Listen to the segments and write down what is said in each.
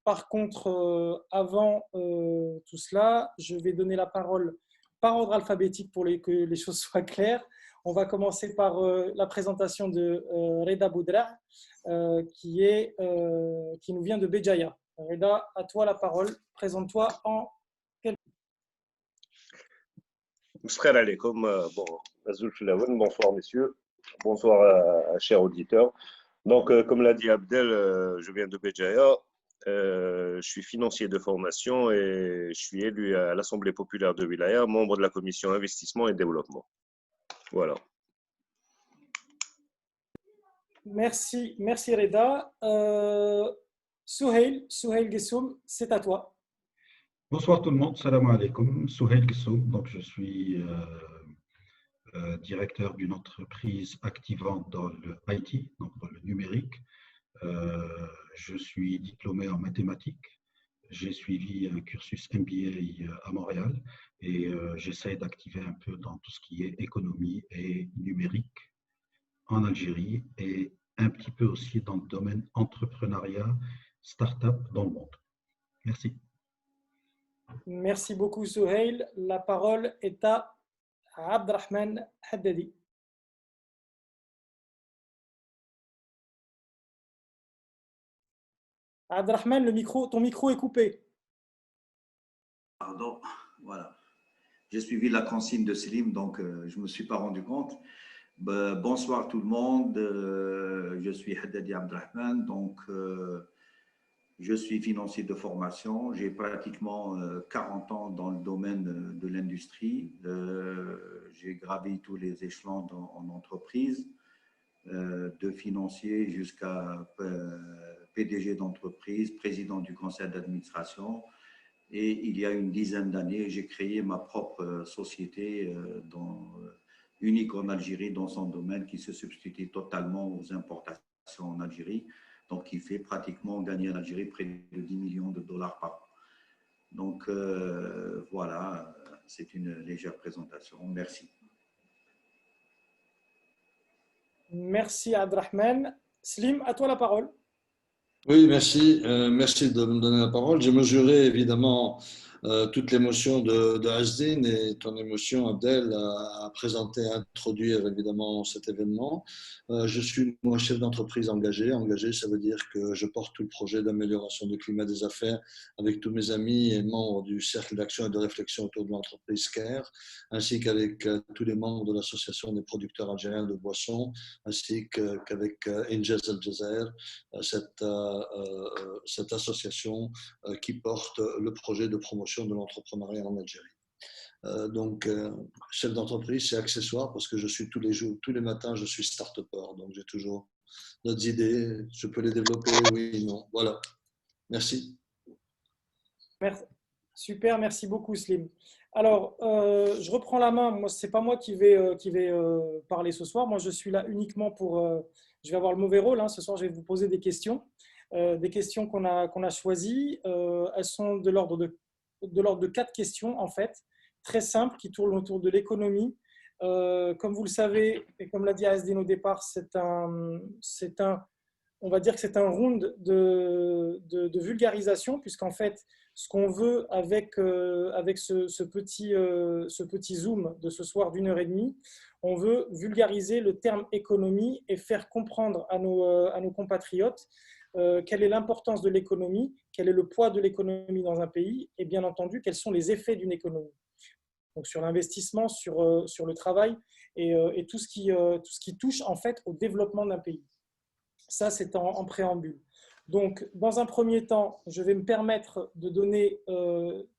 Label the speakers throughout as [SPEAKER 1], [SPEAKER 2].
[SPEAKER 1] Par contre, avant tout cela, je vais donner la parole par ordre alphabétique pour que les choses soient claires. On va commencer par la présentation de Reda Boudra, qui nous vient de Béjaïa. Reda, à toi la parole. Présente-toi en quelques
[SPEAKER 2] Salam alaikum. Bon, Azul Filaouen, bonsoir messieurs, bonsoir chers auditeurs. Donc, comme l'a dit Abdel, je viens de Béjaïa, je suis financier de formation et je suis élu à l'Assemblée populaire de Wilaya, membre de la commission investissement et développement. Voilà.
[SPEAKER 1] Merci Reda. Souheil Gessoum, c'est à toi.
[SPEAKER 3] Bonsoir tout le monde, salam alaikum, Souheil Gessoum, donc je suis directeur d'une entreprise activant dans le IT, donc dans le numérique. Je suis diplômé en mathématiques, j'ai suivi un cursus MBA à Montréal et j'essaie d'activer un peu dans tout ce qui est économie et numérique en Algérie et un petit peu aussi dans le domaine entrepreneuriat, start-up dans le monde. Merci.
[SPEAKER 1] Merci beaucoup Souheil. La parole est à Abdrahman Haddadi. Abdrahman, ton micro est coupé.
[SPEAKER 4] Pardon, voilà. J'ai suivi la consigne de Selim, donc je ne me suis pas rendu compte. Bonsoir tout le monde, je suis Haddadi Abdrahman, donc je suis financier de formation. J'ai pratiquement 40 ans dans le domaine de l'industrie. J'ai gravi tous les échelons en entreprise, de financier jusqu'à PDG d'entreprise, président du conseil d'administration. Et il y a une dizaine d'années, j'ai créé ma propre société unique en Algérie dans son domaine qui se substitue totalement aux importations en Algérie. Donc, qui fait pratiquement gagner en Algérie près de 10 millions de dollars par an. Donc, voilà, c'est une légère présentation. Merci.
[SPEAKER 1] Merci Abdrahman. Slim, à toi la parole.
[SPEAKER 5] Oui, merci. Merci de me donner la parole. J'ai mesuré évidemment toute l'émotion de Hasdin et ton émotion, Abdel, à présenter, à introduire évidemment cet événement. Je suis moi chef d'entreprise engagé. Engagé, ça veut dire que je porte tout le projet d'amélioration du climat des affaires avec tous mes amis et membres du cercle d'action et de réflexion autour de l'entreprise CARE, ainsi qu'avec tous les membres de l'association des producteurs algériens de boissons, ainsi qu'avec Injaz Al Jazair, cette association qui porte le projet de promotion de l'entrepreneuriat en Algérie. Donc, chef d'entreprise, c'est accessoire parce que je suis tous les jours, tous les matins, je suis start-upper. Donc, j'ai toujours d'autres idées. Je peux les développer, oui, non. Voilà. Merci.
[SPEAKER 1] Merci. Super, merci beaucoup, Slim. Alors, je reprends la main. Moi, c'est pas moi qui vais parler ce soir. Moi, je suis là uniquement pour. Je vais avoir le mauvais rôle. Hein. Ce soir, je vais vous poser des questions qu'on a choisies. Elles sont de l'ordre de 4 questions, en fait, très simples, qui tournent autour de l'économie. Comme vous le savez, et comme l'a dit Asdin au départ, on va dire que c'est un round de vulgarisation, puisqu'en fait, ce qu'on veut avec ce petit zoom de ce soir d'1h30, on veut vulgariser le terme économie et faire comprendre à nos compatriotes quelle est l'importance de l'économie, quel est le poids de l'économie dans un pays et bien entendu, quels sont les effets d'une économie. Donc sur l'investissement, sur le travail et tout ce qui touche en fait au développement d'un pays. Ça, c'est en préambule. Donc, dans un premier temps, je vais me permettre de donner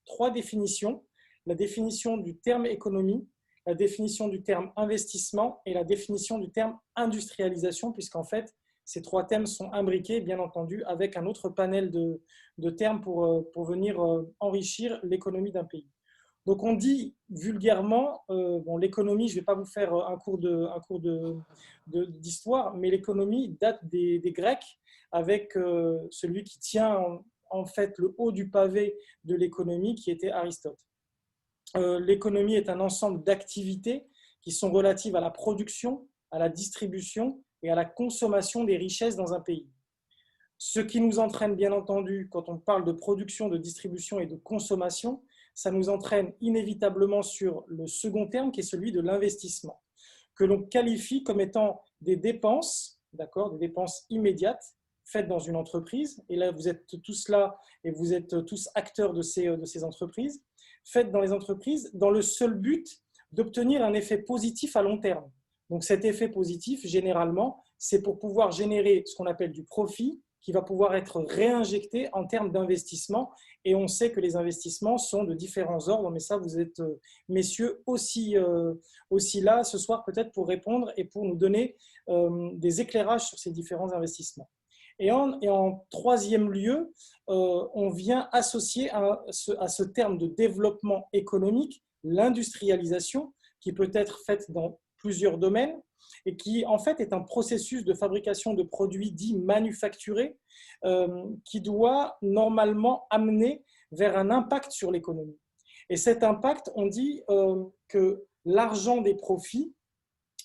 [SPEAKER 1] 3 définitions. La définition du terme économie, la définition du terme investissement et la définition du terme industrialisation, puisqu'en fait, ces 3 thèmes sont imbriqués, bien entendu, avec un autre panel de termes pour venir enrichir l'économie d'un pays. Donc, on dit vulgairement, l'économie, je ne vais pas vous faire un cours d'histoire, mais l'économie date des Grecs, avec celui qui tient en fait le haut du pavé de l'économie, qui était Aristote. L'économie est un ensemble d'activités qui sont relatives à la production, à la distribution et à la consommation des richesses dans un pays. Ce qui nous entraîne, bien entendu, quand on parle de production, de distribution et de consommation, ça nous entraîne inévitablement sur le second terme, qui est celui de l'investissement, que l'on qualifie comme étant des dépenses, d'accord, des dépenses immédiates faites dans une entreprise. Et là, vous êtes tous là et vous êtes tous acteurs de ces entreprises, faites dans les entreprises dans le seul but d'obtenir un effet positif à long terme. Donc cet effet positif, généralement, c'est pour pouvoir générer ce qu'on appelle du profit, qui va pouvoir être réinjecté en termes d'investissement. Et on sait que les investissements sont de différents ordres, mais ça, vous êtes, messieurs, aussi là ce soir peut-être pour répondre et pour nous donner des éclairages sur ces différents investissements. Et en troisième lieu, on vient associer à ce terme de développement économique l'industrialisation, qui peut être faite dans plusieurs domaines et qui en fait est un processus de fabrication de produits dits manufacturés qui doit normalement amener vers un impact sur l'économie. Et cet impact, on dit que l'argent des profits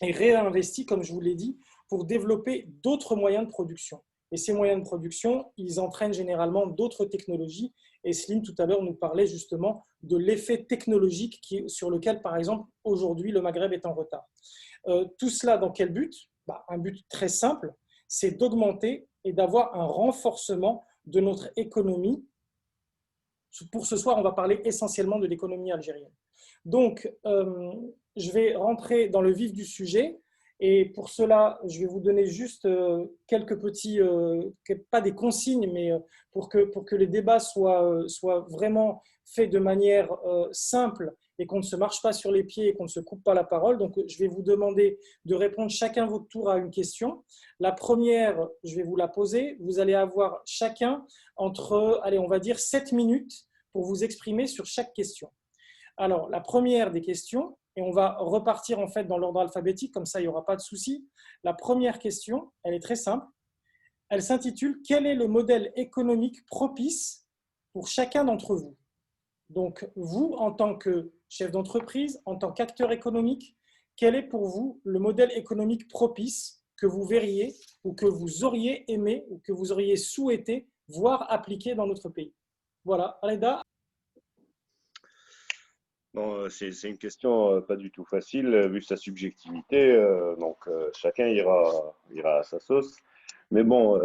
[SPEAKER 1] est réinvesti, comme je vous l'ai dit, pour développer d'autres moyens de production. Et ces moyens de production, ils entraînent généralement d'autres technologies. Et Slim, tout à l'heure, nous parlait justement de l'effet technologique sur lequel, par exemple, aujourd'hui, le Maghreb est en retard. Tout cela, dans quel but? Un but très simple, c'est d'augmenter et d'avoir un renforcement de notre économie. Pour ce soir, on va parler essentiellement de l'économie algérienne. Donc, je vais rentrer dans le vif du sujet. Et pour cela, je vais vous donner juste quelques petits, pas des consignes, mais pour que les débats soient vraiment faits de manière simple et qu'on ne se marche pas sur les pieds et qu'on ne se coupe pas la parole. Donc, je vais vous demander de répondre chacun votre tour à une question. La première, je vais vous la poser. Vous allez avoir chacun entre, allez, on va dire 7 minutes pour vous exprimer sur chaque question. Alors, la première des questions, et on va repartir en fait dans l'ordre alphabétique, comme ça il n'y aura pas de souci. La première question, elle est très simple. Elle s'intitule « Quel est le modèle économique propice pour chacun d'entre vous ?» Donc, vous, en tant que chef d'entreprise, en tant qu'acteur économique, quel est pour vous le modèle économique propice que vous verriez ou que vous auriez aimé ou que vous auriez souhaité voir appliqué dans notre pays? Voilà, Reda.
[SPEAKER 2] Bon, c'est une question pas du tout facile vu sa subjectivité. Donc, chacun ira à sa sauce. Mais bon,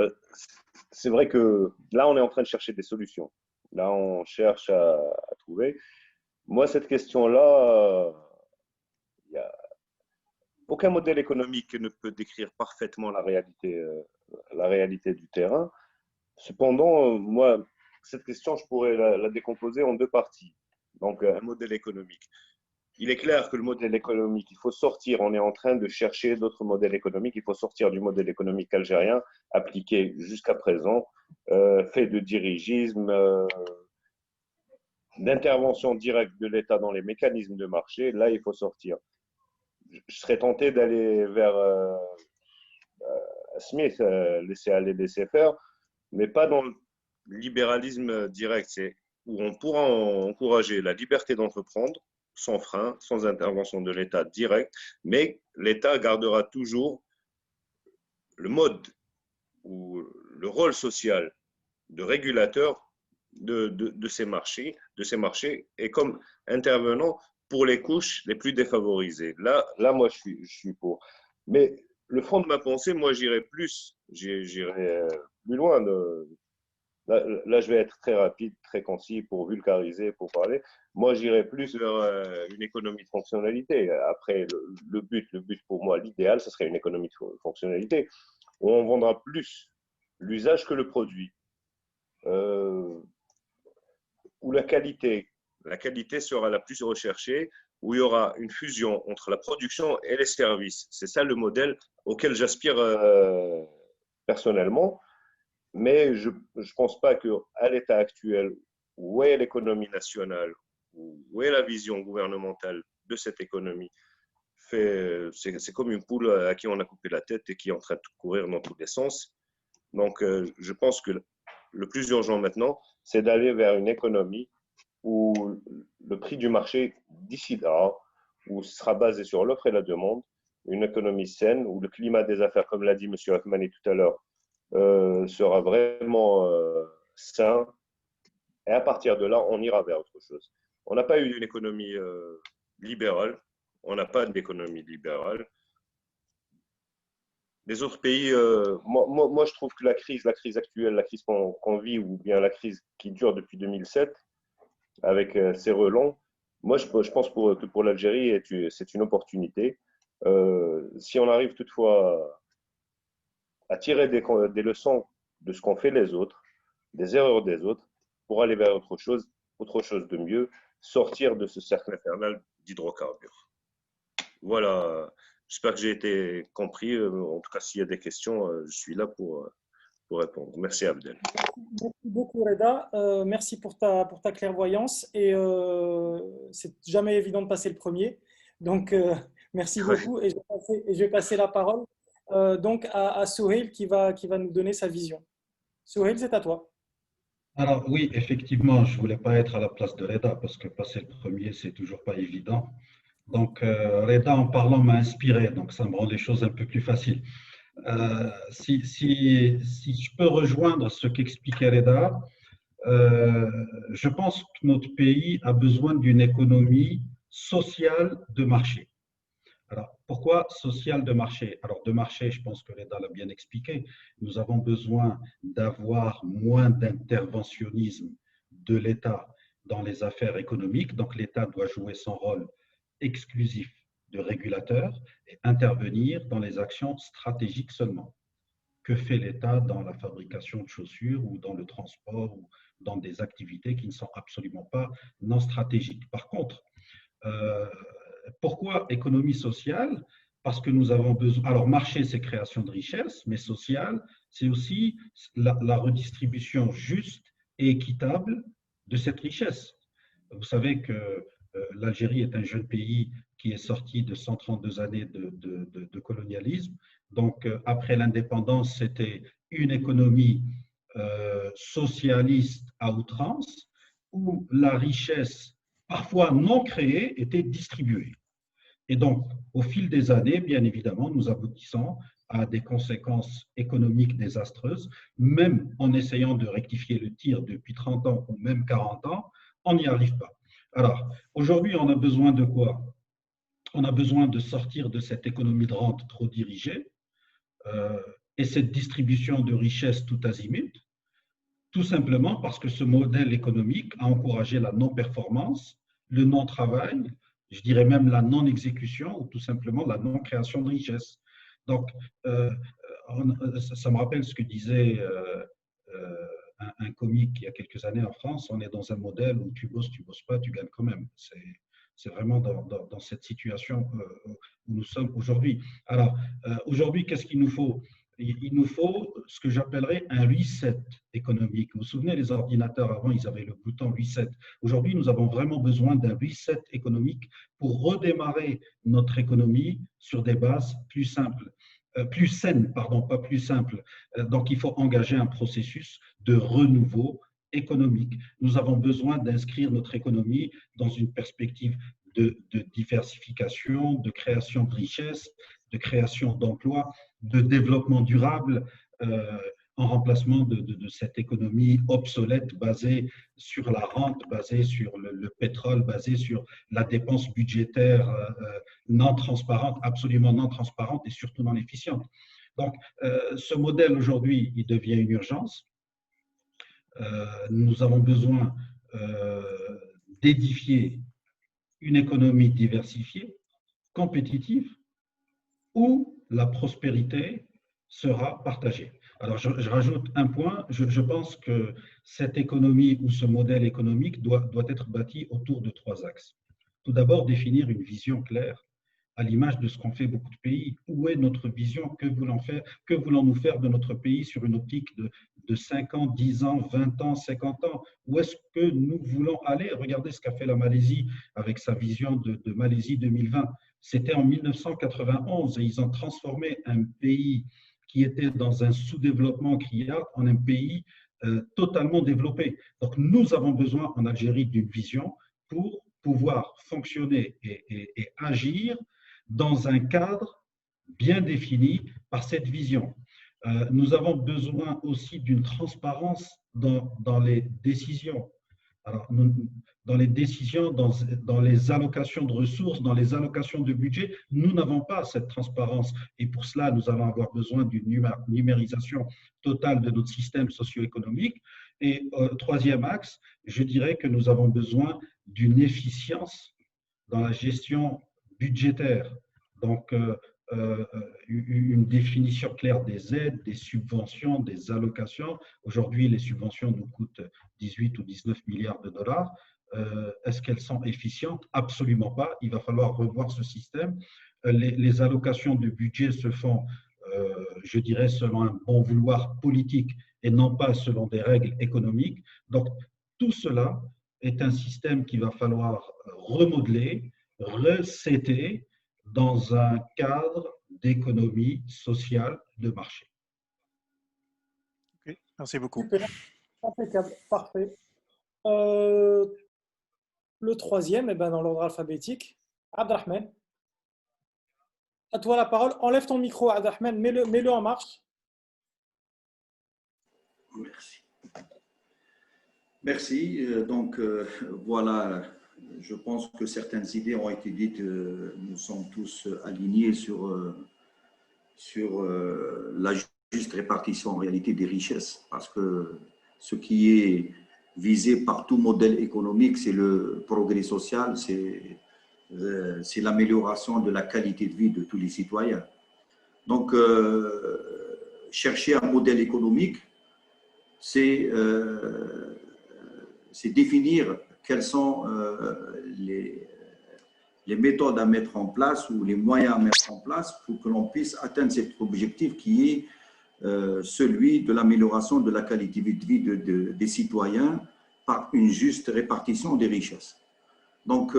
[SPEAKER 2] c'est vrai que là, on est en train de chercher des solutions. Là, on cherche à trouver. Moi, cette question-là, il n'y a aucun modèle économique ne peut décrire parfaitement la réalité du terrain. Cependant, moi, cette question, je pourrais la décomposer en deux parties. Donc, un modèle économique. Il est clair que le modèle économique, il faut sortir, on est en train de chercher d'autres modèles économiques, il faut sortir du modèle économique algérien appliqué jusqu'à présent, fait de dirigisme, d'intervention directe de l'État dans les mécanismes de marché. Là, il faut sortir. Je serais tenté d'aller vers Smith, laisser aller, laisser faire, mais pas dans le libéralisme direct. C'est où on pourra encourager la liberté d'entreprendre sans frein, sans intervention de l'État direct, mais l'État gardera toujours le mode ou le rôle social de régulateur de ces marchés et comme intervenant pour les couches les plus défavorisées. Là moi, je suis pour. Mais le fond de ma pensée, moi, j'irai plus loin. Là, je vais être très rapide, très concis pour vulgariser, pour parler. Moi, j'irai plus vers une économie de fonctionnalité. Après, le but pour moi, l'idéal, ce serait une économie de fonctionnalité où on vendra plus l'usage que le produit. Où la qualité sera la plus recherchée, où il y aura une fusion entre la production et les services. C'est ça le modèle auquel j'aspire personnellement. Mais je ne pense pas qu'à l'état actuel, où est l'économie nationale, où est la vision gouvernementale de cette économie, c'est comme une poule à qui on a coupé la tête et qui est en train de courir dans tous les sens. Donc, je pense que le plus urgent maintenant, c'est d'aller vers une économie où le prix du marché décidera, où ce sera basé sur l'offre et la demande, une économie saine, où le climat des affaires, comme l'a dit M. Rahmani tout à l'heure, sera vraiment sain. Et à partir de là, on ira vers autre chose. On n'a pas eu une économie libérale. On n'a pas d'économie libérale. Les autres pays, moi, je trouve que la crise actuelle, la crise qu'on vit, ou bien la crise qui dure depuis 2007, avec ses relents, moi, je pense que pour l'Algérie, c'est une opportunité. Si on arrive toutefois à tirer des leçons de ce qu'ont fait les autres, des erreurs des autres, pour aller vers autre chose de mieux, sortir de ce cercle infernal d'hydrocarbures. Voilà, j'espère que j'ai été compris. En tout cas, s'il y a des questions, je suis là pour répondre. Merci, Abdel.
[SPEAKER 1] Merci beaucoup, Reda. Merci pour ta clairvoyance. Et c'est jamais évident de passer le premier. Donc, merci beaucoup. Et je vais passer la parole donc à Souhail qui va nous donner sa vision. Souhail, c'est à toi.
[SPEAKER 3] Alors oui, effectivement, je ne voulais pas être à la place de Reda parce que passer le premier, c'est toujours pas évident. Donc Reda, en parlant, m'a inspiré, donc ça me rend les choses un peu plus faciles. Si je peux rejoindre ce qu'expliquait Reda, je pense que notre pays a besoin d'une économie sociale de marché. Alors, pourquoi social de marché? Alors, de marché, je pense que Reda l'a bien expliqué, nous avons besoin d'avoir moins d'interventionnisme de l'État dans les affaires économiques. Donc, l'État doit jouer son rôle exclusif de régulateur et intervenir dans les actions stratégiques seulement. Que fait l'État dans la fabrication de chaussures ou dans le transport ou dans des activités qui ne sont absolument pas non stratégiques? Par contre, pourquoi économie sociale? Parce que nous avons besoin. Alors, marché, c'est création de richesse, mais sociale, c'est aussi la redistribution juste et équitable de cette richesse. Vous savez que l'Algérie est un jeune pays qui est sorti de 132 années de colonialisme. Donc, après l'indépendance, c'était une économie socialiste à outrance, où la richesse, parfois non créée, était distribuée. Et donc, au fil des années, bien évidemment, nous aboutissons à des conséquences économiques désastreuses, même en essayant de rectifier le tir depuis 30 ans ou même 40 ans, on n'y arrive pas. Alors, aujourd'hui, on a besoin de quoi? On a besoin de sortir de cette économie de rente trop dirigée et cette distribution de richesses tout azimut, tout simplement parce que ce modèle économique a encouragé la non-performance, le non-travail, je dirais même la non-exécution ou tout simplement la non-création de richesses. Donc, ça me rappelle ce que disait un comique il y a quelques années en France, on est dans un modèle où tu bosses pas, tu gagnes quand même. C'est vraiment dans cette situation où nous sommes aujourd'hui. Alors, aujourd'hui, qu'est-ce qu'il nous faut? Il nous faut ce que j'appellerais un reset économique. Vous vous souvenez, les ordinateurs, avant, ils avaient le bouton reset. Aujourd'hui, nous avons vraiment besoin d'un reset économique pour redémarrer notre économie sur des bases plus simples. Plus saines, pardon, pas plus simples. Donc, il faut engager un processus de renouveau économique. Nous avons besoin d'inscrire notre économie dans une perspective de diversification, de création de richesses, de création d'emplois, de développement durable, en remplacement de cette économie obsolète basée sur la rente, basée sur le pétrole, basée sur la dépense budgétaire non transparente, absolument non transparente et surtout non efficiente. Donc, ce modèle aujourd'hui, il devient une urgence. Nous avons besoin d'édifier une économie diversifiée, compétitive, où la prospérité sera partagée. Alors, je rajoute un point. Je pense que cette économie ou ce modèle économique doit être bâti autour de 3 axes. Tout d'abord, définir une vision claire, à l'image de ce qu'ont fait beaucoup de pays. Où est notre vision? Que voulons-nous faire de notre pays sur une optique de 5 ans, 10 ans, 20 ans, 50 ans? Où est-ce que nous voulons aller? Regardez ce qu'a fait la Malaisie avec sa vision de Malaisie 2020. C'était en 1991 et ils ont transformé un pays qui était dans un sous-développement criard en un pays totalement développé. Donc nous avons besoin en Algérie d'une vision pour pouvoir fonctionner et agir dans un cadre bien défini par cette vision. Nous avons besoin aussi d'une transparence dans les décisions. Alors, dans les décisions, dans les allocations de ressources, dans les allocations de budget, nous n'avons pas cette transparence. Et pour cela, nous allons avoir besoin d'une numérisation totale de notre système socio-économique. Et troisième axe, je dirais que nous avons besoin d'une efficience dans la gestion budgétaire. Donc, une définition claire des aides, des subventions, des allocations. Aujourd'hui, les subventions nous coûtent 18 ou 19 milliards de dollars. Est-ce qu'elles sont efficientes? Absolument pas. Il va falloir revoir ce système. Les allocations de budget se font, je dirais, selon un bon vouloir politique et non pas selon des règles économiques. Donc, tout cela est un système qu'il va falloir remodeler, resetter dans un cadre d'économie sociale de marché.
[SPEAKER 6] Okay, merci beaucoup.
[SPEAKER 1] Super, impeccable, parfait. Le troisième, dans l'ordre alphabétique, Abdelrahman. À toi la parole. Enlève ton micro, Abdelrahman, mets-le en marche.
[SPEAKER 4] Merci. Merci. Donc, voilà, je pense que certaines idées ont été dites. Nous sommes tous alignés sur la juste répartition en réalité des richesses, parce que ce qui est visé par tout modèle économique, c'est le progrès social, c'est l'amélioration de la qualité de vie de tous les citoyens. Donc, chercher un modèle économique, c'est définir quelles sont les méthodes à mettre en place ou les moyens à mettre en place pour que l'on puisse atteindre cet objectif qui est celui de l'amélioration de la qualité de vie des citoyens par une juste répartition des richesses. Donc,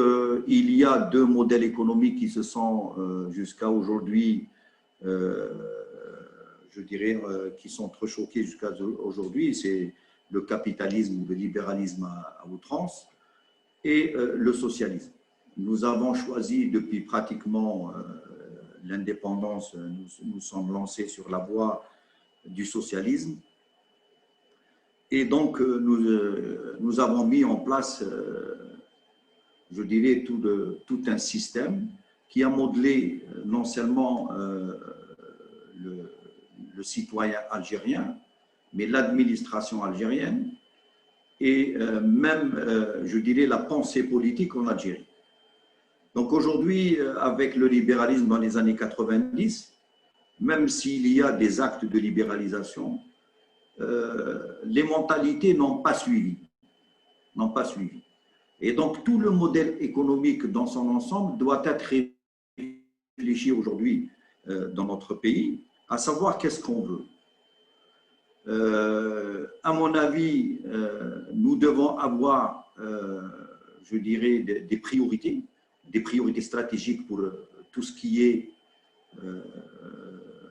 [SPEAKER 4] il y a deux modèles économiques qui se sont jusqu'à aujourd'hui, je dirais, qui sont trop choqués jusqu'à aujourd'hui. C'est le capitalisme ou le libéralisme à outrance et le socialisme. Nous avons choisi depuis pratiquement l'indépendance, nous sommes lancés sur la voie du socialisme. Et donc, nous avons mis en place, je dirais, tout un système qui a modelé non seulement le citoyen algérien, mais l'administration algérienne et même, je dirais, la pensée politique en Algérie. Donc aujourd'hui, avec le libéralisme dans les années 90, même s'il y a des actes de libéralisation, les mentalités n'ont pas suivi. Et donc tout le modèle économique dans son ensemble doit être réfléchi aujourd'hui dans notre pays, à savoir qu'est-ce qu'on veut. À mon avis, nous devons avoir, je dirais, des priorités stratégiques pour tout ce qui est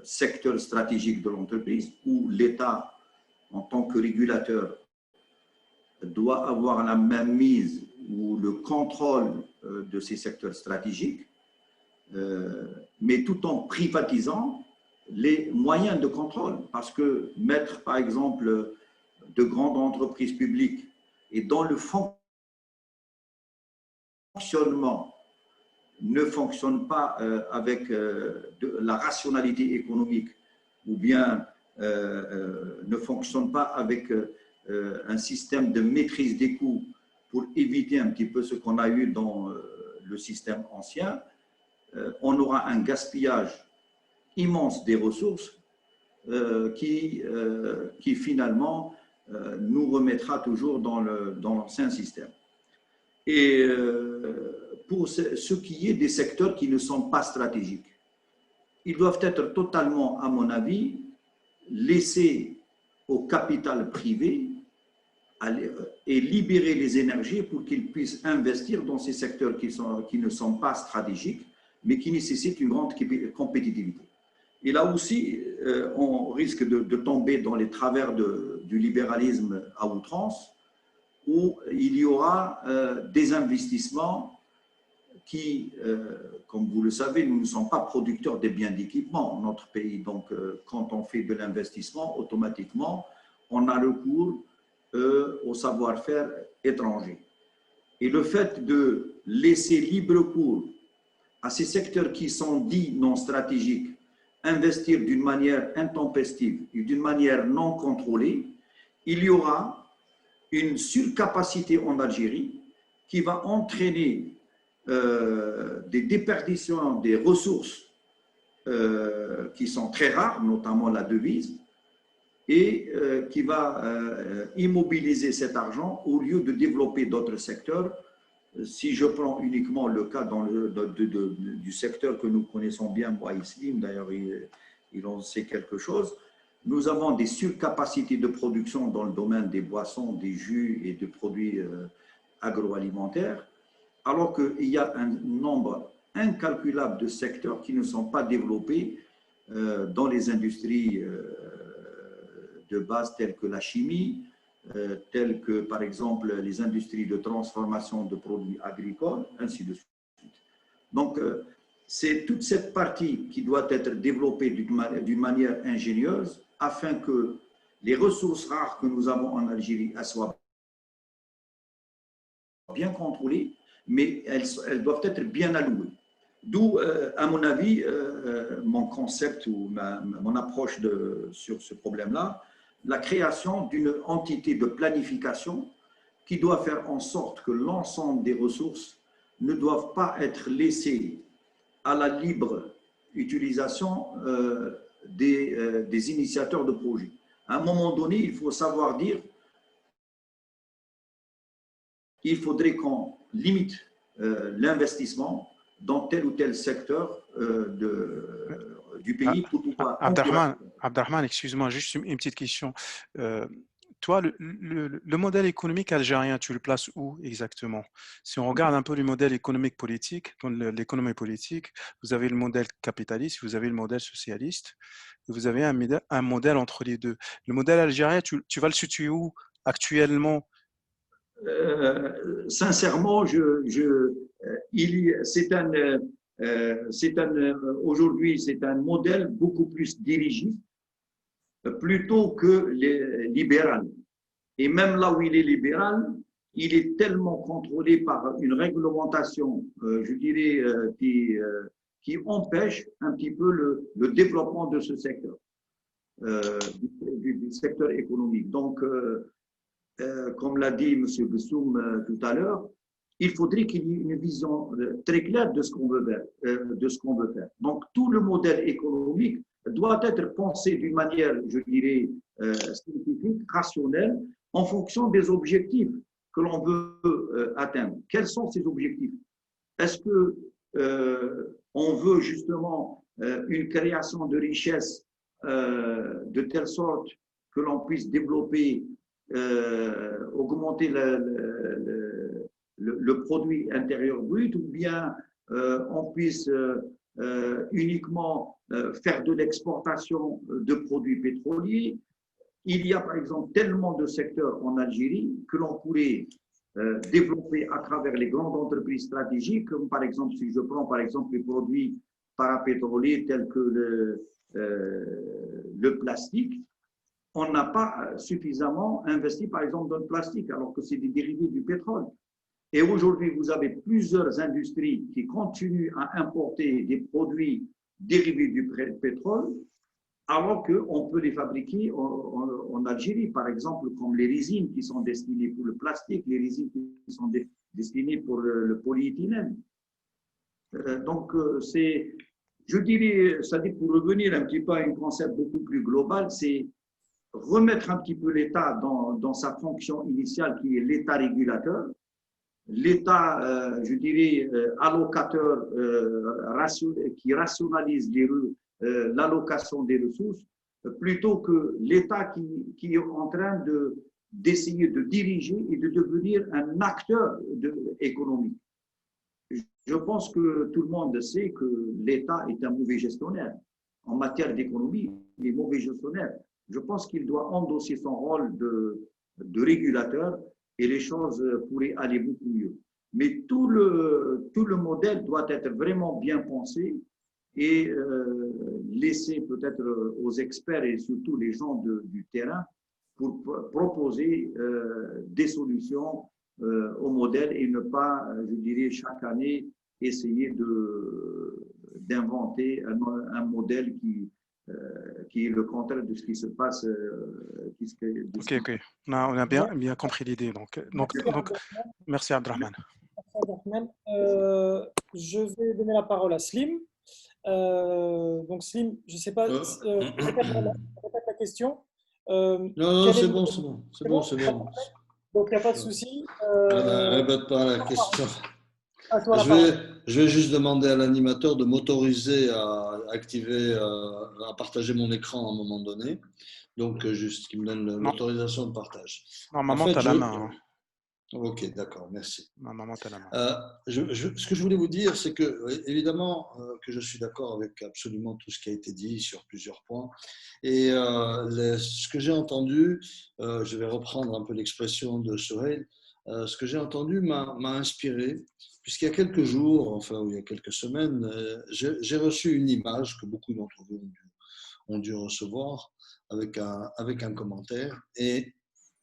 [SPEAKER 4] secteur stratégique de l'entreprise, où l'État, en tant que régulateur, doit avoir la mainmise ou le contrôle de ces secteurs stratégiques, mais tout en privatisant les moyens de contrôle, parce que mettre, par exemple, de grandes entreprises publiques et dont le fonctionnement ne fonctionne pas avec de la rationalité économique ou bien ne fonctionne pas avec un système de maîtrise des coûts pour éviter un petit peu ce qu'on a eu dans le système ancien, on aura un gaspillage immense des ressources qui finalement nous remettra toujours dans l'ancien système. Et pour ce qui est des secteurs qui ne sont pas stratégiques, ils doivent être totalement, à mon avis, laissés au capital privé et libérer les énergies pour qu'ils puissent investir dans ces secteurs qui ne sont pas stratégiques, mais qui nécessitent une grande compétitivité. Et là aussi, on risque de tomber dans les travers du libéralisme à outrance, où il y aura des investissements qui, comme vous le savez, nous ne sommes pas producteurs des biens d'équipement dans notre pays. Donc, quand on fait de l'investissement, automatiquement, on a recours au savoir-faire étranger. Et le fait de laisser libre cours à ces secteurs qui sont dits non stratégiques, investir d'une manière intempestive et d'une manière non contrôlée, il y aura une surcapacité en Algérie qui va entraîner des déperditions des ressources qui sont très rares, notamment la devise, et qui va immobiliser cet argent au lieu de développer d'autres secteurs. Si je prends uniquement le cas du secteur que nous connaissons bien, Boaïslim, d'ailleurs il en sait quelque chose, nous avons des surcapacités de production dans le domaine des boissons, des jus et des produits agroalimentaires, alors qu'il y a un nombre incalculable de secteurs qui ne sont pas développés dans les industries de base telles que la chimie, telles que par exemple les industries de transformation de produits agricoles, ainsi de suite. Donc, c'est toute cette partie qui doit être développée d'une manière ingénieuse afin que les ressources rares que nous avons en Algérie soient bien contrôlées, mais elles doivent être bien allouées. D'où, à mon avis, mon concept ou mon approche sur ce problème-là, la création d'une entité de planification qui doit faire en sorte que l'ensemble des ressources ne doivent pas être laissées à la libre utilisation des initiateurs de projets. À un moment donné, il faut savoir dire qu'il faudrait qu'on limite l'investissement dans tel ou tel secteur du pays pour pouvoir…
[SPEAKER 6] Abderrahmane, excuse-moi, juste une petite question. Toi, le modèle économique algérien, tu le places où exactement? Si on regarde un peu le modèle économique politique, l'économie politique, vous avez le modèle capitaliste, vous avez le modèle socialiste, et vous avez un modèle entre les deux. Le modèle algérien, tu vas le situer où actuellement?
[SPEAKER 4] Sincèrement, aujourd'hui, c'est un modèle beaucoup plus dirigiste plutôt que libéral. Et même là où il est libéral, il est tellement contrôlé par une réglementation, je dirais, qui empêche un petit peu le développement de ce secteur, du secteur économique. Donc, comme l'a dit M. Bessoum tout à l'heure, il faudrait qu'il y ait une vision très claire de ce qu'on veut faire. Donc, tout le modèle économique doit être pensé d'une manière, je dirais, scientifique, rationnelle, en fonction des objectifs que l'on veut atteindre. Quels sont ces objectifs? Est-ce que on veut justement une création de richesse de telle sorte que l'on puisse développer, augmenter le produit intérieur brut, ou bien on puisse uniquement faire de l'exportation de produits pétroliers? Il y a par exemple tellement de secteurs en Algérie que l'on pourrait développer à travers les grandes entreprises stratégiques, comme par exemple, si je prends par exemple les produits parapétroliers tels que le plastique. On n'a pas suffisamment investi, par exemple, dans le plastique, alors que c'est des dérivés du pétrole. Et aujourd'hui, vous avez plusieurs industries qui continuent à importer des produits dérivés du pétrole, alors qu'on peut les fabriquer en Algérie, par exemple, comme les résines qui sont destinées pour le plastique, les résines qui sont destinées pour le polyéthylène. Donc, je dirais, c'est-à-dire pour revenir un petit peu à un concept beaucoup plus global, c'est remettre un petit peu l'État dans sa fonction initiale qui est l'État régulateur, l'État, je dirais, allocateur qui rationalise l'allocation des ressources, plutôt que l'État qui est en train d'essayer de diriger et de devenir un acteur économique. Je pense que tout le monde sait que l'État est un mauvais gestionnaire. En matière d'économie, il est mauvais gestionnaire. Je pense qu'il doit endosser son rôle de régulateur et les choses pourraient aller beaucoup mieux. mais tout le modèle doit être vraiment bien pensé et laisser peut-être aux experts et surtout les gens du terrain pour proposer des solutions au modèle et ne pas, je dirais, chaque année essayer d'inventer un modèle qui est le contraire de ce qui se passe.
[SPEAKER 6] Ok, ok. On a bien compris l'idée. Donc, merci Abdelrahman.
[SPEAKER 1] Je vais donner la parole à Slim. Donc Slim, je ne sais pas, répète la question.
[SPEAKER 5] Non, c'est bon.
[SPEAKER 1] Donc il n'y a pas de souci.
[SPEAKER 5] Répète pas la question.
[SPEAKER 1] À toi la parole.
[SPEAKER 5] Je vais juste demander à l'animateur de m'autoriser à activer, à partager mon écran à un moment donné. Donc, juste qu'il me donne l'autorisation de partage.
[SPEAKER 6] Normalement, tu as la main.
[SPEAKER 5] Ok, d'accord, merci.
[SPEAKER 6] Normalement, tu as la main.
[SPEAKER 5] Ce que je voulais vous dire, c'est que, évidemment, que je suis d'accord avec absolument tout ce qui a été dit sur plusieurs points. Et ce que j'ai entendu, je vais reprendre un peu l'expression de Sohail, ce que j'ai entendu m'a inspiré, puisqu'il y a quelques jours, enfin, il y a quelques semaines, j'ai reçu une image que beaucoup d'entre vous ont dû recevoir avec un commentaire. Et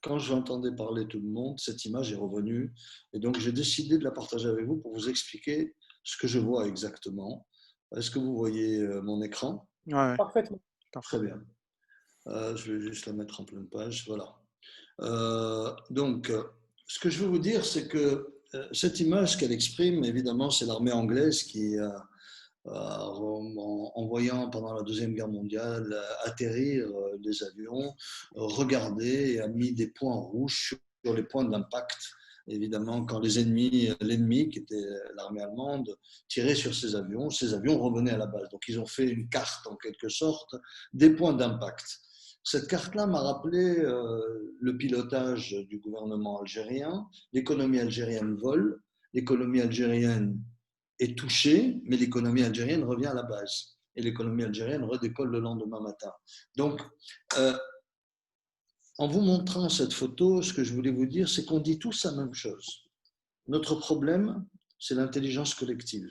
[SPEAKER 5] quand j'entendais parler tout le monde, cette image est revenue. Et donc, j'ai décidé de la partager avec vous pour vous expliquer ce que je vois exactement. Est-ce que vous voyez mon écran?
[SPEAKER 6] Ouais.
[SPEAKER 1] Parfaitement.
[SPEAKER 5] Très bien. Je vais juste la mettre en pleine page. Voilà. Donc, ce que je veux vous dire, c'est que cette image qu'elle exprime, évidemment, c'est l'armée anglaise qui en voyant pendant la Deuxième Guerre mondiale atterrir les avions, regardé et a mis des points rouges sur les points d'impact. Évidemment, quand l'ennemi, qui était l'armée allemande, tirait sur ces avions revenaient à la base. Donc, ils ont fait une carte, en quelque sorte, des points d'impact. Cette carte-là m'a rappelé le pilotage du gouvernement algérien. L'économie algérienne vole, l'économie algérienne est touchée, mais l'économie algérienne revient à la base. Et l'économie algérienne redécolle le lendemain matin. Donc, en vous montrant cette photo, ce que je voulais vous dire, c'est qu'on dit tous la même chose. Notre problème, c'est l'intelligence collective.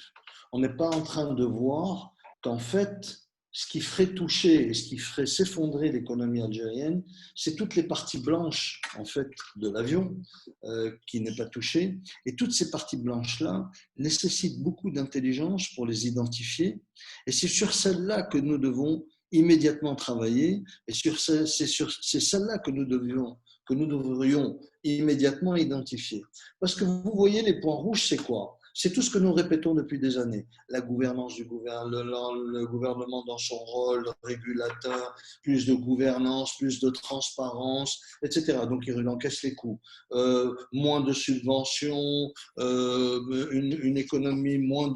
[SPEAKER 5] On n'est pas en train de voir qu'en fait, ce qui ferait toucher et ce qui ferait s'effondrer l'économie algérienne, c'est toutes les parties blanches en fait de l'avion qui n'est pas touchée. Et toutes ces parties blanches-là nécessitent beaucoup d'intelligence pour les identifier. Et c'est sur celles-là que nous devons immédiatement travailler. Et c'est celles-là que nous devrions immédiatement identifier. Parce que vous voyez, les points rouges, c'est quoi ? C'est tout ce que nous répétons depuis des années. La gouvernance du gouvernement, le gouvernement dans son rôle régulateur, plus de gouvernance, plus de transparence, etc. Donc, il encaisse les coûts. Moins de subventions, une économie, moins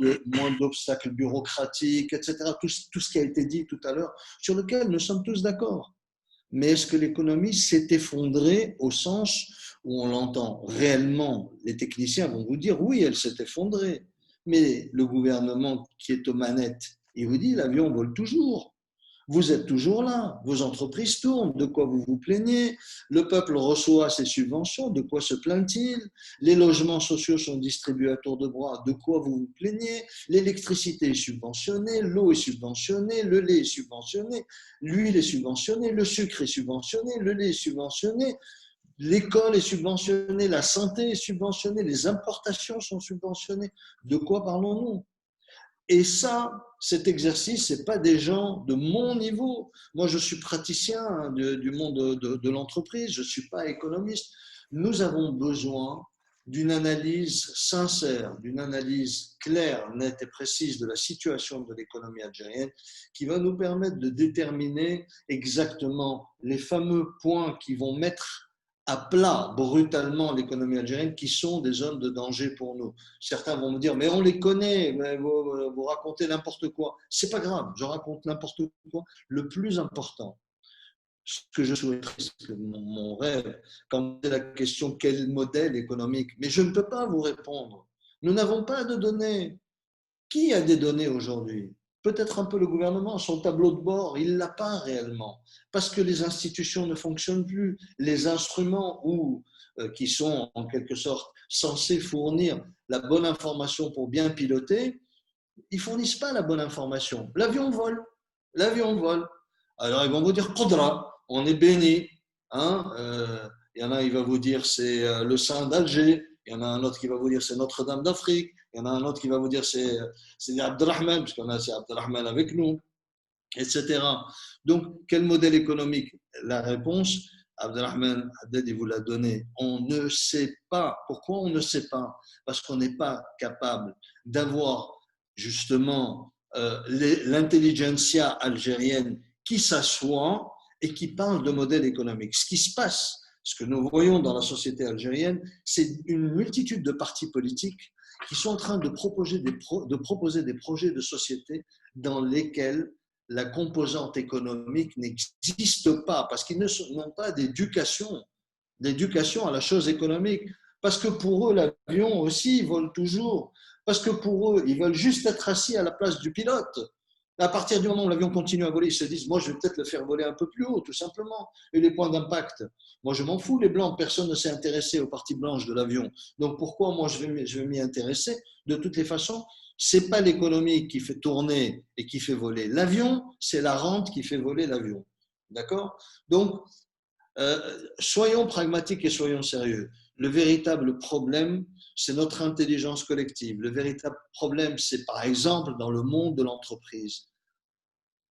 [SPEAKER 5] d'obstacles bureaucratiques, etc. Tout ce qui a été dit tout à l'heure, sur lequel nous sommes tous d'accord. Mais est-ce que l'économie s'est effondrée au sens où on l'entend réellement? Les techniciens vont vous dire oui, elle s'est effondrée. Mais le gouvernement qui est aux manettes, il vous dit l'avion vole toujours. Vous êtes toujours là, vos entreprises tournent, de quoi vous vous plaignez? Le peuple reçoit ses subventions, de quoi se plaint-il? Les logements sociaux sont distribués à tour de bras, de quoi vous vous plaignez? L'électricité est subventionnée, l'eau est subventionnée, le lait est subventionné, l'huile est subventionnée, le sucre est subventionné, le lait est subventionné, l'école est subventionnée, la santé est subventionnée, les importations sont subventionnées. De quoi parlons-nous? Et ça, cet exercice, ce n'est pas des gens de mon niveau. Moi, je suis praticien du monde de l'entreprise, je ne suis pas économiste. Nous avons besoin d'une analyse sincère, d'une analyse claire, nette et précise de la situation de l'économie algérienne qui va nous permettre de déterminer exactement les fameux points qui vont mettre à plat brutalement l'économie algérienne, qui sont des zones de danger pour nous. Certains vont me dire, mais on les connaît, mais vous racontez n'importe quoi. C'est pas grave, je raconte n'importe quoi. Le plus important, ce que je souhaiterais, c'est mon rêve, quand c'est la question quel modèle économique, mais je ne peux pas vous répondre. Nous n'avons pas de données. Qui a des données aujourd'hui? peut-être un peu le gouvernement, son tableau de bord, il ne l'a pas réellement, parce que les institutions ne fonctionnent plus, les instruments qui sont en quelque sorte censés fournir la bonne information pour bien piloter, ils ne fournissent pas la bonne information. L'avion vole. Alors ils vont vous dire Qudra, on est béni. Hein, il y en a, il va vous dire c'est le Saint d'Alger. Il y en a un autre qui va vous dire c'est Notre-Dame d'Afrique. Il y en a un autre qui va vous dire c'est Abdelrahman, parce qu'on a c'est Abdelrahman avec nous, etc. Donc, quel modèle économique? La réponse, Abdelrahman Haddad, il vous l'a donné. On ne sait pas. Pourquoi on ne sait pas? Parce qu'on n'est pas capable d'avoir justement l'intelligentsia algérienne qui s'assoit et qui parle de modèle économique. Ce qui se passe, ce que nous voyons dans la société algérienne, c'est une multitude de partis politiques qui sont en train de proposer des projets de société dans lesquels la composante économique n'existe pas, parce qu'ils n'ont pas d'éducation à la chose économique. Parce que pour eux, l'avion aussi, ils volent toujours. Parce que pour eux, ils veulent juste être assis à la place du pilote. À partir du moment où l'avion continue à voler, ils se disent, moi, je vais peut-être le faire voler un peu plus haut, tout simplement. Et les points d'impact, moi, je m'en fous, les blancs, personne ne s'est intéressé aux parties blanches de l'avion. Donc, pourquoi moi, je vais m'y intéresser? De toutes les façons, ce n'est pas l'économie qui fait tourner et qui fait voler l'avion, c'est la rente qui fait voler l'avion. D'accord? Donc, soyons pragmatiques et soyons sérieux. Le véritable problème, c'est notre intelligence collective. Le véritable problème, c'est par exemple dans le monde de l'entreprise.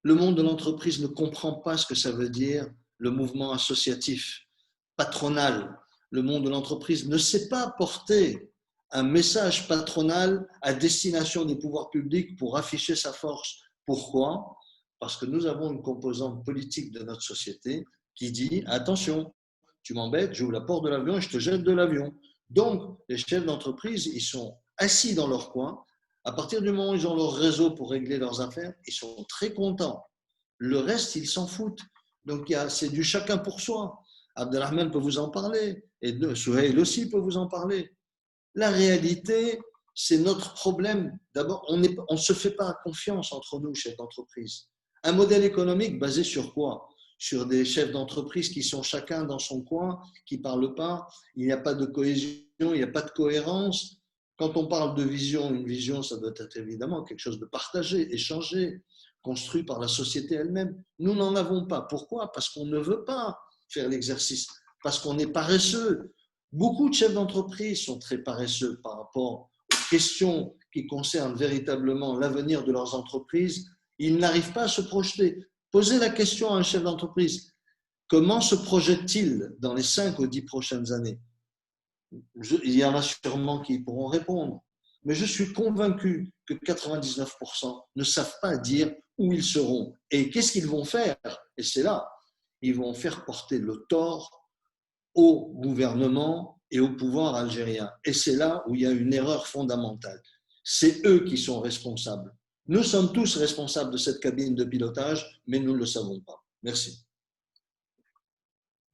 [SPEAKER 5] Le monde de l'entreprise ne comprend pas ce que ça veut dire le mouvement associatif, patronal. Le monde de l'entreprise ne sait pas porter un message patronal à destination des pouvoirs publics pour afficher sa force. Pourquoi? Parce que nous avons une composante politique de notre société qui dit « Attention, tu m'embêtes, j'ouvre la porte de l'avion et je te jette de l'avion ». Donc, les chefs d'entreprise, ils sont assis dans leur coin. À partir du moment où ils ont leur réseau pour régler leurs affaires, ils sont très contents. Le reste, ils s'en foutent. Donc, c'est du chacun pour soi. Abdelrahman peut vous en parler et Souheil aussi peut vous en parler. La réalité, c'est notre problème. D'abord, on ne se fait pas confiance entre nous, chefs d'entreprise. Un modèle économique basé sur quoi? Sur des chefs d'entreprise qui sont chacun dans son coin, qui ne parlent pas, il n'y a pas de cohésion, il n'y a pas de cohérence. Quand on parle de vision, une vision, ça doit être évidemment quelque chose de partagé, échangé, construit par la société elle-même. Nous n'en avons pas. Pourquoi? Parce qu'on ne veut pas faire l'exercice, parce qu'on est paresseux. Beaucoup de chefs d'entreprise sont très paresseux par rapport aux questions qui concernent véritablement l'avenir de leurs entreprises. Ils n'arrivent pas à se projeter. Posez la question à un chef d'entreprise. Comment se projette-t-il dans les 5 ou 10 prochaines années? Il y en a sûrement qui pourront répondre. Mais je suis convaincu que 99% ne savent pas dire où ils seront. Et qu'est-ce qu'ils vont faire? Et c'est là, ils vont faire porter le tort au gouvernement et au pouvoir algérien. Et c'est là où il y a une erreur fondamentale. C'est eux qui sont responsables. Nous sommes tous responsables de cette cabine de pilotage, mais nous ne le savons pas. Merci.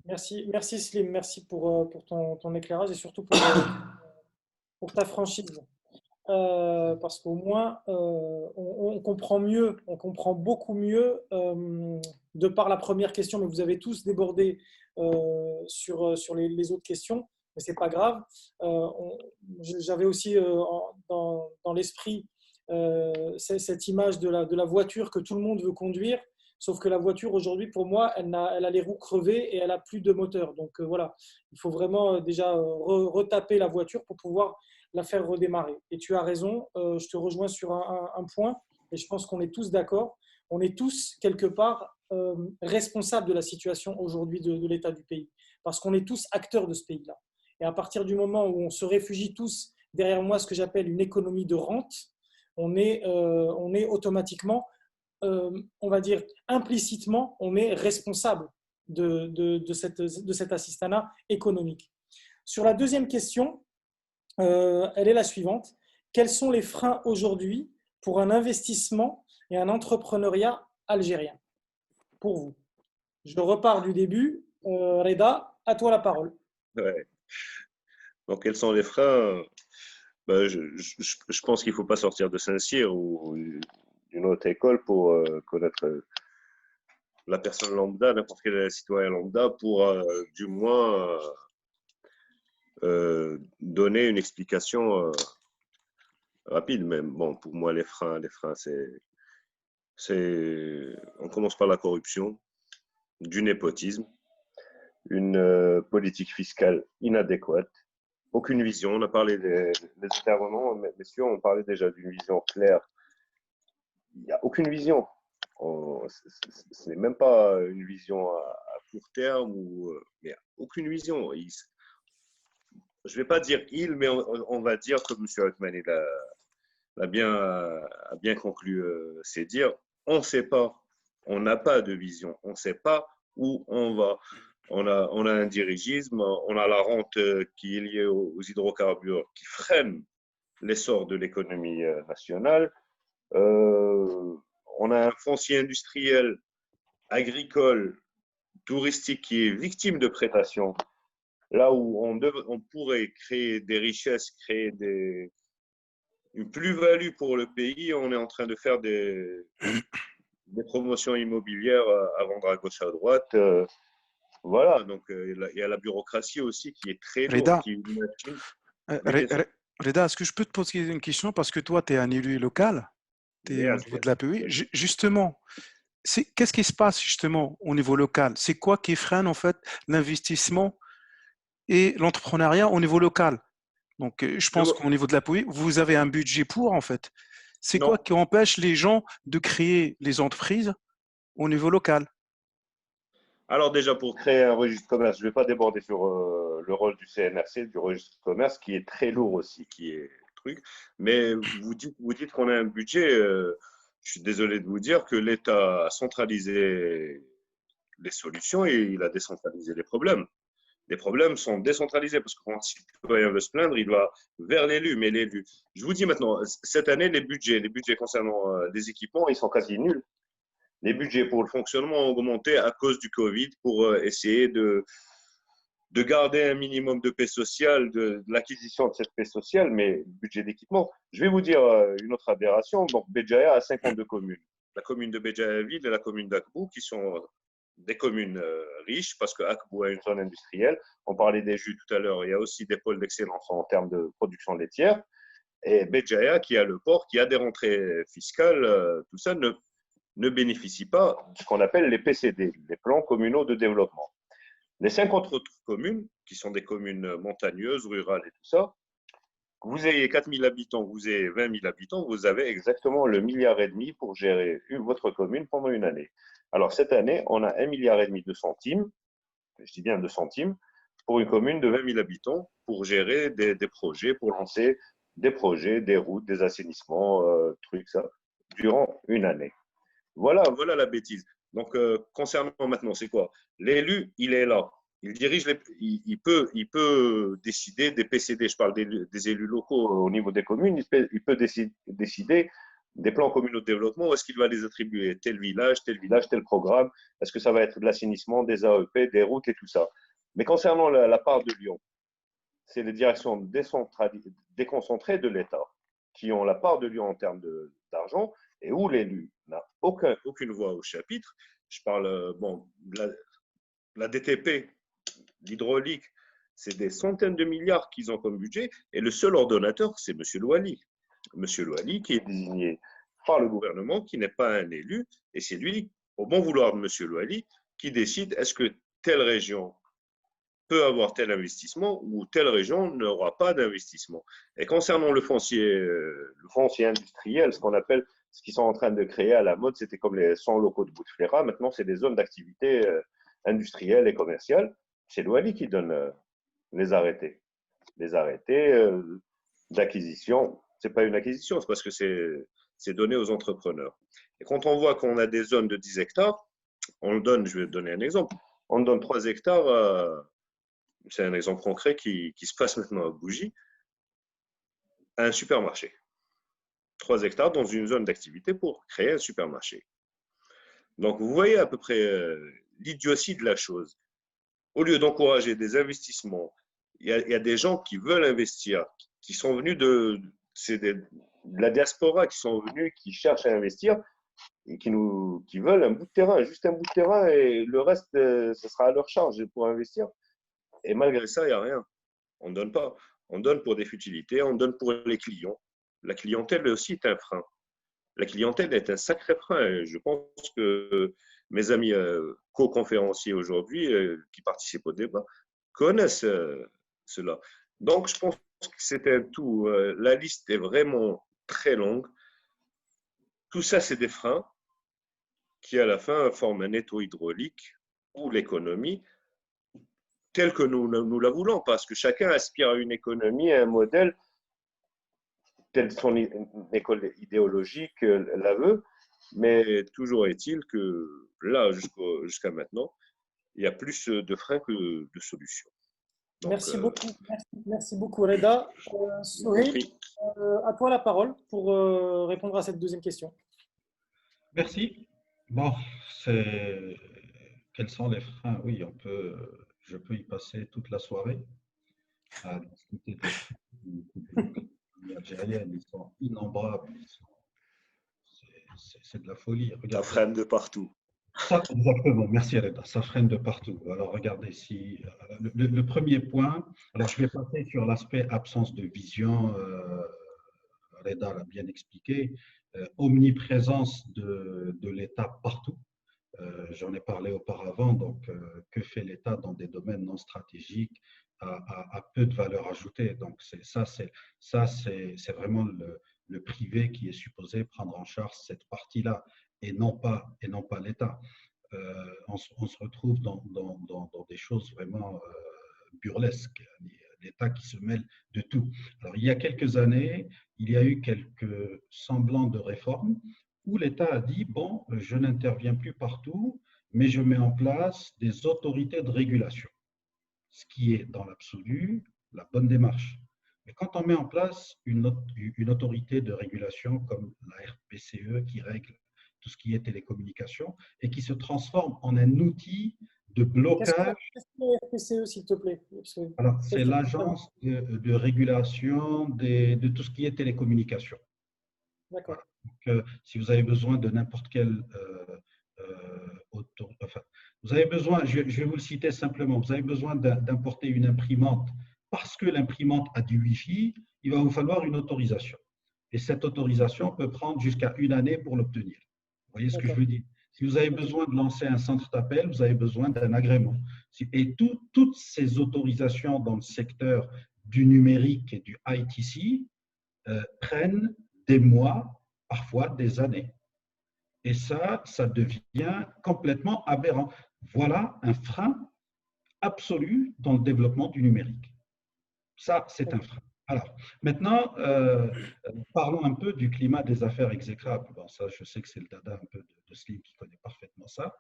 [SPEAKER 1] Merci Slim, merci pour ton éclairage et surtout pour ta franchise. Parce qu'au moins, on comprend mieux, on comprend beaucoup mieux, de par la première question, mais vous avez tous débordé sur les autres questions, mais ce n'est pas grave. J'avais aussi dans l'esprit cette image de la voiture que tout le monde veut conduire, sauf que la voiture aujourd'hui, pour moi, elle a les roues crevées et elle n'a plus de moteur. Donc voilà, il faut vraiment déjà retaper la voiture pour pouvoir la faire redémarrer. Et tu as raison, je te rejoins sur un point, et je pense qu'on est tous d'accord. On est tous, quelque part, responsables de la situation aujourd'hui de l'état du pays, parce qu'on est tous acteurs de ce pays-là. Et à partir du moment où on se réfugie tous derrière moi, ce que j'appelle une économie de rente, on est automatiquement, on va dire implicitement, on est responsable de cet assistanat économique. Sur la deuxième question, elle est la suivante. Quels sont les freins aujourd'hui pour un investissement et un entrepreneuriat algérien pour vous? Je repars du début. Reda, à toi la parole.
[SPEAKER 2] Ouais. Donc, quels sont les freins? Ben, je pense qu'il ne faut pas sortir de Saint-Cyr où d'une haute école pour connaître la personne lambda, n'importe quel citoyen lambda, pour du moins donner une explication rapide. Mais bon, pour moi, les freins, on commence par la corruption, du népotisme, une politique fiscale inadéquate, aucune vision. On a parlé des intervenants, messieurs, on parlait déjà d'une vision claire. Il n'y a aucune vision. Ce n'est même pas une vision à court terme, mais il n'y a aucune vision. Je ne vais pas dire mais on va dire, comme M. Altman a bien conclu c'est dire, on ne sait pas, on n'a pas de vision, on ne sait pas où on va. On a un dirigisme, on a la rente qui est liée aux hydrocarbures qui freine l'essor de l'économie nationale. On a un foncier industriel, agricole, touristique qui est victime de prédation. Là où on pourrait créer des richesses, créer une plus-value pour le pays, on est en train de faire des promotions immobilières à vendre à gauche, à droite. Voilà, donc il y a la bureaucratie aussi qui est très lourde.
[SPEAKER 6] Reda, est-ce que je peux te poser une question parce que toi, tu es un élu local, tu es au niveau de l'API. Justement, qu'est-ce qui se passe justement au niveau local? C'est quoi qui freine en fait l'investissement et l'entrepreneuriat au niveau local? Donc, je pense qu'au niveau de l'API, vous avez un budget pour en fait. C'est quoi qui empêche les gens de créer les entreprises au niveau local?
[SPEAKER 2] Alors déjà, pour créer un registre de commerce, je ne vais pas déborder sur le rôle du CNRC, du registre de commerce, qui est très lourd aussi, qui est truc. Mais vous dites qu'on a un budget. Je suis désolé de vous dire que l'État a centralisé les solutions et il a décentralisé les problèmes. Les problèmes sont décentralisés parce que quand un citoyen veut se plaindre, il va vers l'élu. Mais l'élu, je vous dis maintenant, cette année, les budgets concernant les équipements, ils sont quasi nuls. Les budgets pour le fonctionnement ont augmenté à cause du Covid pour essayer de garder un minimum de paix sociale, de l'acquisition de cette paix sociale, mais budget d'équipement. Je vais vous dire une autre aberration. Donc, Béjaïa a 52 communes. La commune de Béjaïa-Ville et la commune d'Akbou, qui sont des communes riches, parce que Akbou a une zone industrielle. On parlait des jus tout à l'heure. Il y a aussi des pôles d'excellence en termes de production laitière. Et Béjaïa, qui a le port, qui a des rentrées fiscales, tout ça ne bénéficie pas de ce qu'on appelle les PCD, les plans communaux de développement. Les 50 autres communes, qui sont des communes montagneuses, rurales et tout ça, que vous ayez 4 000 habitants, vous ayez 20 000 habitants, vous avez exactement le 1,5 milliard pour gérer votre commune pendant une année. Alors cette année, on a 1,5 milliard de centimes, je dis bien de centimes, pour une commune de 20 000 habitants, pour gérer des projets, pour lancer des projets, des routes, des assainissements, trucs, ça, durant une année. Voilà la bêtise. Donc, concernant maintenant, c'est quoi? L'élu, il est là. Il dirige, il peut décider des PCD, je parle des élus locaux au niveau des communes, il peut décider des plans communaux de développement, où est-ce qu'il va les attribuer? Tel village, tel programme, est-ce que ça va être de l'assainissement, des AEP, des routes et tout ça. Mais concernant la part de Lyon, c'est les directions déconcentrées de l'État qui ont la part de Lyon en termes d'argent, et où l'élu n'a aucune voix au chapitre. Je parle, la DTP, l'hydraulique, c'est des centaines de milliards qu'ils ont comme budget, et le seul ordonnateur, c'est M. Louali. M. Louali qui est désigné par le gouvernement, qui n'est pas un élu, et c'est lui, au bon vouloir de M. Louali, qui décide est-ce que telle région peut avoir tel investissement ou telle région n'aura pas d'investissement. Et concernant le foncier industriel, ce qu'ils sont en train de créer à la mode, c'était comme les 100 locaux de Bouteflika. Maintenant, c'est des zones d'activité industrielle et commerciale. C'est l'OALI qui donne les arrêtés. Les arrêtés d'acquisition, ce n'est pas une acquisition, c'est parce que c'est donné aux entrepreneurs. Et quand on voit qu'on a des zones de 10 hectares, je vais donner un exemple, on donne 3 hectares, c'est un exemple concret qui se passe maintenant à Bougie, à un supermarché. 3 hectares dans une zone d'activité pour créer un supermarché. Donc, vous voyez à peu près l'idiotie de la chose. Au lieu d'encourager des investissements, il y a des gens qui veulent investir, qui sont venus de la diaspora qui sont venus, qui cherchent à investir et qui veulent un bout de terrain, juste un bout de terrain, et le reste, ce sera à leur charge pour investir. Et malgré ça, il n'y a rien. On ne donne pas. On donne pour des futilités, on donne pour les clients. La clientèle aussi est un frein. La clientèle est un sacré frein. Je pense que mes amis co-conférenciers aujourd'hui, qui participent au débat, connaissent cela. Donc, je pense que c'était tout. La liste est vraiment très longue. Tout ça, c'est des freins qui, à la fin, forment un étau hydraulique pour l'économie telle que nous la voulons, parce que chacun aspire à une économie, à un modèle tel que son école idéologique la veut, mais toujours est-il que là, jusqu'à maintenant, il y a plus de freins que de solutions. Donc,
[SPEAKER 1] merci beaucoup. Merci beaucoup, Reda. Sohaib, à toi la parole pour répondre à cette deuxième question.
[SPEAKER 3] Merci. Bon, quels sont les freins? Oui, je peux y passer toute la soirée à discuter des freins algériennes. Ils sont innombrables. C'est de la folie.
[SPEAKER 2] Ça freine de partout.
[SPEAKER 3] Ça, exactement. Merci, Reda. Ça freine de partout. Alors, regardez, le premier point, alors je vais passer sur l'aspect absence de vision. Reda l'a bien expliqué. Omniprésence de l'État partout. J'en ai parlé auparavant. Donc, que fait l'État dans des domaines non stratégiques à peu de valeur ajoutée? Donc, c'est vraiment le privé qui est supposé prendre en charge cette partie-là et non pas l'État. On se retrouve dans des choses vraiment burlesques. L'État qui se mêle de tout. Alors, il y a quelques années, il y a eu quelques semblants de réformes où l'État a dit, bon, je n'interviens plus partout, mais je mets en place des autorités de régulation, ce qui est dans l'absolu la bonne démarche. Mais quand on met en place une autorité de régulation comme la RPCE qui règle tout ce qui est télécommunication et qui se transforme en un outil de blocage.
[SPEAKER 1] Qu'est-ce que la RPCE, s'il te plaît?
[SPEAKER 3] Alors, c'est l'agence de régulation de tout ce qui est télécommunication.
[SPEAKER 1] D'accord.
[SPEAKER 3] Donc, si vous avez besoin de n'importe quel vous avez besoin, je vais vous le citer simplement, vous avez besoin d'importer une imprimante parce que l'imprimante a du Wi-Fi, il va vous falloir une autorisation. Et cette autorisation peut prendre jusqu'à 1 année pour l'obtenir. Vous voyez ce que je veux dire? Si vous avez besoin de lancer un centre d'appel, vous avez besoin d'un agrément. Et toutes ces autorisations dans le secteur du numérique et du ITC prennent des mois, parfois des années. Et ça devient complètement aberrant. Voilà un frein absolu dans le développement du numérique. Ça, c'est un frein. Alors, maintenant, parlons un peu du climat des affaires exécrables. Bon, ça, je sais que c'est le dada un peu de Slim qui connaît parfaitement ça.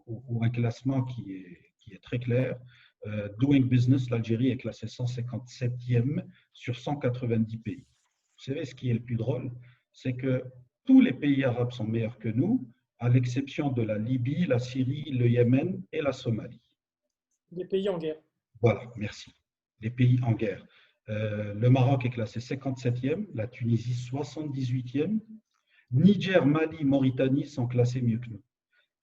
[SPEAKER 3] Ou un classement qui est très clair. Doing Business, l'Algérie est classée 157e sur 190 pays. Vous savez, ce qui est le plus drôle, c'est que tous les pays arabes sont meilleurs que nous, à l'exception de la Libye, la Syrie, le Yémen et la Somalie.
[SPEAKER 1] Des pays en guerre.
[SPEAKER 3] Voilà, merci. Les pays en guerre. Le Maroc est classé 57e, la Tunisie 78e, Niger, Mali, Mauritanie sont classés mieux que nous.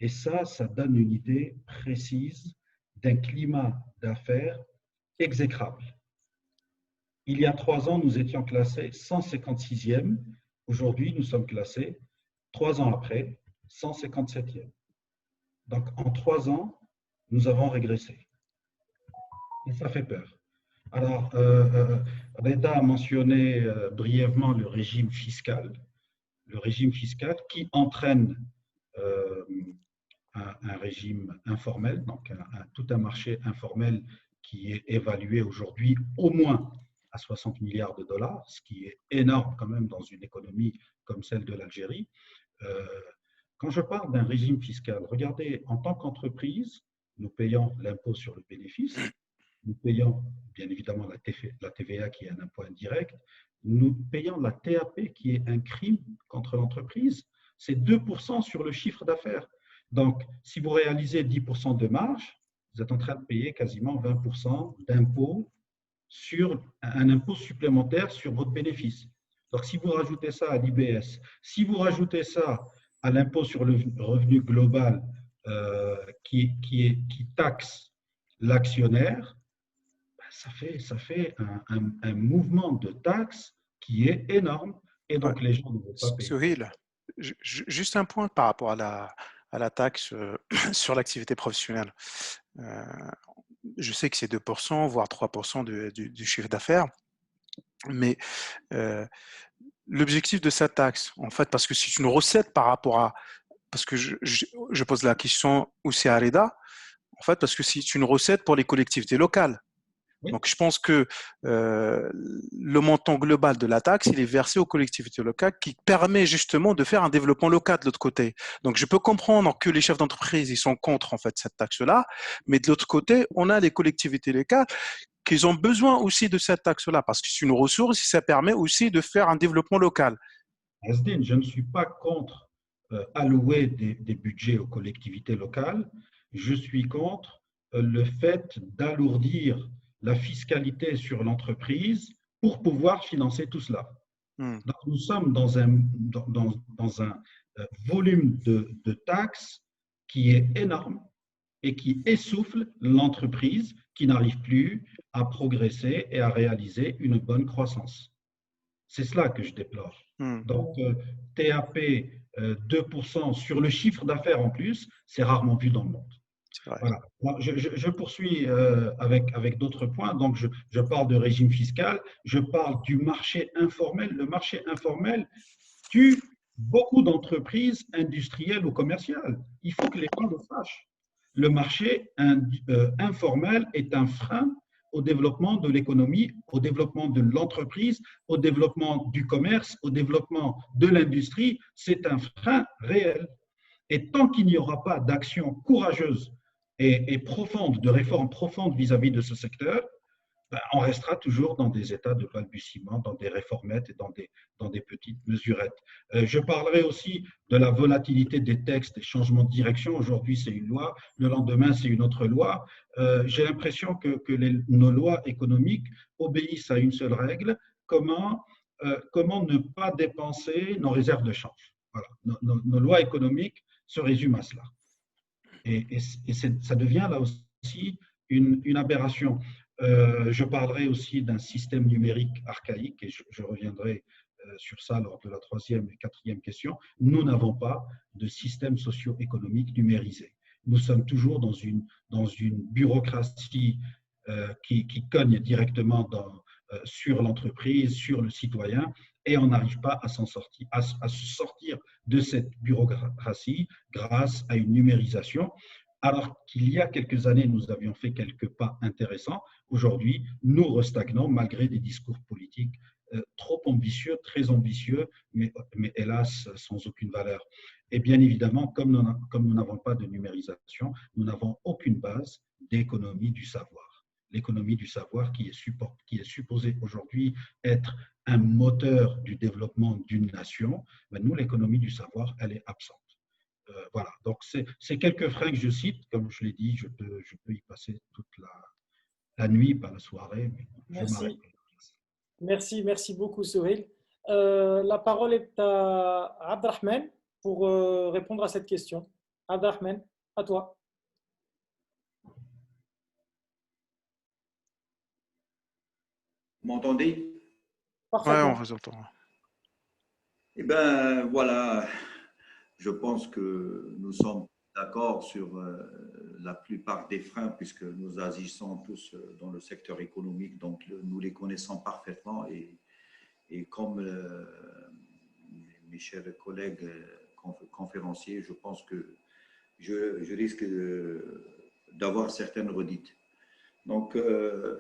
[SPEAKER 3] Et ça donne une idée précise d'un climat d'affaires exécrable. Il y a 3 ans, nous étions classés 156e. Aujourd'hui, nous sommes classés, 3 ans après, 157e. Donc, en 3 ans, nous avons régressé. Et ça fait peur. Alors, Reda a mentionné brièvement le régime fiscal qui entraîne un régime informel, donc tout un marché informel qui est évalué aujourd'hui au moins à 60 milliards de dollars, ce qui est énorme quand même dans une économie comme celle de l'Algérie. Quand je parle d'un régime fiscal, regardez, en tant qu'entreprise, nous payons l'impôt sur le bénéfice, nous payons bien évidemment la TVA qui est un impôt indirect, nous payons la TAP qui est un crime contre l'entreprise, c'est 2% sur le chiffre d'affaires. Donc, si vous réalisez 10% de marge, vous êtes en train de payer quasiment 20% d'impôts sur un impôt supplémentaire sur votre bénéfice. Donc, si vous rajoutez ça à l'IBS, si vous rajoutez ça à l'impôt sur le revenu global qui taxe l'actionnaire, ça fait un mouvement de taxes qui est énorme et donc les gens ne vont pas payer.
[SPEAKER 6] Sohail, juste un point par rapport à la taxe sur l'activité professionnelle. Je sais que c'est 2%, voire 3% du chiffre d'affaires, mais l'objectif de cette taxe, en fait, parce que c'est une recette par rapport à... Parce que je pose la question aussi à Reda, en fait, parce que c'est une recette pour les collectivités locales.
[SPEAKER 3] Oui.
[SPEAKER 6] Donc, je pense que le montant global de la taxe, il est versé aux collectivités locales qui permet justement de faire un développement local de l'autre côté. Donc, je peux comprendre que les chefs d'entreprise, ils sont contre en fait cette taxe-là, mais de l'autre côté, on a les collectivités locales qui ont besoin aussi de cette taxe-là parce que c'est une ressource et ça permet aussi de faire un développement local.
[SPEAKER 3] Asdine, je ne suis pas contre allouer des budgets aux collectivités locales. Je suis contre le fait d'alourdir la fiscalité sur l'entreprise pour pouvoir financer tout cela. Donc, nous sommes dans un volume de taxes qui est énorme et qui essouffle l'entreprise qui n'arrive plus à progresser et à réaliser une bonne croissance. C'est cela que je déplore. Donc, TAP 2% sur le chiffre d'affaires en plus, c'est rarement vu dans le monde. Voilà. Bon, je poursuis avec d'autres points. Donc, je parle de régime fiscal, je parle du marché informel. Le marché informel tue beaucoup d'entreprises industrielles ou commerciales. Il faut que les gens le sachent. Le marché informel est un frein au développement de l'économie, au développement de l'entreprise, au développement du commerce, au développement de l'industrie. C'est un frein réel. Et tant qu'il n'y aura pas d'action courageuse et profonde, de réforme profonde vis-à-vis de ce secteur, on restera toujours dans des états de balbutiement, dans des réformettes et dans des petites mesurettes. Je parlerai aussi de la volatilité des textes, des changements de direction. Aujourd'hui, c'est une loi, le lendemain, c'est une autre loi. J'ai l'impression que nos lois économiques obéissent à une seule règle, comment ne pas dépenser nos réserves de change. Voilà. Nos lois économiques se résument à cela. Et ça devient là aussi une aberration. Je parlerai aussi d'un système numérique archaïque et je reviendrai sur ça lors de la troisième et quatrième question. Nous n'avons pas de système socio-économique numérisé. Nous sommes toujours dans une bureaucratie qui cogne directement sur l'entreprise, sur le citoyen, et on n'arrive pas à s'en sortir, à se sortir de cette bureaucratie grâce à une numérisation. Alors qu'il y a quelques années, nous avions fait quelques pas intéressants. Aujourd'hui, nous restagnons malgré des discours politiques trop ambitieux, très ambitieux, mais hélas, sans aucune valeur. Et bien évidemment, comme nous n'avons pas de numérisation, nous n'avons aucune base d'économie du savoir. L'économie du savoir qui est supposée aujourd'hui être un moteur du développement d'une nation, mais nous, l'économie du savoir, elle est absente. Voilà, donc c'est quelques freins que je cite. Comme je l'ai dit, je peux y passer toute la nuit, pas la soirée, mais je m'arrête.
[SPEAKER 1] Merci beaucoup, Sohail. La parole est à Abdrahman pour répondre à cette question. Abdrahman, à toi.
[SPEAKER 4] Vous m'entendez?
[SPEAKER 6] Parfaitement. Oui, on vous entend.
[SPEAKER 4] Eh bien, voilà. Je pense que nous sommes d'accord sur la plupart des freins puisque nous agissons tous dans le secteur économique, donc nous les connaissons parfaitement et comme mes chers collègues conférenciers, je pense que je risque d'avoir certaines redites. Donc,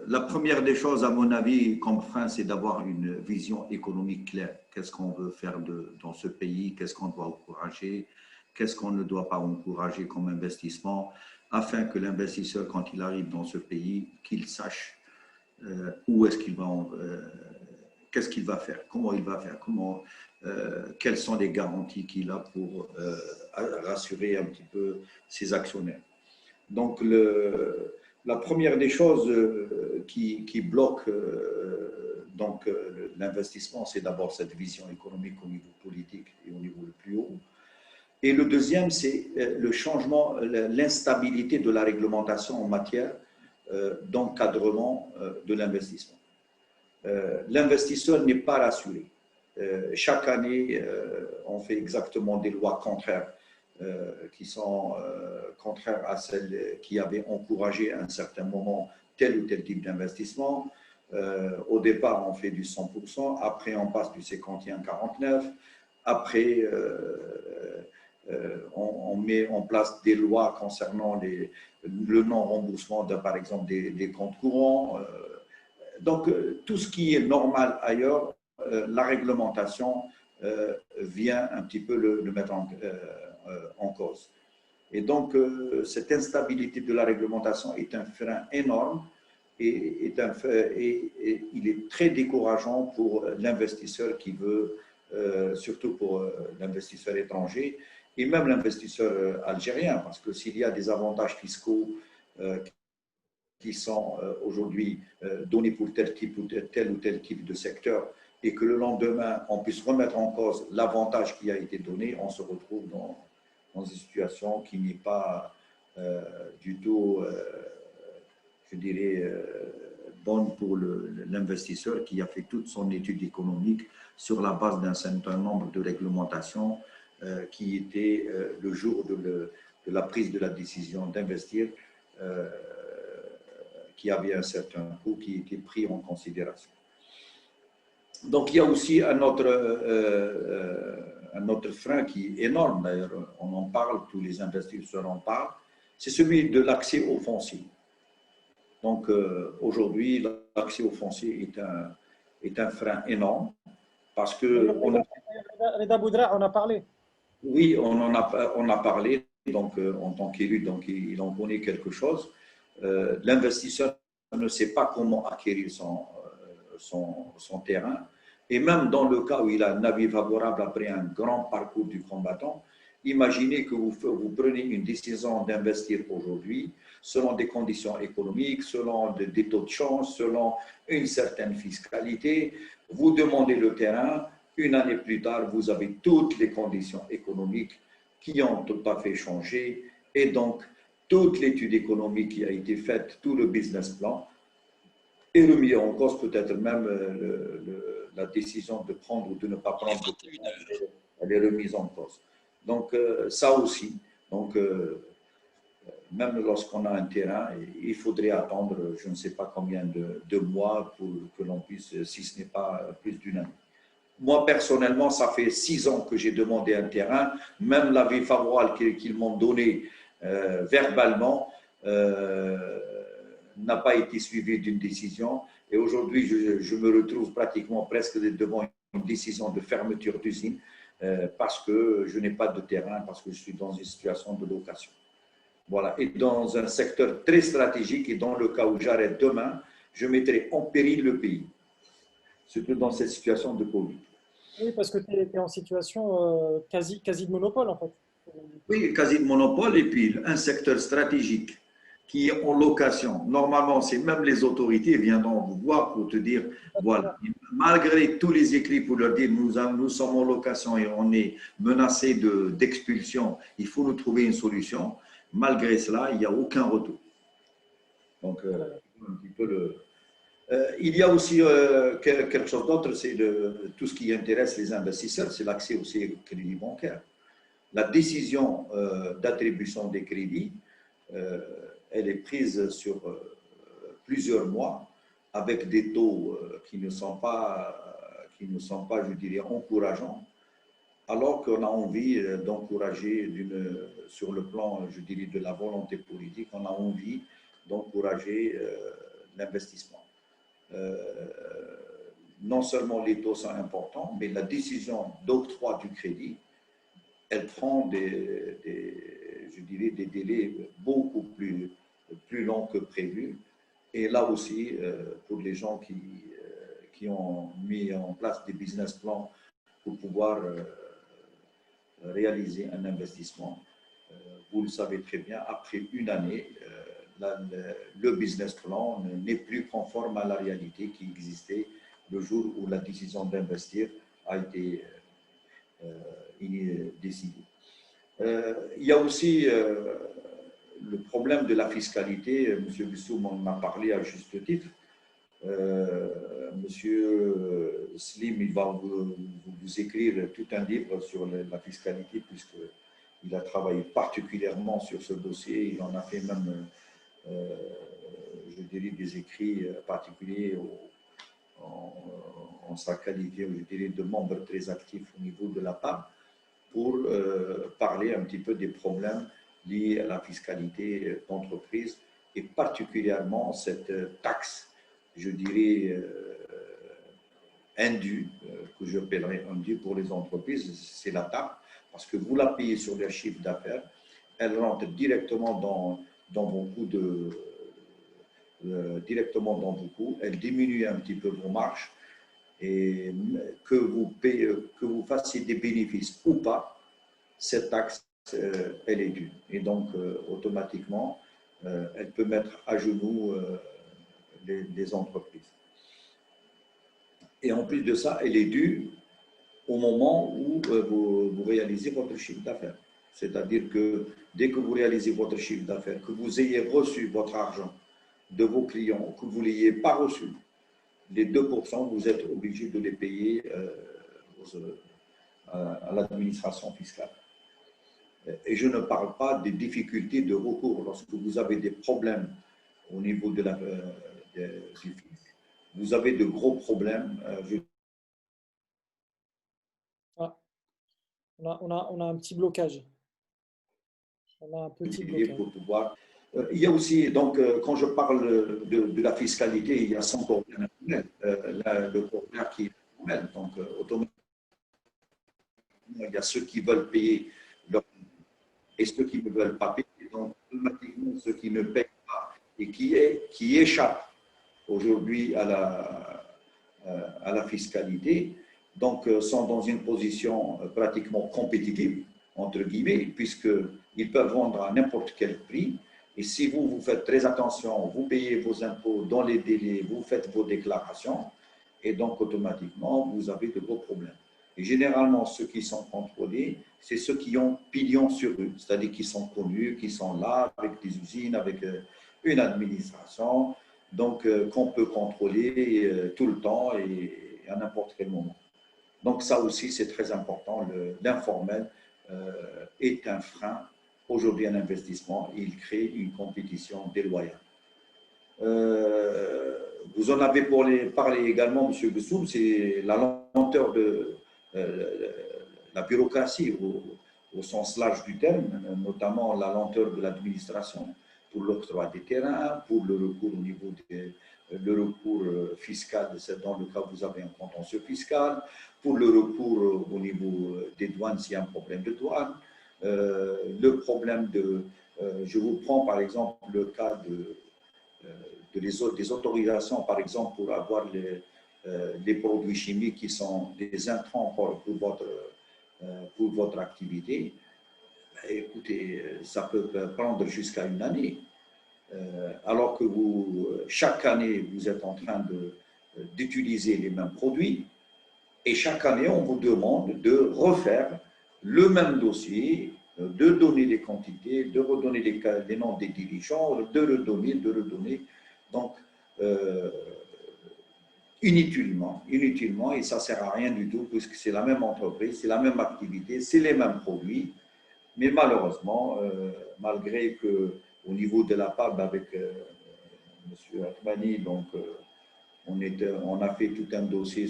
[SPEAKER 4] la première des choses, à mon avis, comme frein, c'est d'avoir une vision économique claire. Qu'est-ce qu'on veut faire dans ce pays? Qu'est-ce qu'on doit encourager? Qu'est-ce qu'on ne doit pas encourager comme investissement? Afin que l'investisseur, quand il arrive dans ce pays, qu'il sache où est-ce qu'il va, qu'est-ce qu'il va faire, comment il va faire, quelles sont les garanties qu'il a pour rassurer un petit peu ses actionnaires. Donc, la première des choses qui bloque l'investissement, c'est d'abord cette vision économique au niveau politique et au niveau le plus haut. Et le deuxième, c'est le changement, l'instabilité de la réglementation en matière d'encadrement de l'investissement. L'investisseur n'est pas rassuré. Chaque année, on fait exactement des lois contraires qui sont contraires à celles qui avaient encouragé à un certain moment tel ou tel type d'investissement. Au départ, on fait du 100%, après on passe du 51-49, après on met en place des lois concernant le non-remboursement, par exemple, des comptes courants. Donc, tout ce qui est normal ailleurs, la réglementation vient un petit peu le mettre en cause. Et donc, cette instabilité de la réglementation est un frein énorme et il est très décourageant pour l'investisseur qui veut, surtout pour l'investisseur étranger et même l'investisseur algérien, parce que s'il y a des avantages fiscaux qui sont aujourd'hui donnés pour tel ou tel type de secteur et que le lendemain, on puisse remettre en cause l'avantage qui a été donné, on se retrouve dans une situation qui n'est pas du tout, je dirais, bonne pour l'investisseur qui a fait toute son étude économique sur la base d'un certain nombre de réglementations qui étaient le jour de la prise de la décision d'investir, qui avait un certain coût qui était pris en considération. Donc, il y a aussi un autre frein qui est énorme, d'ailleurs, on en parle, tous les investisseurs en parlent, c'est celui de l'accès au foncier. Donc, aujourd'hui, l'accès au foncier est un frein énorme parce que…
[SPEAKER 1] Reda Boudra, on a parlé.
[SPEAKER 4] Oui, on a parlé, donc en tant qu'élu, donc il en connaît quelque chose. L'investisseur ne sait pas comment acquérir son terrain. Et même dans le cas où il a un avis favorable après un grand parcours du combattant, imaginez que vous prenez une décision d'investir aujourd'hui selon des conditions économiques, selon des taux de change, selon une certaine fiscalité. Vous demandez le terrain, une année plus tard, vous avez toutes les conditions économiques qui ont tout à fait changé. Et donc, toute l'étude économique qui a été faite, tout le business plan, est remis en cause, peut-être même la décision de prendre ou de ne pas prendre, elle est remise en cause. Donc, ça aussi, donc, même lorsqu'on a un terrain, il faudrait attendre, je ne sais pas combien de mois pour que l'on puisse, si ce n'est pas plus d'une année. Moi, personnellement, ça fait 6 ans que j'ai demandé un terrain, même l'avis favorable qu'ils m'ont donné verbalement n'a pas été suivi d'une décision. Et aujourd'hui, je me retrouve pratiquement presque devant une décision de fermeture d'usine parce que je n'ai pas de terrain, parce que je suis dans une situation de location. Voilà. Et dans un secteur très stratégique, et dans le cas où j'arrête demain, je mettrai en péril le pays, surtout dans cette situation de Covid.
[SPEAKER 1] Oui, parce que tu es en situation quasi de monopole, en fait.
[SPEAKER 4] Oui, quasi de monopole, et puis un secteur stratégique qui est en location. Normalement, c'est même les autorités viendront vous voir pour te dire, voilà, malgré tous les écrits pour leur dire, nous sommes en location et on est menacé d'expulsion, il faut nous trouver une solution. Malgré cela, il n'y a aucun retour. Donc, un petit peu il y a aussi quelque chose d'autre, c'est tout ce qui intéresse les investisseurs, c'est l'accès aussi au crédit bancaire. La décision d'attribution des crédits, elle est prise sur plusieurs mois avec des taux qui ne sont pas, je dirais, encourageants, alors qu'on a envie d'encourager, sur le plan, je dirais, de la volonté politique, on a envie d'encourager l'investissement. Non seulement les taux sont importants, mais la décision d'octroi du crédit, elle prend je dirais, des délais beaucoup plus longs que prévu. Et là aussi, pour les gens qui ont mis en place des business plans pour pouvoir réaliser un investissement, vous le savez très bien, après une année, le business plan n'est plus conforme à la réalité qui existait le jour où la décision d'investir a été décidée. Il y a aussi le problème de la fiscalité. M. Bissoum en a parlé à juste titre. Monsieur Slim, il va vous écrire tout un livre sur la fiscalité, puisqu'il a travaillé particulièrement sur ce dossier. Il en a fait même, je dirais, des écrits particuliers en sa qualité, je dirais, de membre très actif au niveau de la PAM, pour parler un petit peu des problèmes liés à la fiscalité d'entreprise, et particulièrement cette taxe, je dirais, indue, que je appellerais indue pour les entreprises. C'est la taxe, parce que vous la payez sur leur chiffre d'affaires, elle rentre directement dans vos coûts directement dans vos coûts, elle diminue un petit peu vos marges, et que vous fassiez des bénéfices ou pas, cette taxe, elle est due. Et donc, automatiquement, elle peut mettre à genoux les entreprises. Et en plus de ça, elle est due au moment où vous réalisez votre chiffre d'affaires. C'est-à-dire que dès que vous réalisez votre chiffre d'affaires, que vous ayez reçu votre argent de vos clients, que vous ne l'ayez pas reçu, les 2%, vous êtes obligé de les payer à l'administration fiscale. Et je ne parle pas des difficultés de recours. Lorsque vous avez des problèmes au niveau du fisc, vous avez de gros problèmes.
[SPEAKER 1] On a un petit blocage. On a un petit blocage.
[SPEAKER 4] Pour pouvoir. Il y a aussi, donc, quand je parle de la fiscalité, il y a 100 corps le corps qui est formel. Donc, automatiquement, il y a ceux qui veulent payer et ceux qui ne veulent pas payer. Donc, automatiquement, ceux qui ne payent pas et qui échappent aujourd'hui à la fiscalité, donc sont dans une position pratiquement compétitive, entre guillemets, puisqu'ils peuvent vendre à n'importe quel prix. Et si vous faites très attention, vous payez vos impôts dans les délais, vous faites vos déclarations, et donc automatiquement, vous avez de gros problèmes. Et généralement, ceux qui sont contrôlés, c'est ceux qui ont pignon sur eux, c'est-à-dire qui sont connus, qui sont là, avec des usines, avec une administration, donc qu'on peut contrôler tout le temps et à n'importe quel moment. Donc ça aussi, c'est très important. L'informel est un frein aujourd'hui à l'investissement. Il crée une compétition déloyale. Vous en avez parlé également, M. Bessoum, c'est la lenteur de la bureaucratie au sens large du terme, notamment la lenteur de l'administration pour l'octroi des terrains, pour le recours au niveau le recours fiscal, dans le cas où vous avez un contentieux fiscal, pour le recours au niveau des douanes s'il y a un problème de douane, le problème je vous prends par exemple le cas des autorisations, par exemple, pour avoir les produits chimiques qui sont des intrants pour votre activité. Écoutez, ça peut prendre jusqu'à une année. Alors que chaque année, vous êtes en train d'utiliser les mêmes produits, et chaque année, on vous demande de refaire le même dossier, de donner les quantités, de redonner les noms des dirigeants, de redonner. Donc, inutilement, et ça ne sert à rien du tout, puisque c'est la même entreprise, c'est la même activité, c'est les mêmes produits. Mais malheureusement, malgré qu'au niveau de la PAB, avec M. Atmani, donc, on a fait tout un dossier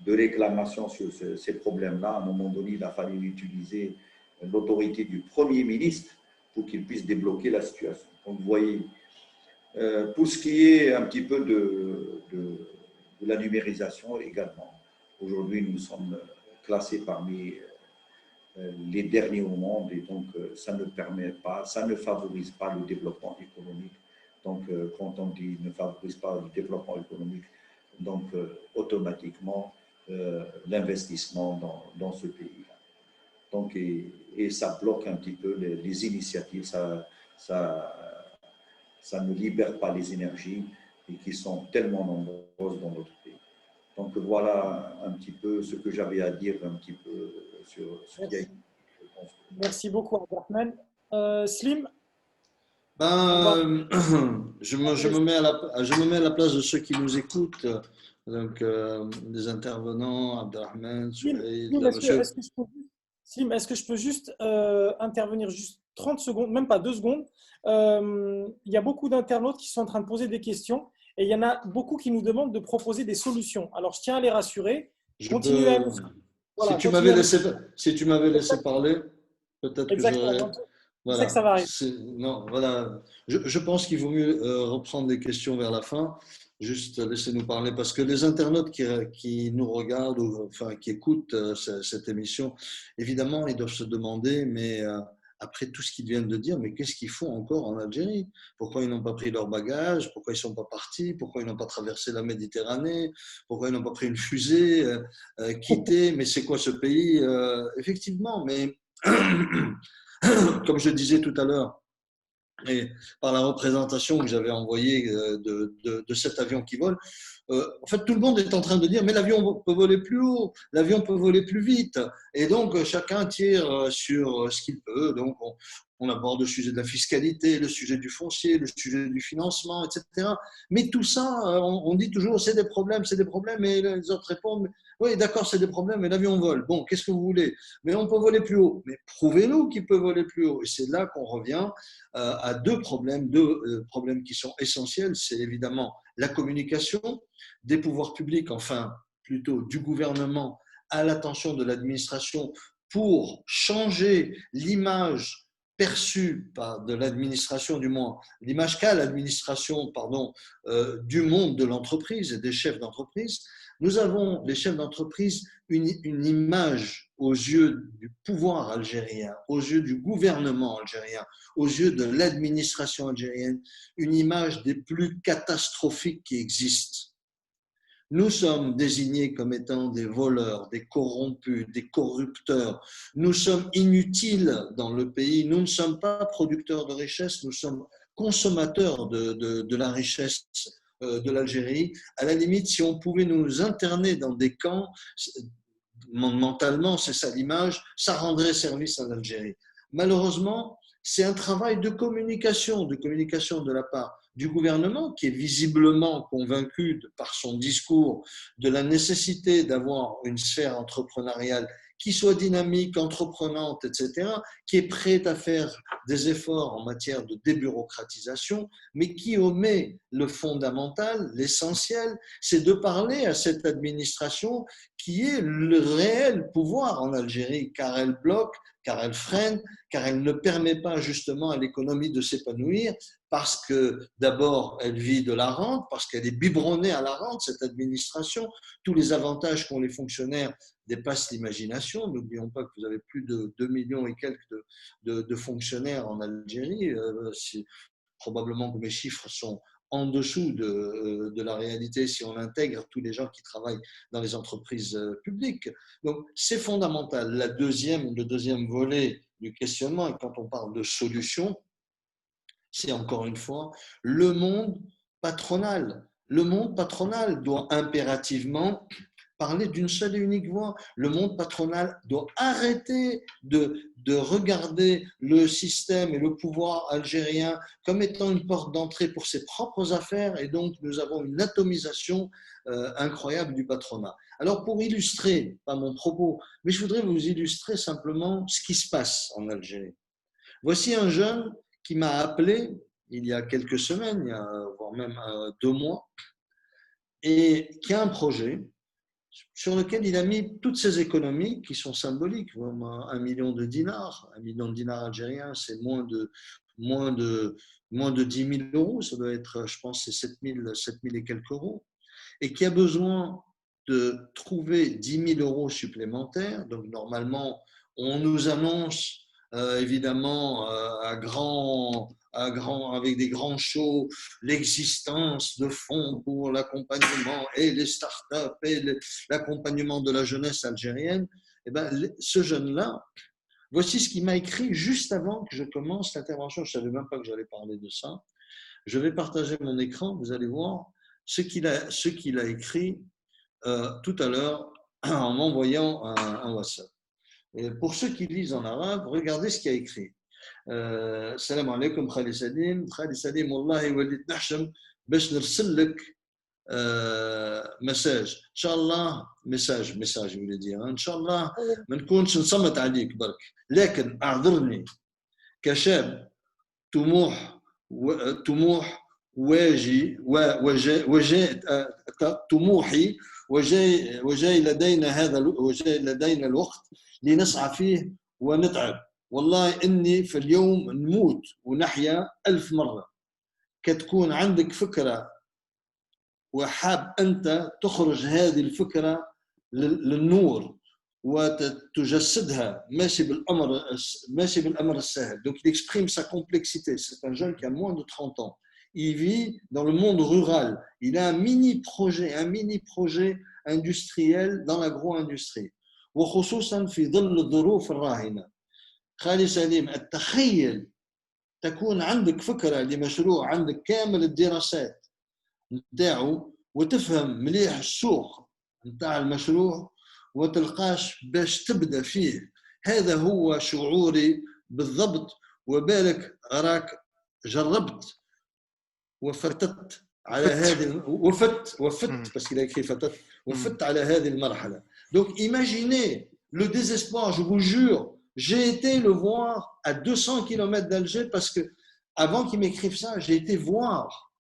[SPEAKER 4] de réclamation sur ces problèmes-là. À un moment donné, il a fallu utiliser l'autorité du Premier ministre pour qu'il puisse débloquer la situation. Donc, vous voyez, pour ce qui est un petit peu de la numérisation également, aujourd'hui, nous sommes classés parmi les derniers au monde, et donc ça ne permet pas, ça ne favorise pas le développement économique. Donc, quand on dit ne favorise pas le développement économique, donc automatiquement l'investissement dans ce pays-là. Donc, et ça bloque un petit peu les initiatives, ça ça ne libère pas les énergies et qui sont tellement nombreuses dans notre pays. Donc voilà un petit peu ce que j'avais à dire un petit peu sur ce qui a été.
[SPEAKER 1] Merci beaucoup, Abdelrahman. Slim, on va.
[SPEAKER 5] Ben, je me mets à la place de ceux qui nous écoutent, donc des intervenants, Abdelrahman,
[SPEAKER 1] Slim,
[SPEAKER 5] Souhaïd,
[SPEAKER 1] Slim,
[SPEAKER 5] monsieur.
[SPEAKER 1] Est-ce que je peux juste intervenir juste 30 secondes, même pas 2 secondes? Il y a beaucoup d'internautes qui sont en train de poser des questions et il y en a beaucoup qui nous demandent de proposer des solutions. Alors, je tiens à les rassurer.
[SPEAKER 5] Je
[SPEAKER 1] Continuez à
[SPEAKER 5] peux,
[SPEAKER 1] nous.
[SPEAKER 5] si
[SPEAKER 1] Voilà,
[SPEAKER 5] tu m'avais
[SPEAKER 1] continuez à nous.
[SPEAKER 5] laissé, si tu m'avais laissé parler, peut-être que j'aurais.
[SPEAKER 1] Exactement. Je sais que ça
[SPEAKER 5] Voilà.
[SPEAKER 1] va arriver.
[SPEAKER 5] Non, voilà. Je pense qu'il vaut mieux reprendre des questions vers la fin. Juste laissez-nous parler parce que les internautes qui nous regardent ou enfin qui écoutent cette émission, évidemment, ils doivent se demander, mais après tout ce qu'ils viennent de dire, mais qu'est-ce qu'ils font encore en Algérie? Pourquoi ils n'ont pas pris leur bagage? Pourquoi ils ne sont pas partis? Pourquoi ils n'ont pas traversé la Méditerranée? Pourquoi ils n'ont pas pris une fusée, quitté? Mais c'est quoi ce pays? Effectivement, mais comme je disais tout à l'heure, et par la représentation que j'avais envoyée de cet avion qui vole, en fait, tout le monde est en train de dire mais l'avion peut voler plus haut, l'avion peut voler plus vite. Et donc, chacun tire sur ce qu'il peut. Donc, on aborde le sujet de la fiscalité, le sujet du foncier, le sujet du financement, etc. Mais tout ça, on dit toujours c'est des problèmes, et les autres répondent oui, d'accord, c'est des problèmes, mais l'avion vole. Bon, qu'est-ce que vous voulez? Mais on peut voler plus haut. Mais prouvez-nous qu'il peut voler plus haut. Et c'est là qu'on revient à deux problèmes qui sont essentiels. C'est évidemment la communication des pouvoirs publics, enfin plutôt du gouvernement à l'attention de l'administration pour changer l'image perçue de l'administration, du moins l'image qu'a l'administration, du monde de l'entreprise et des chefs d'entreprise. Nous avons, les chefs d'entreprise, une image aux yeux du pouvoir algérien, aux yeux du gouvernement algérien, aux yeux de l'administration algérienne, une image des plus catastrophiques qui existent. Nous sommes désignés comme étant des voleurs, des corrompus, des corrupteurs. Nous sommes inutiles dans le pays. Nous ne sommes pas producteurs de richesse, nous sommes consommateurs de la richesse de l'Algérie. À la limite, si on pouvait nous interner dans des camps, mentalement, c'est ça l'image, ça rendrait service à l'Algérie. Malheureusement, c'est un travail de communication de la part du gouvernement qui est visiblement convaincu par son discours de la nécessité d'avoir une sphère entrepreneuriale qui soit dynamique, entreprenante, etc., qui est prête à faire des efforts en matière de débureaucratisation, mais qui omet le fondamental, l'essentiel, c'est de parler à cette administration qui est le réel pouvoir en Algérie, car elle bloque, car elle freine, car elle ne permet pas justement à l'économie de s'épanouir, parce que d'abord, elle vit de la rente, parce qu'elle est biberonnée à la rente, cette administration. Tous les avantages qu'ont les fonctionnaires dépassent l'imagination. N'oublions pas que vous avez plus de 2 millions et quelques de fonctionnaires en Algérie. Probablement que mes chiffres sont en dessous de la réalité si on intègre tous les gens qui travaillent dans les entreprises publiques. Donc, c'est fondamental. Le deuxième volet du questionnement, et quand on parle de solutions, c'est encore une fois le monde patronal. Le monde patronal doit impérativement parler d'une seule et unique voix. Le monde patronal doit arrêter de regarder le système et le pouvoir algérien comme étant une porte d'entrée pour ses propres affaires, et donc nous avons une atomisation incroyable du patronat. Alors pour illustrer, pas mon propos, mais je voudrais vous illustrer simplement ce qui se passe en Algérie. Voici un jeune qui m'a appelé il y a quelques semaines, voire même 2 mois, et qui a un projet sur lequel il a mis toutes ses économies qui sont symboliques. 1 million de dinars, 1 million de dinars algériens, c'est moins de 10 000 euros, ça doit être, je pense, c'est 7 000 et quelques euros, et qui a besoin de trouver 10 000 euros supplémentaires. Donc normalement, on nous annonce évidemment avec des grands shows, l'existence de fonds pour l'accompagnement et les startups et l'accompagnement de la jeunesse algérienne. Et bien, ce jeune-là, voici ce qu'il m'a écrit juste avant que je commence l'intervention. Je ne savais même pas que j'allais parler de ça. Je vais partager mon écran, vous allez voir ce qu'il a écrit tout à l'heure en m'envoyant un WhatsApp. Et pour ceux qui lisent en arabe, regardez ce qu'il a écrit. Salam alaikum Khalid Salim. Khalid Salim, wallahi walid nahsham باش نرسل لك مساج ان شاء الله مساج يقول لي ان شاء الله ما نكونش نصمت عليك برك لكن اعذرني كشاب طموح واجي طموحي وجاي لدينا الوقت لنسعى فيه ونتعب والله إني في اليوم نموت ونحيا 1000 مرة كتكون عندك فكرة وحاب أنت تخرج هذه الفكرة للنور وتجسدها ماشي بالأمر السهل. Donc il exprime sa complexité. C'est un jeune qui a moins de 30 ans. Il vit dans le monde rural. Il a un mini projet industriel dans l'agro-industrie. وخصوصا في ظل الظروف الراهنة. خالي سليم التخيل تكون عندك فكرة لمشروع عندك كامل الدراسات نتاعو وتفهم مليح السوق نتاع المشروع وتلقاش باش تبدأ فيه. هذا هو شعوري بالضبط. وبالك راك جربت وفتت على هذه وفت parce qu'il a écrit فتت وفت على هذه المرحلة. Donc imaginez le désespoir, je vous jure. J'ai été le voir à 200 km d'Alger parce que avant qu'il m'écrive ça, j'ai été voir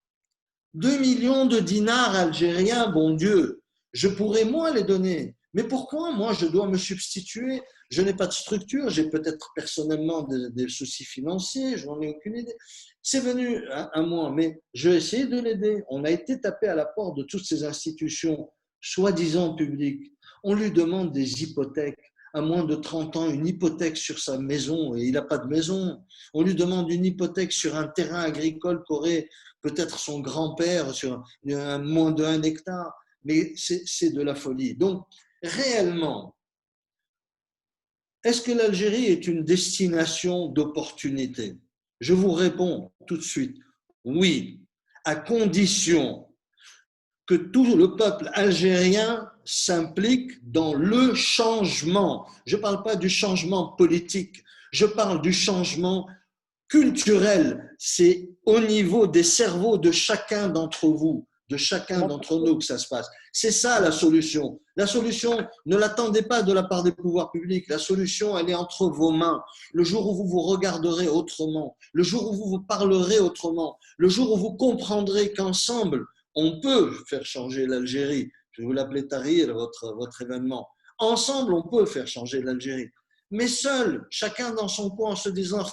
[SPEAKER 5] 2 millions de dinars algériens, bon Dieu. Je pourrais moi les donner. Mais pourquoi moi je dois me substituer? Je n'ai pas de structure, j'ai peut-être personnellement des soucis financiers, je n'en ai aucune idée. C'est venu à moi, mais je vais essayer de l'aider. On a été tapé à la porte de toutes ces institutions, soi-disant publiques. On lui demande des hypothèques. À moins de 30 ans, une hypothèque sur sa maison, et il n'a pas de maison. On lui demande une hypothèque sur un terrain agricole qu'aurait peut-être son grand-père, sur moins de 1 hectare. Mais c'est de la folie. Donc, réellement, est-ce que l'Algérie est une destination d'opportunité? Je vous réponds tout de suite, oui, à condition que tout le peuple algérien s'implique dans le changement. Je ne parle pas du changement politique, je parle du changement culturel. C'est au niveau des cerveaux de chacun d'entre vous, de chacun d'entre nous que ça se passe. C'est ça la solution. La solution, ne l'attendez pas de la part des pouvoirs publics. La solution, elle est entre vos mains. Le jour où vous vous regarderez autrement, le jour où vous vous parlerez autrement, le jour où vous comprendrez qu'ensemble, on peut faire changer l'Algérie. Je vais vous l'appeler Tahrir, votre événement. Ensemble, on peut faire changer l'Algérie. Mais seul, chacun dans son coin, en se disant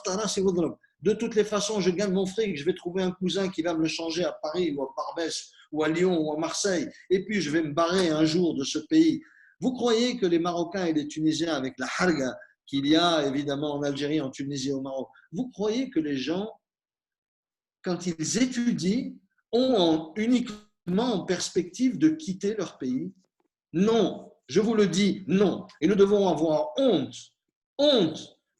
[SPEAKER 5] de toutes les façons, je gagne mon fric, je vais trouver un cousin qui va me le changer à Paris ou à Barbès ou à Lyon ou à Marseille, et puis je vais me barrer un jour de ce pays. Vous croyez que les Marocains et les Tunisiens, avec la harga qu'il y a évidemment en Algérie, en Tunisie et au Maroc, vous croyez que les gens, quand ils étudient, ont uniquement en perspective de quitter leur pays? Non, je vous le dis, non. Et nous devons avoir honte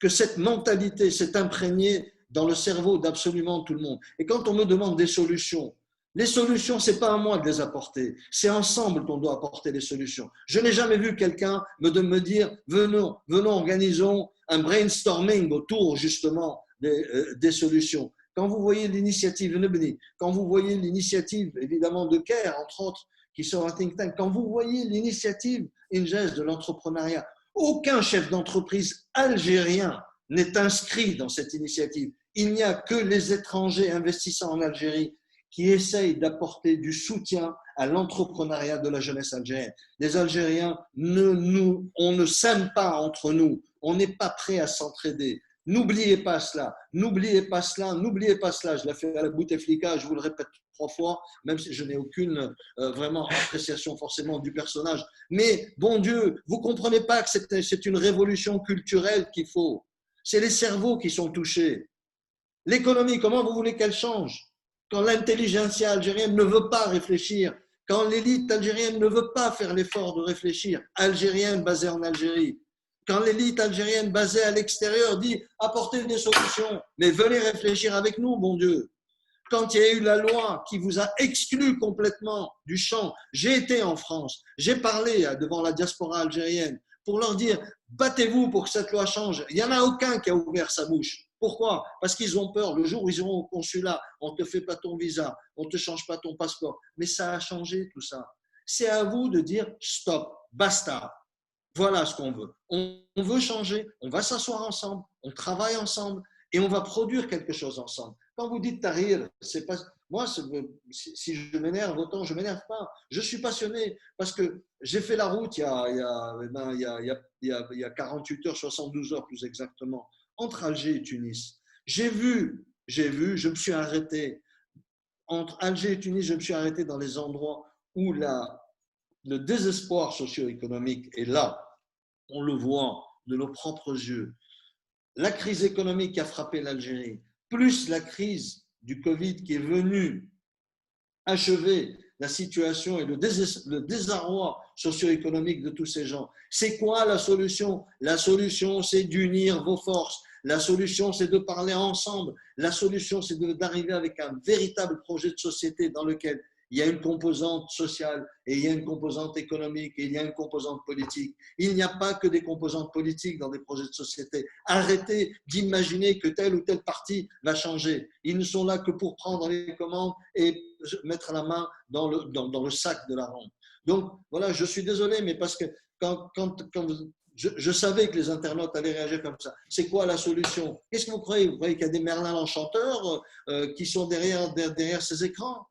[SPEAKER 5] que cette mentalité s'est imprégnée dans le cerveau d'absolument tout le monde. Et quand on me demande des solutions, les solutions, ce n'est pas à moi de les apporter, c'est ensemble qu'on doit apporter les solutions. Je n'ai jamais vu quelqu'un me dire venons, organisons un brainstorming autour justement des solutions. Quand vous voyez l'initiative Nebni, quand vous voyez l'initiative évidemment de Caire, entre autres, qui sont un think tank, quand vous voyez l'initiative Inges de l'entrepreneuriat, aucun chef d'entreprise algérien n'est inscrit dans cette initiative. Il n'y a que les étrangers investissant en Algérie qui essayent d'apporter du soutien à l'entrepreneuriat de la jeunesse algérienne. Les Algériens, on ne s'aime pas entre nous, on n'est pas prêt à s'entraider. N'oubliez pas cela, n'oubliez pas cela, n'oubliez pas cela. Je l'ai fait à la Bouteflika, je vous le répète 3 fois, même si je n'ai aucune vraiment appréciation forcément du personnage. Mais bon Dieu, vous ne comprenez pas que c'est une révolution culturelle qu'il faut. C'est les cerveaux qui sont touchés. L'économie, comment vous voulez qu'elle change? Quand l'intelligentsia algérienne ne veut pas réfléchir, quand l'élite algérienne ne veut pas faire l'effort de réfléchir, algérienne basée en Algérie, quand l'élite algérienne basée à l'extérieur dit apportez des solutions, mais venez réfléchir avec nous, bon Dieu. quand il y a eu la loi qui vous a exclu complètement du champ, j'ai été en France, j'ai parlé devant la diaspora algérienne pour leur dire battez-vous pour que cette loi change. Il n'y en a aucun qui a ouvert sa bouche. Pourquoi? Parce qu'ils ont peur. Le jour où ils iront au consulat, on ne te fait pas ton visa, on ne te change pas ton passeport. Mais ça a changé tout ça. C'est à vous de dire stop, basta. Voilà ce qu'on veut. On veut changer, on va s'asseoir ensemble, on travaille ensemble et on va produire quelque chose ensemble. Quand vous dites Tahrir, c'est pas moi. Si je m'énerve autant, je m'énerve pas. Je suis passionné parce que j'ai fait la route il y a 48 heures, 72 heures plus exactement, entre Alger et Tunis. J'ai vu, je me suis arrêté entre Alger et Tunis. Je me suis arrêté dans les endroits où le désespoir socio-économique est là. On le voit de nos propres yeux. La crise économique qui a frappé l'Algérie, plus la crise du Covid qui est venue achever la situation et le désarroi socio-économique de tous ces gens. C'est quoi la solution? La solution, c'est d'unir vos forces. La solution, c'est de parler ensemble. La solution, c'est d'arriver avec un véritable projet de société dans lequel il y a une composante sociale et il y a une composante économique et il y a une composante politique. Il n'y a pas que des composantes politiques dans des projets de société. Arrêtez d'imaginer que tel ou tel parti va changer. Ils ne sont là que pour prendre les commandes et mettre la main dans le sac de la ronde. Donc voilà, je suis désolé, mais parce que quand je savais que les internautes allaient réagir comme ça. C'est quoi la solution? Qu'est-ce que vous croyez? Vous croyez qu'il y a des Merlin enchanteurs qui sont derrière ces écrans?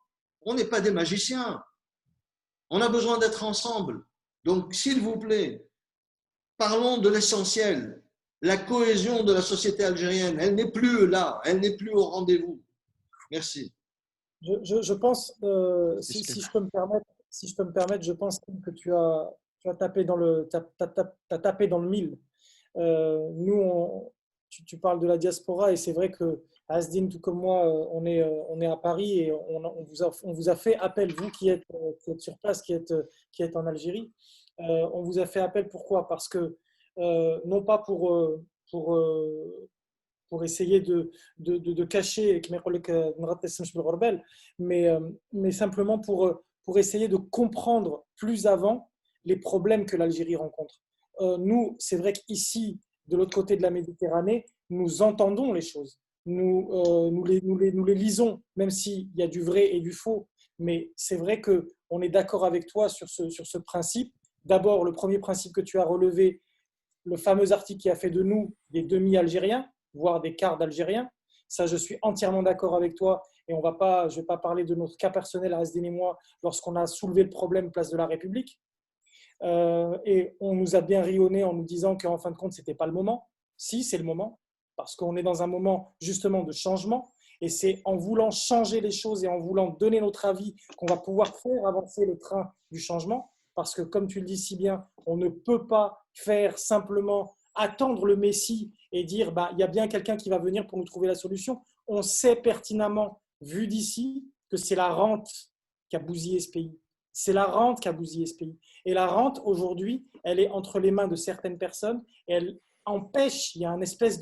[SPEAKER 5] On n'est pas des magiciens. On a besoin d'être ensemble. Donc, s'il vous plaît, parlons de l'essentiel. La cohésion de la société algérienne, elle n'est plus là, elle n'est plus au rendez-vous. Merci.
[SPEAKER 1] Je pense, si je peux me permettre, je pense que tu as tapé dans t'as tapé dans le mille. Nous, tu parles de la diaspora et c'est vrai que Asdine, tout comme moi, on est à Paris et on vous a fait appel, vous qui êtes sur place, qui êtes en Algérie. On vous a fait appel, pourquoi? Parce que, non pas pour essayer de cacher, mais simplement pour essayer de comprendre plus avant les problèmes que l'Algérie rencontre. Nous, c'est vrai qu'ici, de l'autre côté de la Méditerranée, nous entendons les choses. Nous les lisons, même s'il y a du vrai et du faux. Mais c'est vrai qu'on est d'accord avec toi sur ce principe. D'abord, le premier principe que tu as relevé, le fameux article qui a fait de nous des demi-algériens, voire des quarts d'algériens. Ça, je suis entièrement d'accord avec toi. Et je ne vais pas parler de notre cas personnel, Asdine et moi, lorsqu'on a soulevé le problème place de la République. Et on nous a bien rionné en nous disant qu'en fin de compte, ce n'était pas le moment. Si, c'est le moment, parce qu'on est dans un moment justement de changement. Et c'est en voulant changer les choses et en voulant donner notre avis qu'on va pouvoir faire avancer le train du changement. Parce que, comme tu le dis si bien, on ne peut pas faire simplement attendre le Messie et dire il y a bien quelqu'un qui va venir pour nous trouver la solution. On sait pertinemment, vu d'ici, que c'est la rente qui a bousillé ce pays. C'est la rente qui a bousillé ce pays. Et la rente, aujourd'hui, elle est entre les mains de certaines personnes et elle empêche, il y a une espèce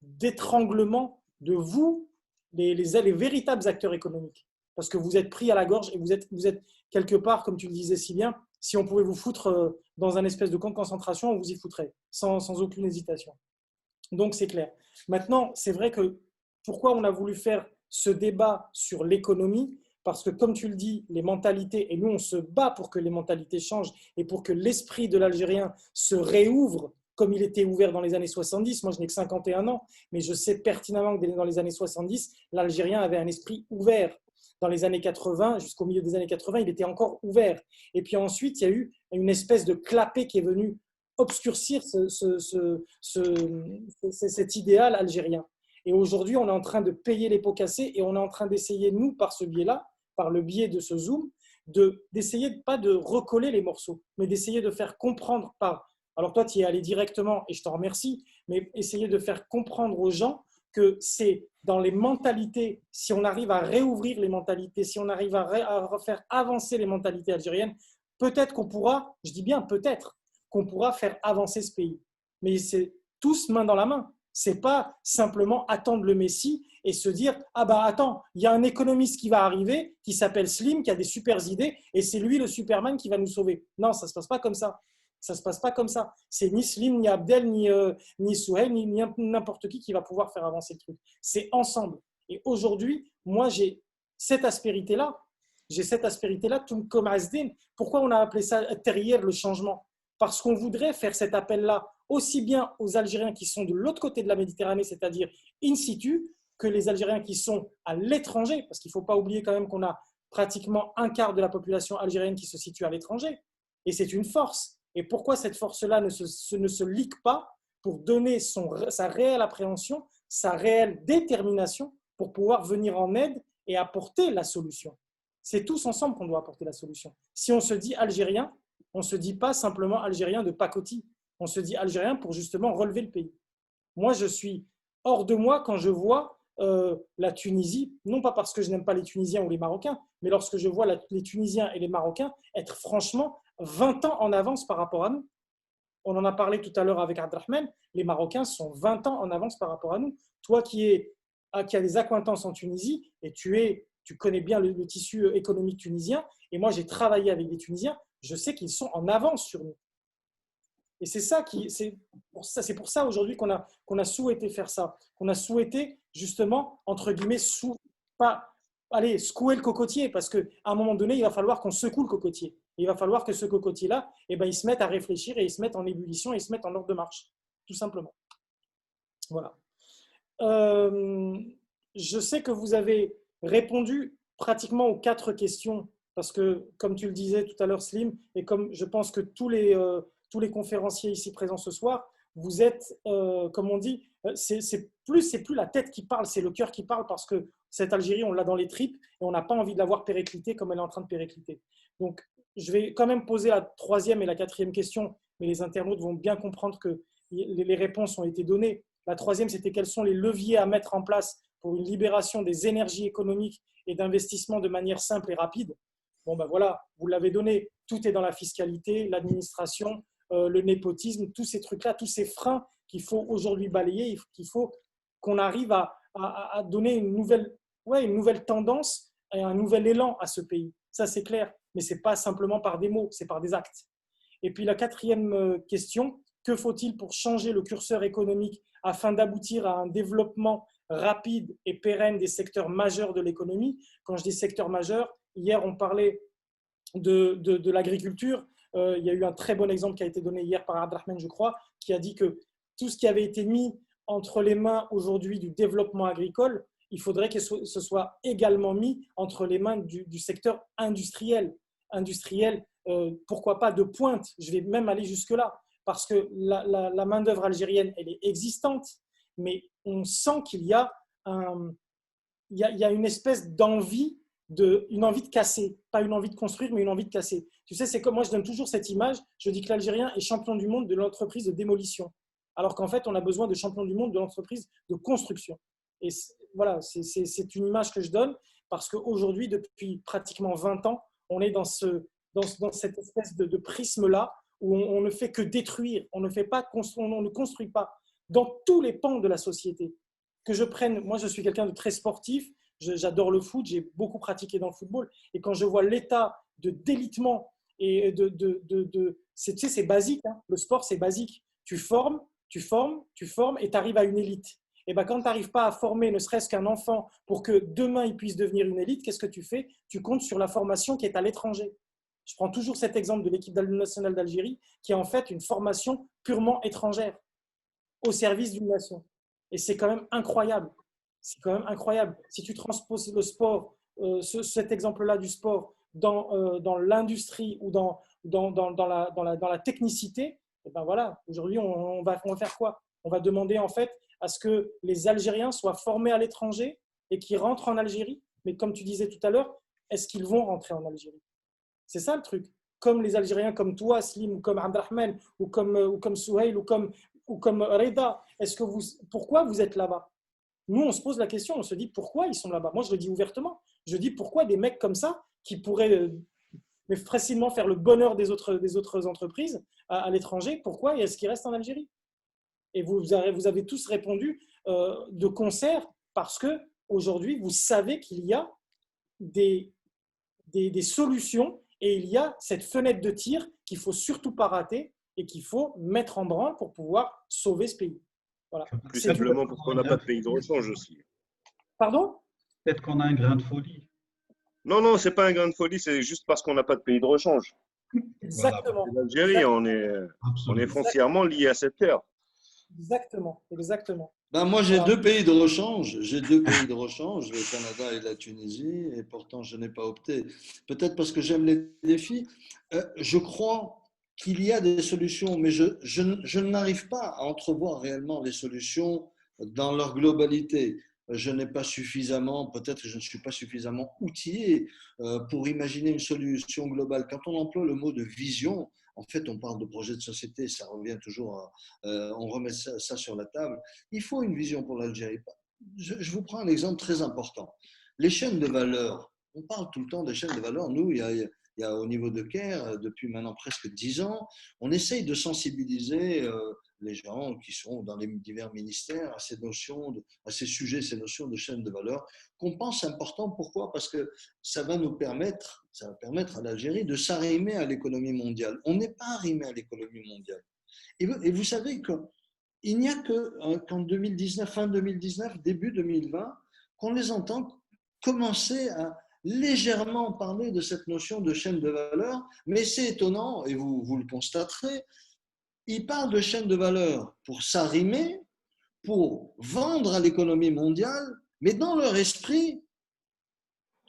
[SPEAKER 1] d'étranglement de vous, les véritables acteurs économiques. Parce que vous êtes pris à la gorge et vous êtes quelque part, comme tu le disais si bien, si on pouvait vous foutre dans un espèce de camp de concentration, on vous y foutrait, sans aucune hésitation. Donc, c'est clair. Maintenant, c'est vrai que pourquoi on a voulu faire ce débat sur l'économie? Parce que, comme tu le dis, les mentalités, et nous, on se bat pour que les mentalités changent et pour que l'esprit de l'Algérien se réouvre comme il était ouvert dans les années 70. Moi, je n'ai que 51 ans, mais je sais pertinemment que dans les années 70, l'Algérien avait un esprit ouvert. Dans les années 80, jusqu'au milieu des années 80, il était encore ouvert. Et puis ensuite, il y a eu une espèce de clapet qui est venu obscurcir cet idéal algérien. Et aujourd'hui, on est en train de payer les pots cassés et on est en train d'essayer, nous, par ce biais-là, par le biais de ce Zoom, d'essayer pas de recoller les morceaux, mais d'essayer de faire comprendre par… Alors toi, tu y es allé directement et je t'en remercie, mais essayer de faire comprendre aux gens que c'est dans les mentalités, si on arrive à réouvrir les mentalités, si on arrive à refaire avancer les mentalités algériennes, peut-être qu'on pourra, je dis bien peut-être, qu'on pourra faire avancer ce pays. Mais c'est tous main dans la main. C'est pas simplement attendre le Messie et se dire « Ah bah attends, il y a un économiste qui va arriver, qui s'appelle Slim, qui a des super idées, et c'est lui le Superman qui va nous sauver. » Non, ça ne se passe pas comme ça. Ça ne se passe pas comme ça. C'est ni Slim, ni Abdel, ni Souheil, ni n'importe qui va pouvoir faire avancer le truc. C'est ensemble. Et aujourd'hui, moi, j'ai cette aspérité-là. J'ai cette aspérité-là, tout comme Asdin. Pourquoi on a appelé ça derrière le changement? Parce qu'on voudrait faire cet appel-là aussi bien aux Algériens qui sont de l'autre côté de la Méditerranée, c'est-à-dire in situ, que les Algériens qui sont à l'étranger, parce qu'il ne faut pas oublier quand même qu'on a pratiquement un quart de la population algérienne qui se situe à l'étranger. Et c'est une force. Et pourquoi cette force-là ne se ligue pas pour donner sa réelle appréhension, sa réelle détermination pour pouvoir venir en aide et apporter la solution? C'est tous ensemble qu'on doit apporter la solution. Si on se dit algérien, on ne se dit pas simplement algérien de pacotille. On se dit algérien pour justement relever le pays. Moi, je suis hors de moi quand je vois la Tunisie, non pas parce que je n'aime pas les Tunisiens ou les Marocains, mais lorsque je vois les Tunisiens et les Marocains être franchement 20 ans en avance par rapport à nous. On en a parlé tout à l'heure avec Abdelrahman, les Marocains sont 20 ans en avance par rapport à nous. Toi qui as des accointances en Tunisie et tu connais bien le tissu économique tunisien, et moi j'ai travaillé avec des Tunisiens, je sais qu'ils sont en avance sur nous. Et c'est pour ça aujourd'hui qu'on a souhaité faire ça, qu'on a souhaité justement, entre guillemets, secouer le cocotier, parce qu'à un moment donné, il va falloir qu'on secoue le cocotier. Et il va falloir que ce cocotier-là, il se mette à réfléchir et il se mette en ébullition et il se mette en ordre de marche, tout simplement. Voilà. Je sais que vous avez répondu pratiquement aux 4 questions, parce que, comme tu le disais tout à l'heure, Slim, et comme je pense que tous les conférenciers ici présents ce soir, vous êtes, comme on dit, c'est plus la tête qui parle, c'est le cœur qui parle, parce que cette Algérie, on l'a dans les tripes et on n'a pas envie de la voir péricliter comme elle est en train de péricliter. Donc, je vais quand même poser la 3e et la 4e question, mais les internautes vont bien comprendre que les réponses ont été données. La 3e, c'était quels sont les leviers à mettre en place pour une libération des énergies économiques et d'investissement de manière simple et rapide. Bon, ben voilà, vous l'avez donné. Tout est dans la fiscalité, l'administration, le népotisme, tous ces trucs-là, tous ces freins qu'il faut aujourd'hui balayer, qu'il faut qu'on arrive à donner une nouvelle tendance et un nouvel élan à ce pays. Ça, c'est clair, mais ce n'est pas simplement par des mots, c'est par des actes. Et puis la 4e question, que faut-il pour changer le curseur économique afin d'aboutir à un développement rapide et pérenne des secteurs majeurs de l'économie? Quand je dis secteurs majeurs, hier on parlait de l'agriculture. Il y a eu un très bon exemple qui a été donné hier par Abdelrahman, je crois, qui a dit que tout ce qui avait été mis entre les mains aujourd'hui du développement agricole, il faudrait que ce soit également mis entre les mains du secteur industriel. Pourquoi pas de pointe? Je vais même aller jusque-là, parce que la main-d'œuvre algérienne, elle est existante, mais on sent qu'il y a une espèce d'envie, une envie de casser, pas une envie de construire, mais une envie de casser. Tu sais, c'est comme moi, je donne toujours cette image, je dis que l'Algérien est champion du monde de l'entreprise de démolition, alors qu'en fait, on a besoin de champion du monde de l'entreprise de construction. Et voilà, c'est une image que je donne, parce qu'aujourd'hui, depuis pratiquement 20 ans, on est dans cette espèce de prisme-là, où on ne fait que détruire, on ne construit pas dans tous les pans de la société. Moi, je suis quelqu'un de très sportif, j'adore le foot, j'ai beaucoup pratiqué dans le football, et quand je vois l'état de délitement et c'est basique, hein, le sport c'est basique, tu formes et tu arrives à une élite. Et ben, quand tu n'arrives pas à former ne serait-ce qu'un enfant pour que demain il puisse devenir une élite, qu'est-ce que tu fais? Tu comptes sur la formation qui est à l'étranger. Je prends toujours cet exemple de l'équipe nationale d'Algérie qui est en fait une formation purement étrangère au service d'une nation. Et c'est quand même incroyable. C'est quand même incroyable. Si tu transposes le sport, cet exemple-là du sport, dans l'industrie ou dans la technicité, et ben voilà, aujourd'hui, on va faire quoi? On va demander en fait à ce que les Algériens soient formés à l'étranger et qu'ils rentrent en Algérie. Mais comme tu disais tout à l'heure, est-ce qu'ils vont rentrer en Algérie? C'est ça le truc. Comme les Algériens comme toi, Slim, ou comme Abdelrahman, ou comme Souheil, ou comme Reda, pourquoi vous êtes là-bas? Nous, on se pose la question, on se dit pourquoi ils sont là-bas. Moi, je le dis ouvertement. Je dis pourquoi des mecs comme ça, qui pourraient mais facilement faire le bonheur des autres entreprises à l'étranger, pourquoi est-ce qu'ils restent en Algérie? Et vous avez tous répondu de concert parce qu'aujourd'hui, vous savez qu'il y a des solutions et il y a cette fenêtre de tir qu'il ne faut surtout pas rater et qu'il faut mettre en branle pour pouvoir sauver ce pays. Voilà.
[SPEAKER 2] Plus simplement parce qu'on n'a pas de pays de rechange aussi.
[SPEAKER 1] Pardon?
[SPEAKER 3] Peut-être qu'on a un grain de folie.
[SPEAKER 2] Non, non, ce n'est pas un grain de folie, c'est juste parce qu'on n'a pas de pays de rechange.
[SPEAKER 1] Exactement.
[SPEAKER 2] Voilà. L'Algérie, on est foncièrement lié à cette terre.
[SPEAKER 1] Exactement, exactement.
[SPEAKER 5] Ben moi, j'ai
[SPEAKER 1] Voilà.
[SPEAKER 5] deux pays de rechange. J'ai deux pays de rechange, le Canada et la Tunisie, et pourtant, je n'ai pas opté. Peut-être parce que j'aime les défis. Je crois qu'il y a des solutions, mais je n'arrive pas à entrevoir réellement les solutions dans leur globalité. Je n'ai pas suffisamment, peut-être que je ne suis pas suffisamment outillé pour imaginer une solution globale. Quand on emploie le mot de vision, en fait, on parle de projet de société, ça revient toujours, on remet ça sur la table. Il faut une vision pour l'Algérie. Je vous prends un exemple très important. Les chaînes de valeur. On parle tout le temps des chaînes de valeur. Nous, il y a au niveau de Caire, depuis maintenant presque 10 ans, on essaye de sensibiliser les gens qui sont dans les divers ministères à ces notions, à ces sujets, ces notions de chaîne de valeur, qu'on pense important. Pourquoi? Parce que ça va permettre à l'Algérie de s'arrimer à l'économie mondiale. On n'est pas arrimé à l'économie mondiale. Et vous savez qu'il n'y a qu'en 2019, fin 2019, début 2020, qu'on les entend commencer à légèrement parler de cette notion de chaîne de valeur, mais c'est étonnant, et vous le constaterez, ils parlent de chaîne de valeur pour s'arrimer, pour vendre à l'économie mondiale, mais dans leur esprit,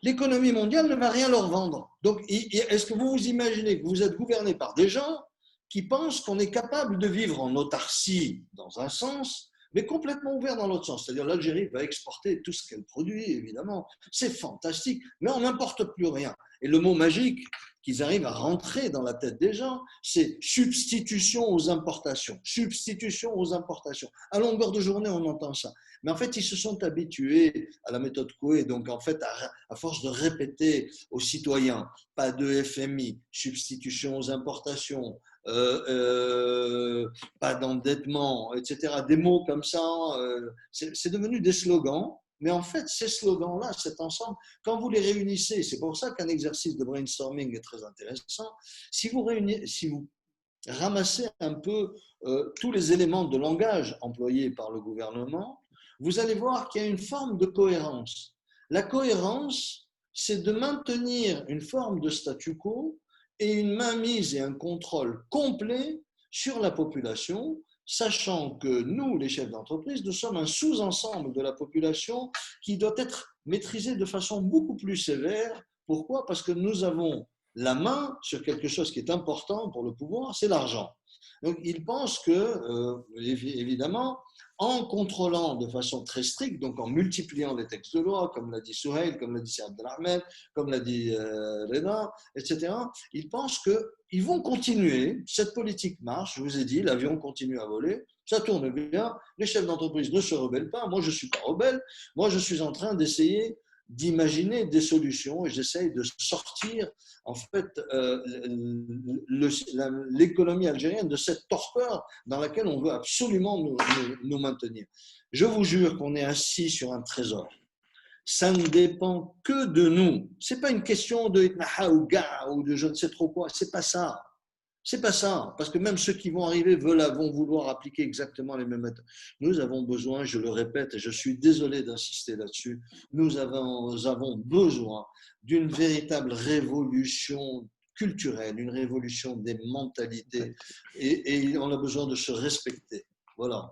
[SPEAKER 5] l'économie mondiale ne va rien leur vendre. Donc, est-ce que vous vous imaginez que vous êtes gouverné par des gens qui pensent qu'on est capable de vivre en autarcie dans un sens, mais complètement ouvert dans l'autre sens? C'est-à-dire l'Algérie va exporter tout ce qu'elle produit, évidemment. C'est fantastique, mais on n'importe plus rien. Et le mot magique qu'ils arrivent à rentrer dans la tête des gens, c'est substitution aux importations. Substitution aux importations. À longueur de journée, on entend ça. Mais en fait, ils se sont habitués à la méthode Coué. Donc, en fait, à force de répéter aux citoyens, pas de FMI, substitution aux importations, pas d'endettement, etc. Des mots comme ça, c'est devenu des slogans. Mais en fait, ces slogans-là, cet ensemble, quand vous les réunissez, c'est pour ça qu'un exercice de brainstorming est très intéressant. Si vous ramassez un peu tous les éléments de langage employés par le gouvernement, vous allez voir qu'il y a une forme de cohérence. La cohérence, c'est de maintenir une forme de statu quo et une mainmise et un contrôle complet sur la population, sachant que nous, les chefs d'entreprise, nous sommes un sous-ensemble de la population qui doit être maîtrisé de façon beaucoup plus sévère. Pourquoi? Parce que nous avons la main sur quelque chose qui est important pour le pouvoir, c'est l'argent. Donc, ils pensent que, évidemment, en contrôlant de façon très stricte, donc en multipliant les textes de loi, comme l'a dit Souheil, comme l'a dit Saad Abdelrahman, comme l'a dit Reda, etc., ils pensent qu'ils vont continuer, cette politique marche, je vous ai dit, l'avion continue à voler, ça tourne bien, les chefs d'entreprise ne se rebellent pas, moi je ne suis pas rebelle, moi je suis en train d'essayer d'imaginer des solutions et j'essaye de sortir en fait l'économie algérienne de cette torpeur dans laquelle on veut absolument nous maintenir. Je vous jure qu'on est assis sur un trésor. Ça ne dépend que de nous. Ce n'est pas une question de Itnaha ou Ga ou de je ne sais trop quoi, c'est pas ça. C'est pas ça, parce que même ceux qui vont arriver vont vouloir appliquer exactement les mêmes méthodes. Nous avons besoin, je le répète, et je suis désolé d'insister là-dessus, nous avons besoin d'une véritable révolution culturelle, une révolution des mentalités, et on a besoin de se respecter. Voilà.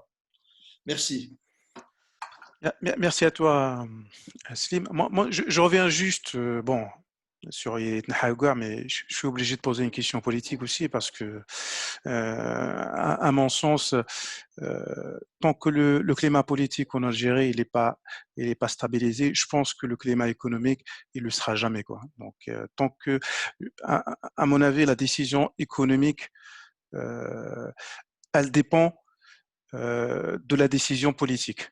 [SPEAKER 5] Merci.
[SPEAKER 6] Merci à toi, Slim. Moi je reviens juste, sur Itnaha, mais je suis obligé de poser une question politique aussi parce que, à mon sens, tant que le climat politique en Algérie il est pas stabilisé, je pense que le climat économique il le sera jamais quoi. Donc tant que, à mon avis, la décision économique elle dépend de la décision politique.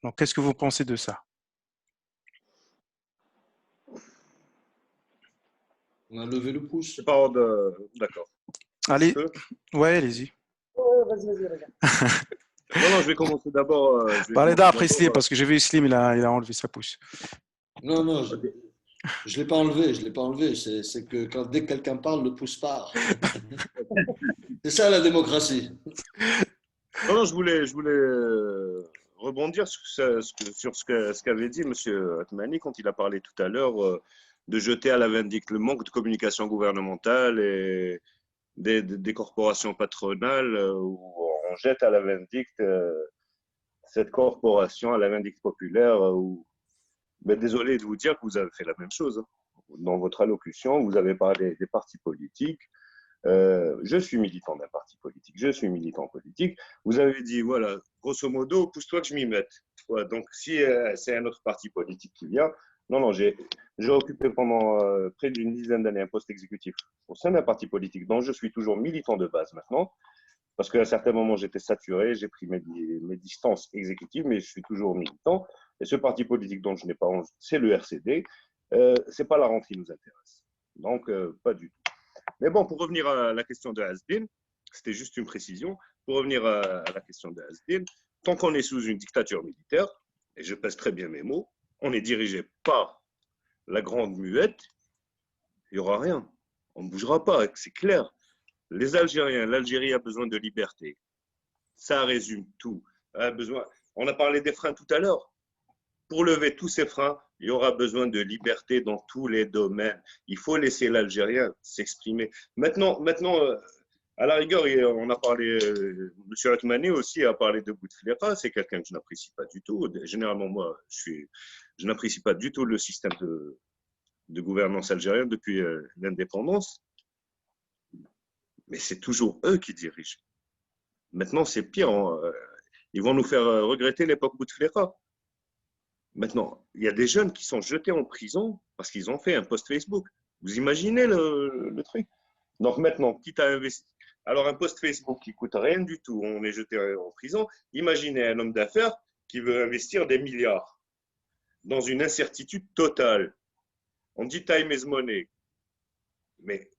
[SPEAKER 6] Donc qu'est-ce que vous pensez de ça?
[SPEAKER 5] On a levé le pouce.
[SPEAKER 2] C'est pas hors de... D'accord.
[SPEAKER 6] Allez, ouais, allez-y.
[SPEAKER 1] vas-y, Raja.
[SPEAKER 2] Non, je vais commencer d'abord.
[SPEAKER 6] Reda après Slim, parce que j'ai vu Slim, il a enlevé sa pouce.
[SPEAKER 5] Non, non, je ne l'ai pas enlevé, je l'ai pas enlevé. C'est que dès que quelqu'un parle, le pouce part. C'est ça la démocratie.
[SPEAKER 2] Non, je voulais rebondir sur ce qu'avait dit M. Atmani quand il a parlé tout à l'heure de jeter à la vindicte le manque de communication gouvernementale et des corporations patronales où on jette à la vindicte cette corporation, à la vindicte populaire. Mais désolé de vous dire que vous avez fait la même chose. Hein. Dans votre allocution, vous avez parlé des partis politiques. Je suis militant d'un parti politique, je suis militant politique. Vous avez dit, voilà, grosso modo, pousse-toi que je m'y mette. Ouais, donc, si c'est un autre parti politique qui vient, non, j'ai occupé pendant près d'une dizaine d'années un poste exécutif au sein d'un parti politique dont je suis toujours militant de base maintenant, parce qu'à un certain moment, j'étais saturé, j'ai pris mes distances exécutives, mais je suis toujours militant. Et ce parti politique dont je n'ai pas honte, c'est le RCD. C'est pas la rente qui nous intéresse. Donc, pas du tout. Mais bon, pour revenir à la question de Hasdin, c'était juste une précision. Pour revenir à la question de Hasdin, tant qu'on est sous une dictature militaire, et je pèse très bien mes mots, on est dirigé par la grande muette, il n'y aura rien. On ne bougera pas, c'est clair. Les Algériens, l'Algérie a besoin de liberté. Ça résume tout. On a parlé des freins tout à l'heure. Pour lever tous ces freins, il y aura besoin de liberté dans tous les domaines. Il faut laisser l'Algérien s'exprimer. Maintenant, à la rigueur, on a parlé, M. Atmani aussi a parlé de Bouteflika, c'est quelqu'un que je n'apprécie pas du tout. Généralement, moi, je n'apprécie pas du tout le système de gouvernance algérien depuis l'indépendance. Mais c'est toujours eux qui dirigent. Maintenant, c'est pire. Ils vont nous faire regretter l'époque Bouteflika. Maintenant, il y a des jeunes qui sont jetés en prison parce qu'ils ont fait un post Facebook. Vous imaginez le truc? Donc maintenant, quitte à investir. Alors un post Facebook qui coûte rien du tout, on est jeté en prison. Imaginez un homme d'affaires qui veut investir des milliards dans une incertitude totale. On dit time is money. Mais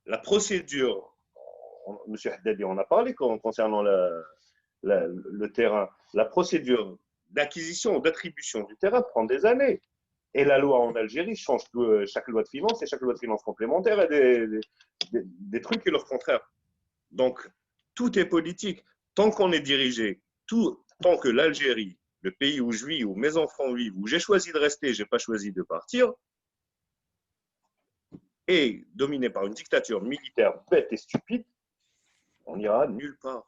[SPEAKER 2] la procédure, M. Haddadi en a parlé concernant le terrain, la procédure d'acquisition ou d'attribution du terrain prend des années. Et la loi en Algérie change chaque loi de finances et chaque loi de finances complémentaire a des trucs qui leur contraire. Donc, tout est politique. Tant qu'on est dirigé, tant que l'Algérie, le pays où je vis, où mes enfants vivent, où j'ai choisi de rester, je n'ai pas choisi de partir, est dominé par une dictature militaire bête et stupide, on n'ira nulle part.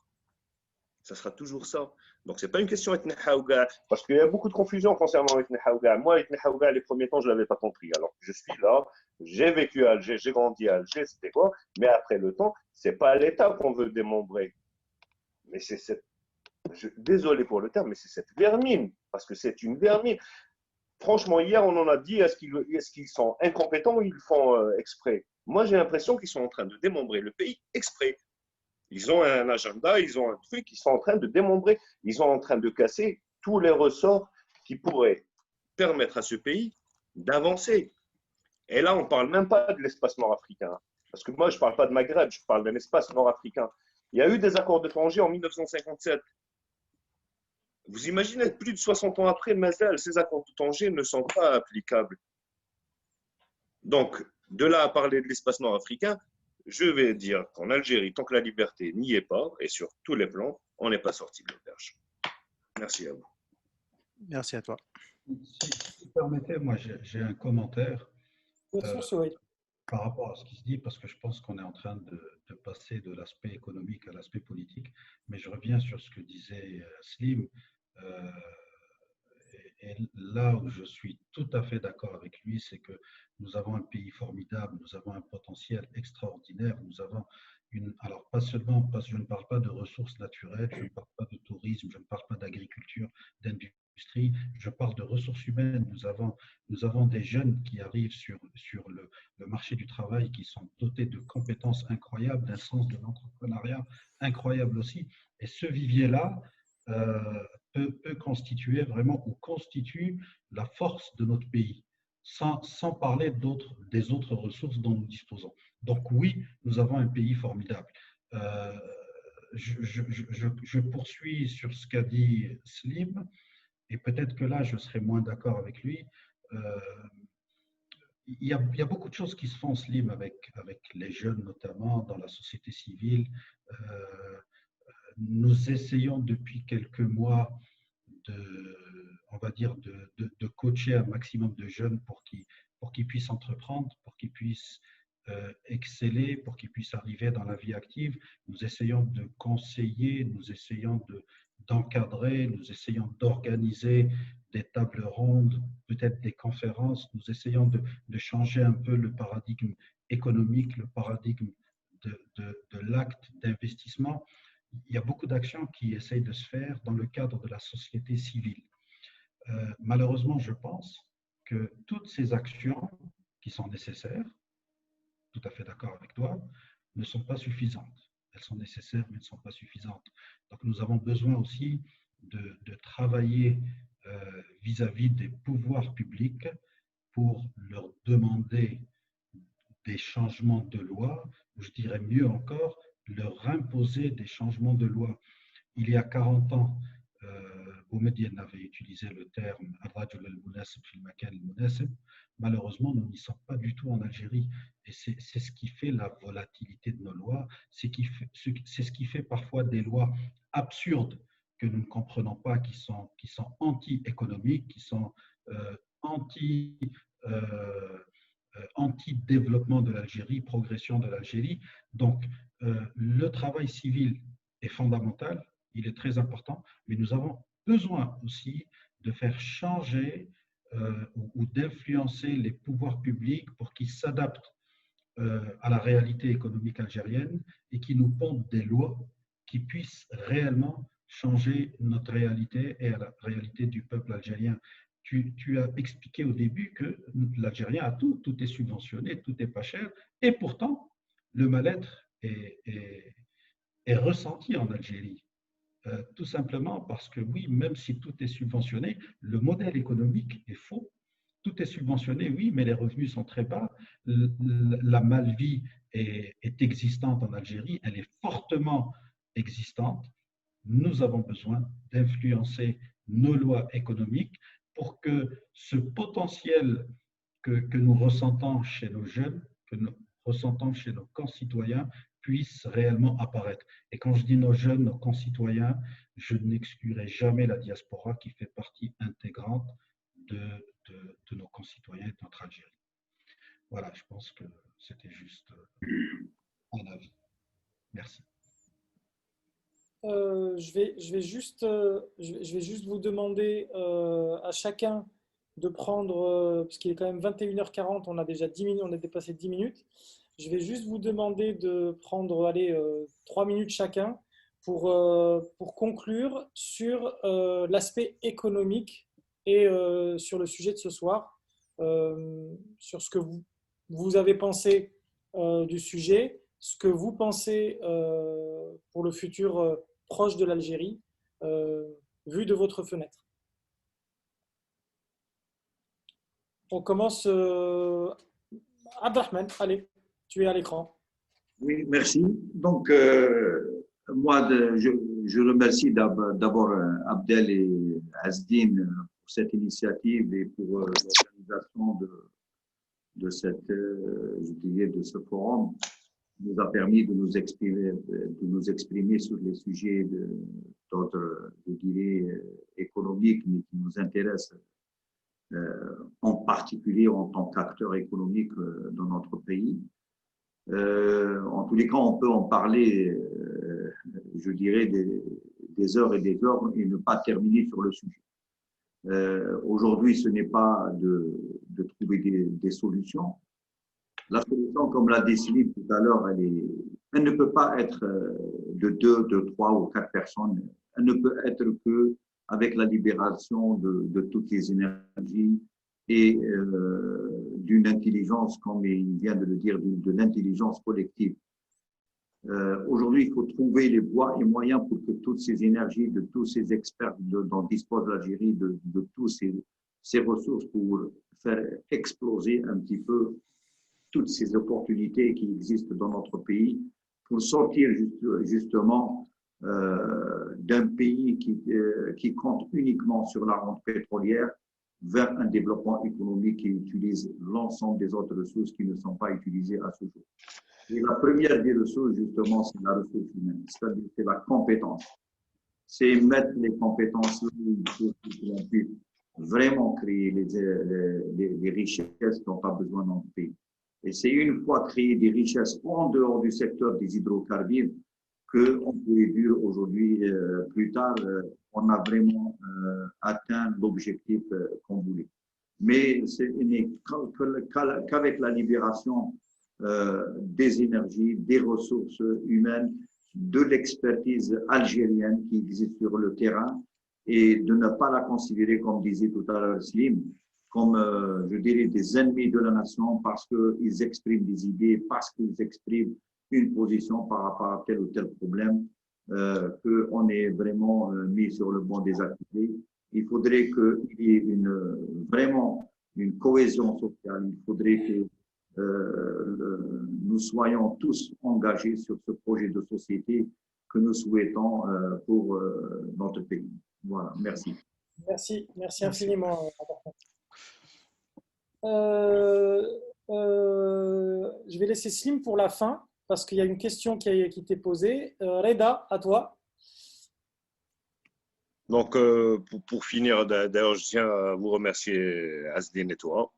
[SPEAKER 2] Ça sera toujours ça. Donc, ce n'est pas une question avec Haouga, parce qu'il y a beaucoup de confusion concernant avec Haouga. Moi, avec Haouga, les premiers temps, je ne l'avais pas compris. Alors que je suis là, j'ai vécu à Alger, j'ai grandi à Alger, c'était quoi? Mais après le temps, ce n'est pas l'État qu'on veut démembrer. Mais c'est désolé pour le terme, mais c'est cette vermine, parce que c'est une vermine. Franchement, hier, on en a dit, est-ce qu'ils sont incompétents ou ils font exprès? Moi, j'ai l'impression qu'ils sont en train de démembrer le pays exprès. Ils ont un agenda, ils ont un truc, ils sont en train de démembrer, ils sont en train de casser tous les ressorts qui pourraient permettre à ce pays d'avancer. Et là, on ne parle même pas de l'espace nord-africain. Parce que moi, je ne parle pas de Maghreb, je parle d'un espace nord-africain. Il y a eu des accords de Tanger en 1957. Vous imaginez, plus de 60 ans après, Mazel, ces accords de Tanger ne sont pas applicables. Donc, de là à parler de l'espace nord-africain, je vais dire qu'en Algérie, tant que la liberté n'y est pas, et sur tous les plans, on n'est pas sorti de l'auberge. Merci à vous.
[SPEAKER 6] Merci à toi.
[SPEAKER 3] Si vous permettez, moi j'ai un commentaire par rapport à ce qui se dit, parce que je pense qu'on est en train de passer de l'aspect économique à l'aspect politique, mais je reviens sur ce que disait Slim. Et là où je suis tout à fait d'accord avec lui, c'est que nous avons un pays formidable, nous avons un potentiel extraordinaire, nous avons alors pas seulement, parce que je ne parle pas de ressources naturelles, je ne parle pas de tourisme, je ne parle pas d'agriculture, d'industrie, je parle de ressources humaines. Nous avons des jeunes qui arrivent sur le marché du travail qui sont dotés de compétences incroyables, d'un sens de l'entrepreneuriat incroyable aussi. Et ce vivier-là, peut constituer vraiment ou constitue la force de notre pays, sans parler des autres ressources dont nous disposons. Donc oui, nous avons un pays formidable. je poursuis sur ce qu'a dit Slim, et peut-être que là, je serai moins d'accord avec lui. Il y a beaucoup de choses qui se font, Slim, avec les jeunes, notamment dans la société civile. Nous essayons depuis quelques mois on va dire, de coacher un maximum de jeunes pour qu'ils puissent entreprendre, pour qu'ils puissent exceller, pour qu'ils puissent arriver dans la vie active. Nous essayons de conseiller, nous essayons d'encadrer, nous essayons d'organiser des tables rondes, peut-être des conférences. Nous essayons de changer un peu le paradigme économique, le paradigme de l'acte d'investissement. Il y a beaucoup d'actions qui essayent de se faire dans le cadre de la société civile. Malheureusement, je pense que toutes ces actions qui sont nécessaires, tout à fait d'accord avec toi, ne sont pas suffisantes. Elles sont nécessaires, mais ne sont pas suffisantes. Donc, nous avons besoin aussi de travailler vis-à-vis des pouvoirs publics pour leur demander des changements de loi, ou je dirais mieux encore, leur imposer des changements de loi. Il y a 40 ans, Boumediene avait utilisé le terme Ar-Rajul al-Munasib fil Makan al-Munasib. Malheureusement, nous n'y sommes pas du tout en Algérie. Et c'est ce qui fait la volatilité de nos lois, c'est ce qui fait parfois des lois absurdes que nous ne comprenons pas, qui sont anti-économiques, qui sont anti-développement de l'Algérie, progression de l'Algérie. Donc, le travail civil est fondamental, il est très important, mais nous avons besoin aussi de faire changer ou d'influencer les pouvoirs publics pour qu'ils s'adaptent à la réalité économique algérienne et qui nous pondent des lois qui puissent réellement changer notre réalité et à la réalité du peuple algérien. Tu as expliqué au début que l'Algérien a tout est subventionné, tout est pas cher, et pourtant, le mal-être est ressenti en Algérie. Tout simplement parce que oui, même si tout est subventionné, le modèle économique est faux. Tout est subventionné, oui, mais les revenus sont très bas. La mal-vie est existante en Algérie, elle est fortement existante. Nous avons besoin d'influencer nos lois économiques pour que ce potentiel que nous ressentons chez nos jeunes, que nous ressentons chez nos concitoyens, puisse réellement apparaître. Et quand je dis nos jeunes, nos concitoyens, je n'exclurai jamais la diaspora qui fait partie intégrante de nos concitoyens et de notre Algérie. Voilà, je pense que c'était juste un avis. Merci.
[SPEAKER 1] Je vais juste vous demander à chacun de prendre, parce qu'il est quand même 21h40, on a déjà 10 minutes, on a dépassé 10 minutes. Je vais juste vous demander de prendre 3 minutes chacun pour conclure sur l'aspect économique et sur le sujet de ce soir, sur ce que vous avez pensé du sujet, ce que vous pensez pour le futur proche de l'Algérie, vu de votre fenêtre. On commence. Abdelrahman, allez, tu es à l'écran.
[SPEAKER 4] Oui, merci. Donc, moi, je remercie d'abord Abdel et Azdine pour cette initiative et pour l'organisation de ce forum. Qui nous a permis de nous exprimer sur les sujets d'ordre, je dirais, économique, mais qui nous intéressent en particulier en tant qu'acteur économique dans notre pays. En tous les cas, on peut en parler, je dirais, des heures et des heures et ne pas terminer sur le sujet. Aujourd'hui, ce n'est pas de trouver des solutions. La solution, comme l'a dit Slim tout à l'heure, elle ne peut pas être de 2, de 3 ou 4 personnes. Elle ne peut être que avec la libération de toutes les énergies et d'une intelligence, comme il vient de le dire, de l'intelligence collective. Aujourd'hui, il faut trouver les voies et moyens pour que toutes ces énergies, de tous ces experts dont dispose l'Algérie, de tous ces ressources pour faire exploser un petit peu toutes ces opportunités qui existent dans notre pays pour sortir justement d'un pays qui compte uniquement sur la rente pétrolière vers un développement économique qui utilise l'ensemble des autres ressources qui ne sont pas utilisées à ce jour. Et la première des ressources, justement, c'est la ressource humaine, c'est-à-dire c'est la compétence. C'est mettre les compétences là où il faut qu'on puisse vraiment créer les richesses dont pas besoin dans le pays. Et c'est une fois créé des richesses en dehors du secteur des hydrocarbures qu'on peut dire aujourd'hui, plus tard, on a vraiment atteint l'objectif qu'on voulait. Mais ce n'est qu'avec la libération des énergies, des ressources humaines, de l'expertise algérienne qui existe sur le terrain et de ne pas la considérer, comme disait tout à l'heure Slim, comme, je dirais, des ennemis de la nation parce qu'ils expriment des idées, parce qu'ils expriment une position par rapport à tel ou tel problème, qu'on est vraiment mis sur le banc des accusés. Il faudrait qu'il y ait vraiment une cohésion sociale. Il faudrait que nous soyons tous engagés sur ce projet de société que nous souhaitons pour notre pays. Voilà, merci.
[SPEAKER 1] Merci infiniment. Je vais laisser Slim pour la fin parce qu'il y a une question qui t'est posée. Reda, à toi.
[SPEAKER 2] Donc, pour finir, d'ailleurs, je tiens à vous remercier, Asdine et toi,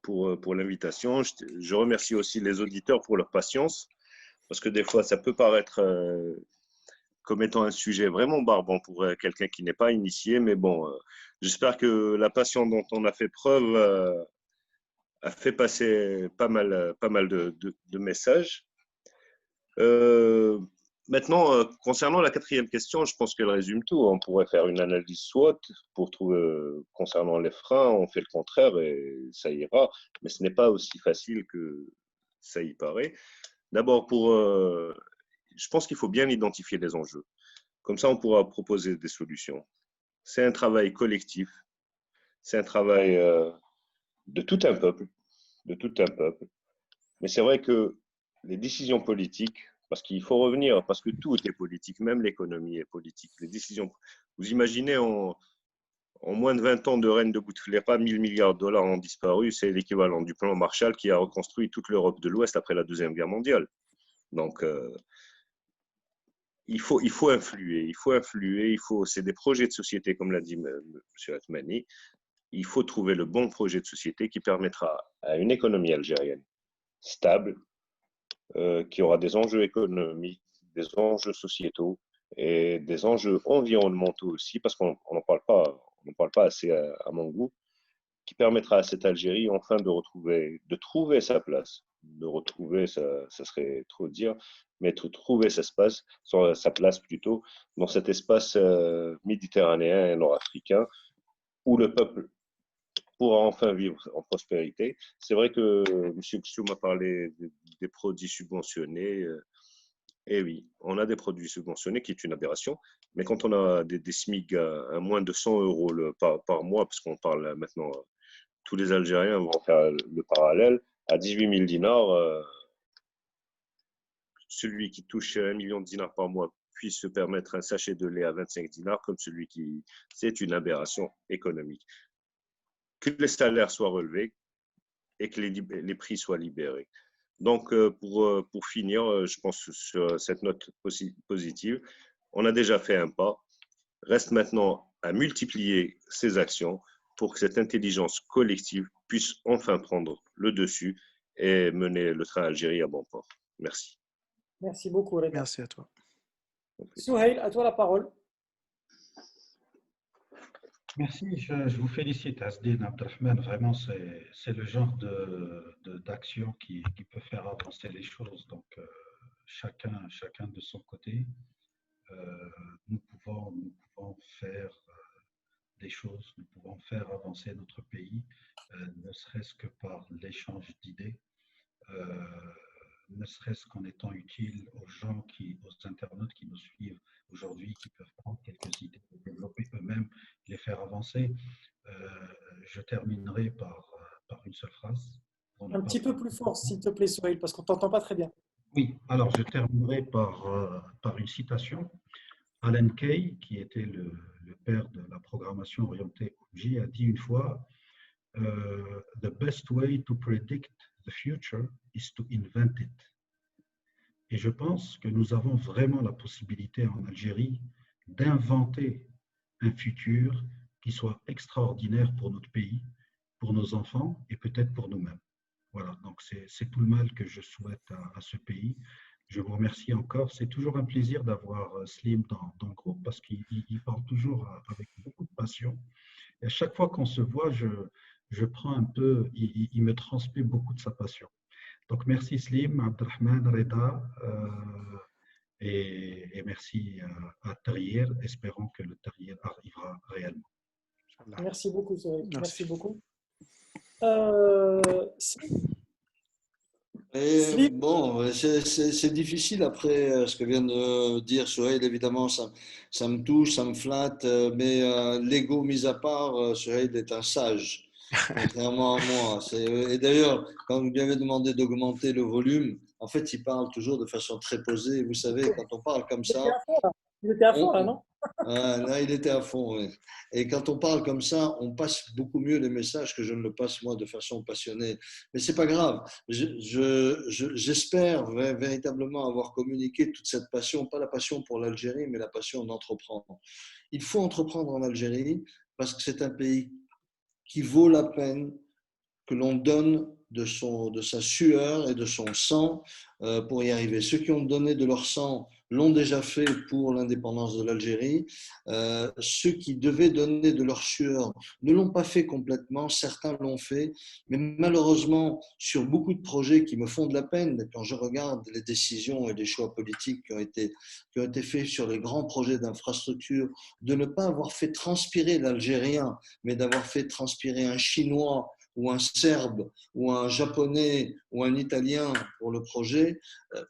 [SPEAKER 2] pour l'invitation. Je remercie aussi les auditeurs pour leur patience, parce que des fois, ça peut paraître comme étant un sujet vraiment barbant pour quelqu'un qui n'est pas initié, mais bon, j'espère que la patience dont on a fait preuve a fait passer pas mal de messages. Maintenant, concernant la quatrième question, je pense qu'elle résume tout. On pourrait faire une analyse SWOT pour trouver, concernant les freins, on fait le contraire et ça ira. Mais ce n'est pas aussi facile que ça y paraît. D'abord, je pense qu'il faut bien identifier les enjeux. Comme ça, on pourra proposer des solutions. C'est un travail collectif. C'est un travail de tout un peuple. Mais c'est vrai que les décisions politiques, parce qu'il faut revenir, parce que tout est politique, même l'économie est politique. Les décisions, vous imaginez, en moins de 20 ans de règne de Bouteflika, 1000 milliards de dollars ont disparu. C'est l'équivalent du plan Marshall qui a reconstruit toute l'Europe de l'Ouest après la Deuxième Guerre mondiale. Donc, il faut influer. C'est des projets de société, comme l'a dit M. Atmani. Il faut trouver le bon projet de société qui permettra à une économie algérienne stable, qui aura des enjeux économiques, des enjeux sociétaux et des enjeux environnementaux aussi, parce qu'on n'en parle pas assez à mon goût, qui permettra à cette Algérie enfin de trouver sa place, de retrouver, ça serait trop dire, mais de trouver sa place plutôt, dans cet espace méditerranéen et nord-africain, où le peuple pourra enfin vivre en prospérité. C'est vrai que M. Xioum a parlé des produits subventionnés. Et oui, on a des produits subventionnés qui est une aberration, mais quand on a des SMIC à moins de 100 euros par mois, parce qu'on parle maintenant, tous les Algériens vont faire le parallèle, à 18 000 dinars, celui qui touche 1 million de dinars par mois puisse se permettre un sachet de lait à 25 dinars, comme celui qui... C'est une aberration économique. Que les salaires soient relevés et que les prix soient libérés. Donc, pour finir, je pense sur cette note positive, on a déjà fait un pas. Reste maintenant à multiplier ces actions pour que cette intelligence collective puisse enfin prendre le dessus et mener le train Algérie à bon port. Merci.
[SPEAKER 1] Merci beaucoup, Reda.
[SPEAKER 6] Merci à toi.
[SPEAKER 1] Souhail, à toi la parole.
[SPEAKER 3] Merci, je vous félicite, Asdine Abdelrahman. Vraiment, c'est le genre d'action qui peut faire avancer les choses. Donc, chacun de son côté, nous pouvons faire des choses, nous pouvons faire avancer notre pays, ne serait-ce que par l'échange d'idées, ne serait-ce qu'en étant utile aux internautes qui nous suivent aujourd'hui, qui peuvent prendre quelques idées et développer eux-mêmes, les faire avancer. Je terminerai par une seule phrase.
[SPEAKER 1] Un petit peu plus fort, s'il te plaît, Souhail, parce qu'on ne t'entend pas très bien.
[SPEAKER 3] Oui, alors je terminerai par une citation Alan Kay, qui était le père de la programmation orientée objet, a dit une fois The best way to predict the future is to invent it. Et je pense que nous avons vraiment la possibilité en Algérie d'inventer un futur qui soit extraordinaire pour notre pays, pour nos enfants et peut-être pour nous-mêmes. Voilà, donc c'est tout le mal que je souhaite à ce pays. Je vous remercie encore. C'est toujours un plaisir d'avoir Slim dans le groupe parce qu'il parle toujours avec beaucoup de passion. Et à chaque fois qu'on se voit, je prends un peu, il me transmet beaucoup de sa passion. Donc merci Slim, Abdelrahman, Reda, et merci à Tahir, espérons que le Tahir arrivera réellement.
[SPEAKER 1] Merci beaucoup, Sohail. Merci beaucoup.
[SPEAKER 5] Et bon, c'est difficile après ce que vient de dire Sohail, évidemment, ça me touche, ça me flatte, mais l'ego mis à part, Sohail est un sage, contrairement à moi. Et d'ailleurs, quand vous lui avez demandé d'augmenter le volume, en fait, il parle toujours de façon très posée. Vous savez, quand on parle comme ça…
[SPEAKER 1] Il était à fond, là, non?
[SPEAKER 5] Là, il était à fond, oui. Et quand on parle comme ça, on passe beaucoup mieux les messages que je ne le passe moi de façon passionnée. Mais c'est pas grave. J'espère véritablement avoir communiqué toute cette passion, pas la passion pour l'Algérie, mais la passion d'entreprendre. Il faut entreprendre en Algérie parce que c'est un pays qui vaut la peine que l'on donne de sa sueur et de son sang pour y arriver. Ceux qui ont donné de leur sang l'ont déjà fait pour l'indépendance de l'Algérie. Ceux qui devaient donner de leur sueur ne l'ont pas fait complètement, certains l'ont fait, mais malheureusement, sur beaucoup de projets qui me font de la peine, quand je regarde les décisions et les choix politiques qui ont été faits sur les grands projets d'infrastructure, de ne pas avoir fait transpirer l'Algérien, mais d'avoir fait transpirer un Chinois ou un Serbe, ou un Japonais, ou un Italien pour le projet,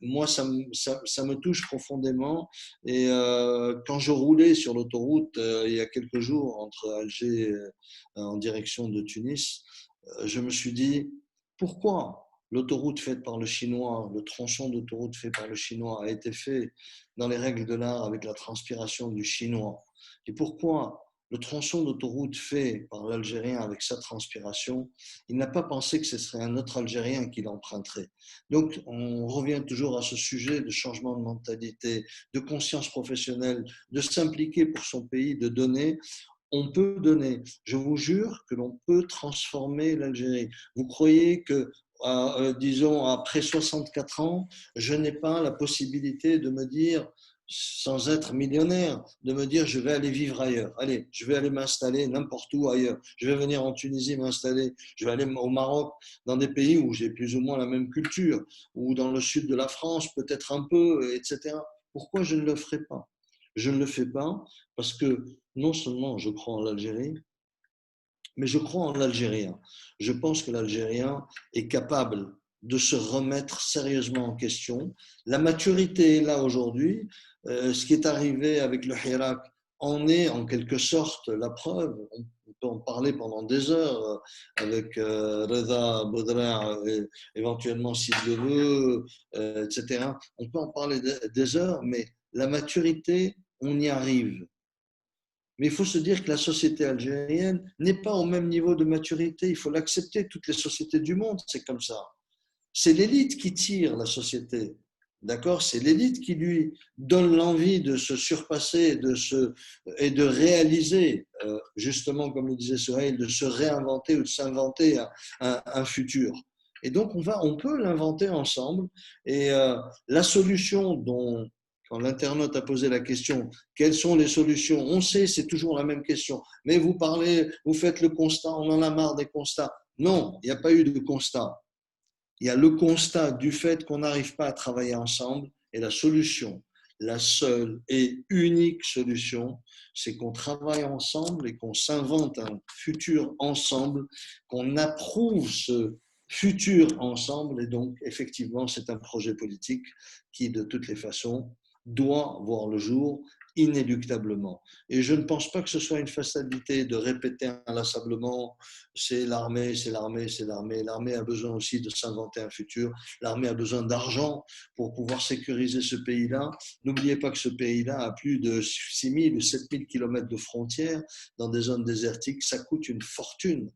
[SPEAKER 5] moi, ça me touche profondément. Et quand je roulais sur l'autoroute il y a quelques jours entre Alger en direction de Tunis, je me suis dit, pourquoi l'autoroute faite par le Chinois, le tronçon d'autoroute fait par le Chinois a été fait dans les règles de l'art avec la transpiration du Chinois? Et pourquoi le tronçon d'autoroute fait par l'Algérien avec sa transpiration, il n'a pas pensé que ce serait un autre Algérien qui l'emprunterait. Donc, on revient toujours à ce sujet de changement de mentalité, de conscience professionnelle, de s'impliquer pour son pays, de donner. On peut donner. Je vous jure que l'on peut transformer l'Algérie. Vous croyez que, disons, après 64 ans, je n'ai pas la possibilité de me dire, sans être millionnaire, de me dire je vais aller vivre ailleurs. Allez, je vais aller m'installer n'importe où ailleurs. Je vais venir en Tunisie m'installer. Je vais aller au Maroc, dans des pays où j'ai plus ou moins la même culture, ou dans le sud de la France, peut-être un peu, etc. Pourquoi je ne le ferai pas? Je ne le fais pas parce que non seulement je crois en l'Algérie, mais je crois en l'Algérien. Je pense que l'Algérien est capable de se remettre sérieusement en question. La maturité est là aujourd'hui. Ce qui est arrivé avec le Hirak en est en quelque sorte la preuve. On peut en parler pendant des heures avec Reda Bodra, éventuellement s'il le veut, etc. On peut en parler des heures, mais la maturité, on y arrive. Mais il faut se dire que la société algérienne n'est pas au même niveau de maturité. Il faut l'accepter. Toutes les sociétés du monde, c'est comme ça. C'est l'élite qui tire la société. D'accord? C'est l'élite qui lui donne l'envie de se surpasser et de réaliser, justement, comme le disait Sohail, de se réinventer ou de s'inventer un futur. Et donc, on peut l'inventer ensemble. Et la solution dont… Quand l'internaute a posé la question, quelles sont les solutions? On sait, c'est toujours la même question. Mais vous parlez, vous faites le constat, on en a marre des constats. Non, il n'y a pas eu de constat. Il y a le constat du fait qu'on n'arrive pas à travailler ensemble et la solution, la seule et unique solution, c'est qu'on travaille ensemble et qu'on s'invente un futur ensemble, qu'on approuve ce futur ensemble. Et donc, effectivement, c'est un projet politique qui, de toutes les façons, doit voir le jour inéluctablement. Et je ne pense pas que ce soit une fatalité de répéter inlassablement c'est l'armée, c'est l'armée, c'est l'armée. L'armée a besoin aussi de s'inventer un futur. L'armée a besoin d'argent pour pouvoir sécuriser ce pays-là. N'oubliez pas que ce pays-là a plus de 6 000 ou 7 000 kilomètres de frontières dans des zones désertiques. Ça coûte une fortune.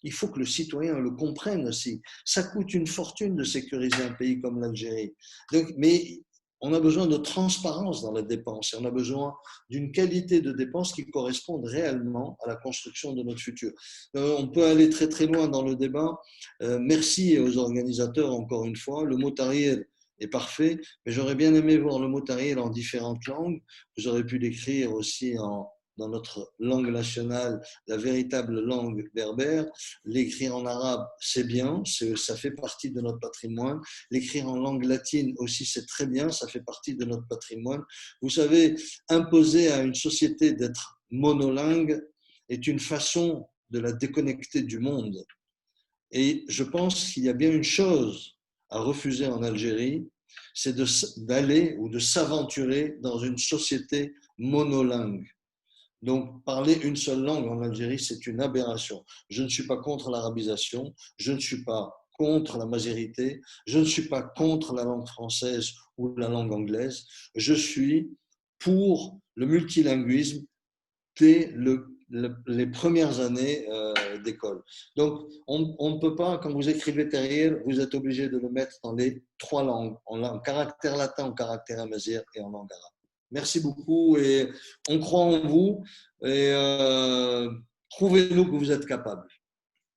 [SPEAKER 5] Il faut que le citoyen le comprenne aussi. Ça coûte une fortune de sécuriser un pays comme l'Algérie. Donc, mais on a besoin de transparence dans les dépenses et on a besoin d'une qualité de dépenses qui corresponde réellement à la construction de notre futur. On peut aller très très loin dans le débat. Merci aux organisateurs encore une fois. Le mot tahrir est parfait, mais j'aurais bien aimé voir le mot tahrir en différentes langues. Vous aurez pu l'écrire aussi dans notre langue nationale, la véritable langue berbère. L'écrire en arabe, c'est bien, ça fait partie de notre patrimoine. L'écrire en langue latine aussi, c'est très bien, ça fait partie de notre patrimoine. Vous savez, imposer à une société d'être monolingue est une façon de la déconnecter du monde. Et je pense qu'il y a bien une chose à refuser en Algérie, c'est d'aller ou de s'aventurer dans une société monolingue. Donc, parler une seule langue en Algérie, c'est une aberration. Je ne suis pas contre l'arabisation, je ne suis pas contre la mazérité, je ne suis pas contre la langue française ou la langue anglaise. Je suis pour le multilinguisme dès les premières années d'école. Donc, on ne peut pas, quand vous écrivez tahrir, vous êtes obligé de le mettre dans les 3 langues, en caractère latin, en caractère amazigh et en langue arabe. Merci beaucoup et on croit en vous et prouvez-nous que vous êtes capable.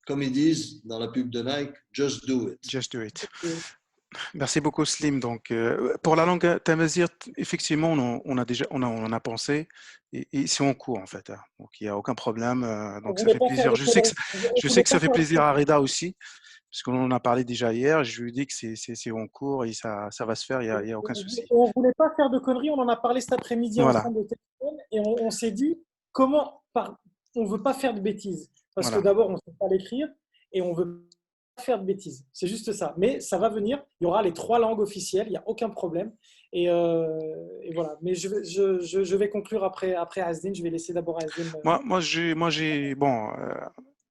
[SPEAKER 5] Comme ils disent dans la pub de Nike, just do it.
[SPEAKER 6] Just do it. Merci beaucoup Slim. Donc, pour la langue tamazight, effectivement, on a pensé et c'est en cours en fait. Hein. Donc, il n'y a aucun problème. Donc, ça fait plaisir. Je sais que ça fait plaisir à Reda aussi, parce qu'on en a parlé déjà hier. Je lui ai dit que c'est en cours et ça va se faire. Il y a aucun souci.
[SPEAKER 1] On ne voulait pas faire de conneries. On en a parlé cet après-midi ensemble au téléphone et on s'est dit comment on ne veut pas faire de bêtises parce que d'abord on ne sait pas l'écrire et on veut faire de bêtises. C'est juste ça. Mais ça va venir. Il y aura les 3 langues officielles. Il n'y a aucun problème. Et voilà. Mais je vais conclure après Azdine. Je vais laisser d'abord Azdine.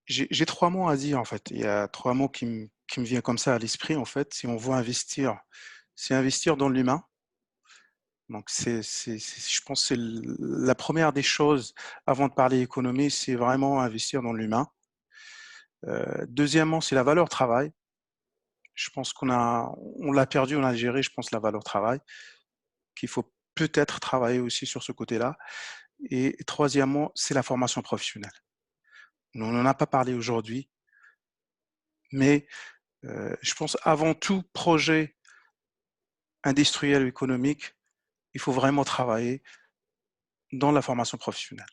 [SPEAKER 6] J'ai 3 mots à dire en fait. Il y a 3 mots qui me viennent comme ça à l'esprit en fait. Si on veut investir, c'est investir dans l'humain. Donc je pense que c'est la première des choses avant de parler économie, c'est vraiment investir dans l'humain. Deuxièmement, c'est la valeur travail. Je pense on l'a perdu en Algérie, je pense la valeur travail, qu'il faut peut-être travailler aussi sur ce côté-là. Et troisièmement, c'est la formation professionnelle. On n'en a pas parlé aujourd'hui, mais je pense avant tout projet industriel ou économique, il faut vraiment travailler dans la formation professionnelle.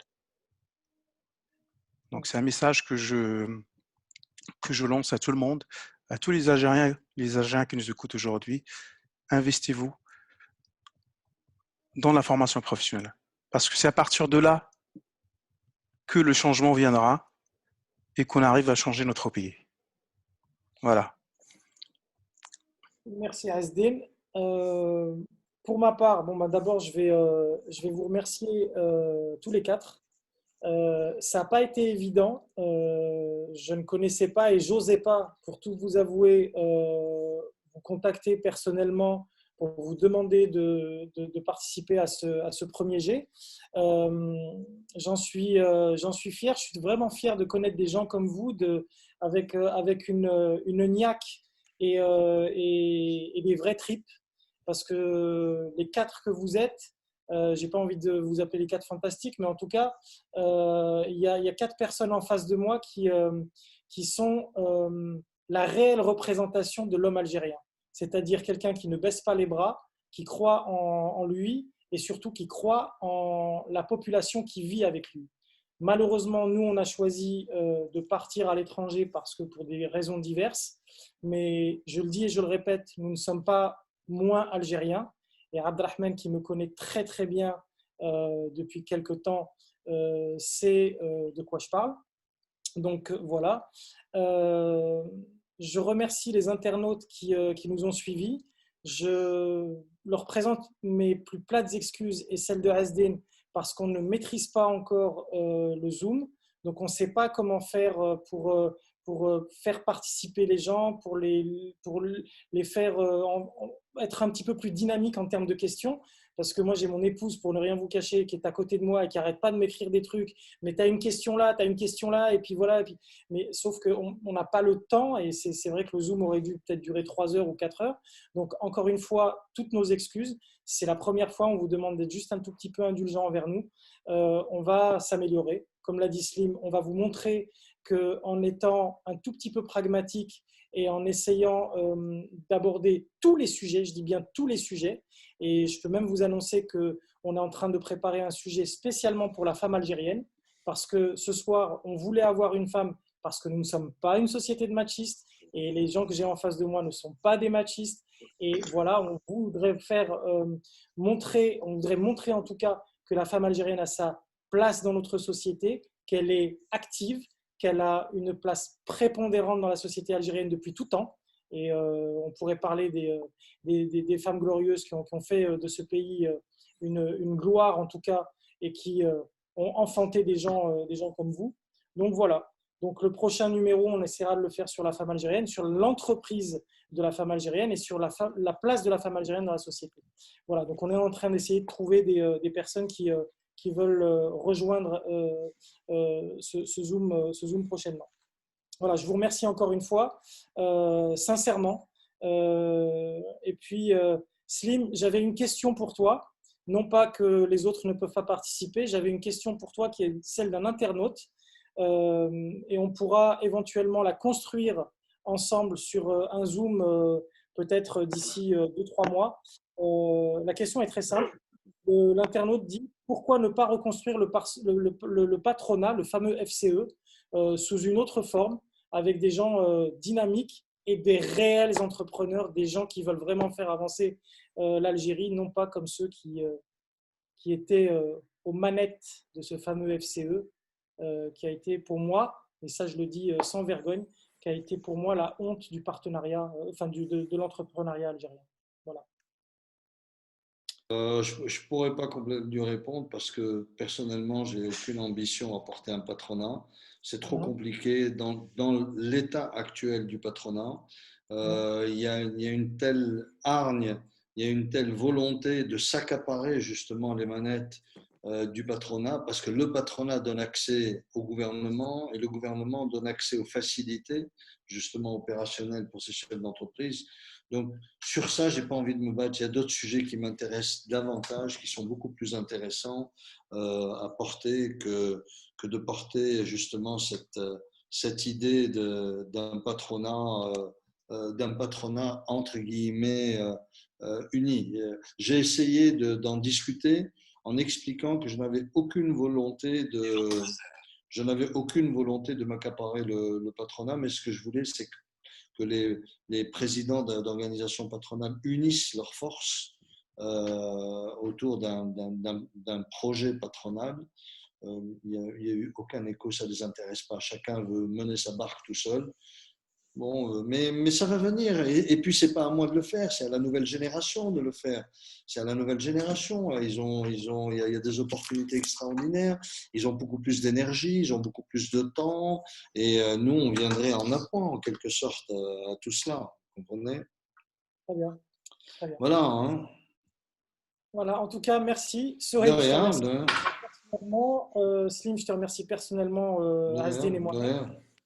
[SPEAKER 6] Donc c'est un message que je lance à tout le monde, à tous les Algériens qui nous écoutent aujourd'hui. Investissez-vous dans la formation professionnelle. Parce que c'est à partir de là que le changement viendra et qu'on arrive à changer notre pays. Voilà.
[SPEAKER 1] Merci Azdine. Pour ma part, d'abord je vais vous remercier tous les 4. Ça n'a pas été évident. Je ne connaissais pas et j'osais pas, pour tout vous avouer, vous contacter personnellement pour vous demander de participer à ce premier jet. J'en suis fier. Je suis vraiment fier de connaître des gens comme vous, avec une niaque et des vrais tripes, parce que les 4 que vous êtes, j'ai pas envie de vous appeler les 4 fantastiques, mais en tout cas, il y a 4 personnes en face de moi qui sont la réelle représentation de l'homme algérien. C'est-à-dire quelqu'un qui ne baisse pas les bras, qui croit en lui et surtout qui croit en la population qui vit avec lui. Malheureusement, nous, on a choisi de partir à l'étranger parce que pour des raisons diverses, mais je le dis et je le répète, nous ne sommes pas moins algériens. Et Abdelrahman, qui me connaît très très bien depuis quelque temps, sait de quoi je parle. Donc voilà. Je remercie les internautes qui nous ont suivis. Je leur présente mes plus plates excuses et celles de Azdine parce qu'on ne maîtrise pas encore le Zoom. Donc, on ne sait pas comment faire pour faire participer les gens, pour les faire être un petit peu plus dynamiques en termes de questions. Parce que moi, j'ai mon épouse, pour ne rien vous cacher, qui est à côté de moi et qui n'arrête pas de m'écrire des trucs. Mais tu as une question là, tu as une question là, et puis voilà. Mais sauf qu'on n'a pas le temps, et c'est vrai que le Zoom aurait dû peut-être durer 3 heures ou 4 heures. Donc, encore une fois, toutes nos excuses. C'est la première fois, on vous demande d'être juste un tout petit peu indulgent envers nous. On va s'améliorer. Comme l'a dit Slim, on va vous montrer qu'en étant un tout petit peu pragmatique et en essayant d'aborder tous les sujets, je dis bien tous les sujets, et je peux même vous annoncer qu'on est en train de préparer un sujet spécialement pour la femme algérienne, parce que ce soir, on voulait avoir une femme, parce que nous ne sommes pas une société de machistes, et les gens que j'ai en face de moi ne sont pas des machistes. Et voilà, on voudrait montrer en tout cas que la femme algérienne a sa place dans notre société, qu'elle est active, qu'elle a une place prépondérante dans la société algérienne depuis tout temps. Et on pourrait parler des femmes glorieuses qui ont fait de ce pays une gloire en tout cas, et qui ont enfanté des gens comme vous. Donc voilà. Donc le prochain numéro, on essaiera de le faire sur la femme algérienne, sur l'entreprise de la femme algérienne et sur la place de la femme algérienne dans la société. Voilà. Donc on est en train d'essayer de trouver des personnes qui veulent rejoindre ce Zoom prochainement. Voilà, je vous remercie encore une fois, sincèrement. Et puis, Slim, j'avais une question pour toi. Non pas que les autres ne peuvent pas participer, j'avais une question pour toi qui est celle d'un internaute. Et on pourra éventuellement la construire ensemble sur un Zoom, peut-être d'ici 2-3 mois. La question est très simple. L'internaute dit: pourquoi ne pas reconstruire le patronat, le fameux FCE, sous une autre forme, avec des gens dynamiques et des réels entrepreneurs, des gens qui veulent vraiment faire avancer l'Algérie, non pas comme ceux qui étaient aux manettes de ce fameux FCE, qui a été pour moi, et ça je le dis sans vergogne, qui a été pour moi la honte du partenariat, de l'entrepreneuriat algérien. Voilà.
[SPEAKER 5] Je ne pourrais pas complètement lui répondre parce que personnellement, je n'ai aucune ambition à porter un patronat. C'est trop compliqué dans l'état actuel du patronat. Il y a une telle hargne, il y a une telle volonté de s'accaparer justement les manettes du patronat, parce que le patronat donne accès au gouvernement et le gouvernement donne accès aux facilités justement opérationnelles pour ces chefs d'entreprise. Donc, sur ça, je n'ai pas envie de me battre. Il y a d'autres sujets qui m'intéressent davantage, qui sont beaucoup plus intéressants à porter que de porter justement cette idée d'un patronat entre guillemets uni. J'ai essayé d'en discuter en expliquant que je n'avais aucune volonté de m'accaparer le patronat, mais ce que je voulais, c'est que les présidents d'organisations patronales unissent leurs forces autour d'un projet patronal. Il n'y a eu aucun écho, ça ne les intéresse pas. Chacun veut mener sa barque tout seul. Bon, mais ça va venir. Et puis, ce n'est pas à moi de le faire, c'est à la nouvelle génération de le faire. C'est à la nouvelle génération. Il y a des opportunités extraordinaires. Ils ont beaucoup plus d'énergie, ils ont beaucoup plus de temps. Et nous, on viendrait en appoint, en quelque sorte, à tout cela. Vous comprenez ?
[SPEAKER 1] Très bien. Très bien.
[SPEAKER 5] Voilà. Hein.
[SPEAKER 1] Voilà, en tout cas, merci.
[SPEAKER 5] De rien.
[SPEAKER 1] Personnellement, Slim, je te remercie personnellement, Asdin et moi.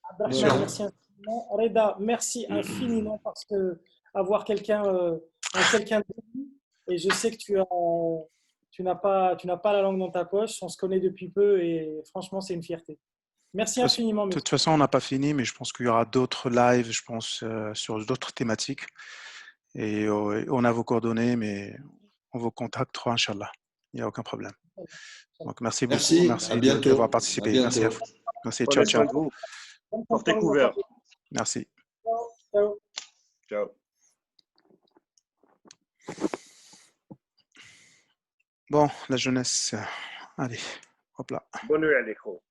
[SPEAKER 5] Abdelrahman,
[SPEAKER 1] merci infiniment. Reda, merci infiniment, parce que avoir quelqu'un de lui, et je sais que tu n'as pas la langue dans ta poche, on se connaît depuis peu et franchement, c'est une fierté. Merci infiniment.
[SPEAKER 6] De toute façon, on n'a pas fini, mais je pense qu'il y aura d'autres lives, je pense, sur d'autres thématiques. Et on a vos coordonnées, mais on vous contactera, Inch'Allah. Il n'y a aucun problème. Donc, merci beaucoup. Merci d'avoir participé. Merci à vous. Merci. Ciao, ciao.
[SPEAKER 2] Portez couvert.
[SPEAKER 6] Merci.
[SPEAKER 1] Ciao.
[SPEAKER 2] Ciao.
[SPEAKER 6] Bon, la jeunesse. Allez, hop là.
[SPEAKER 2] Bonne nuit, Aliko.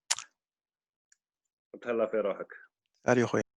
[SPEAKER 2] Allez,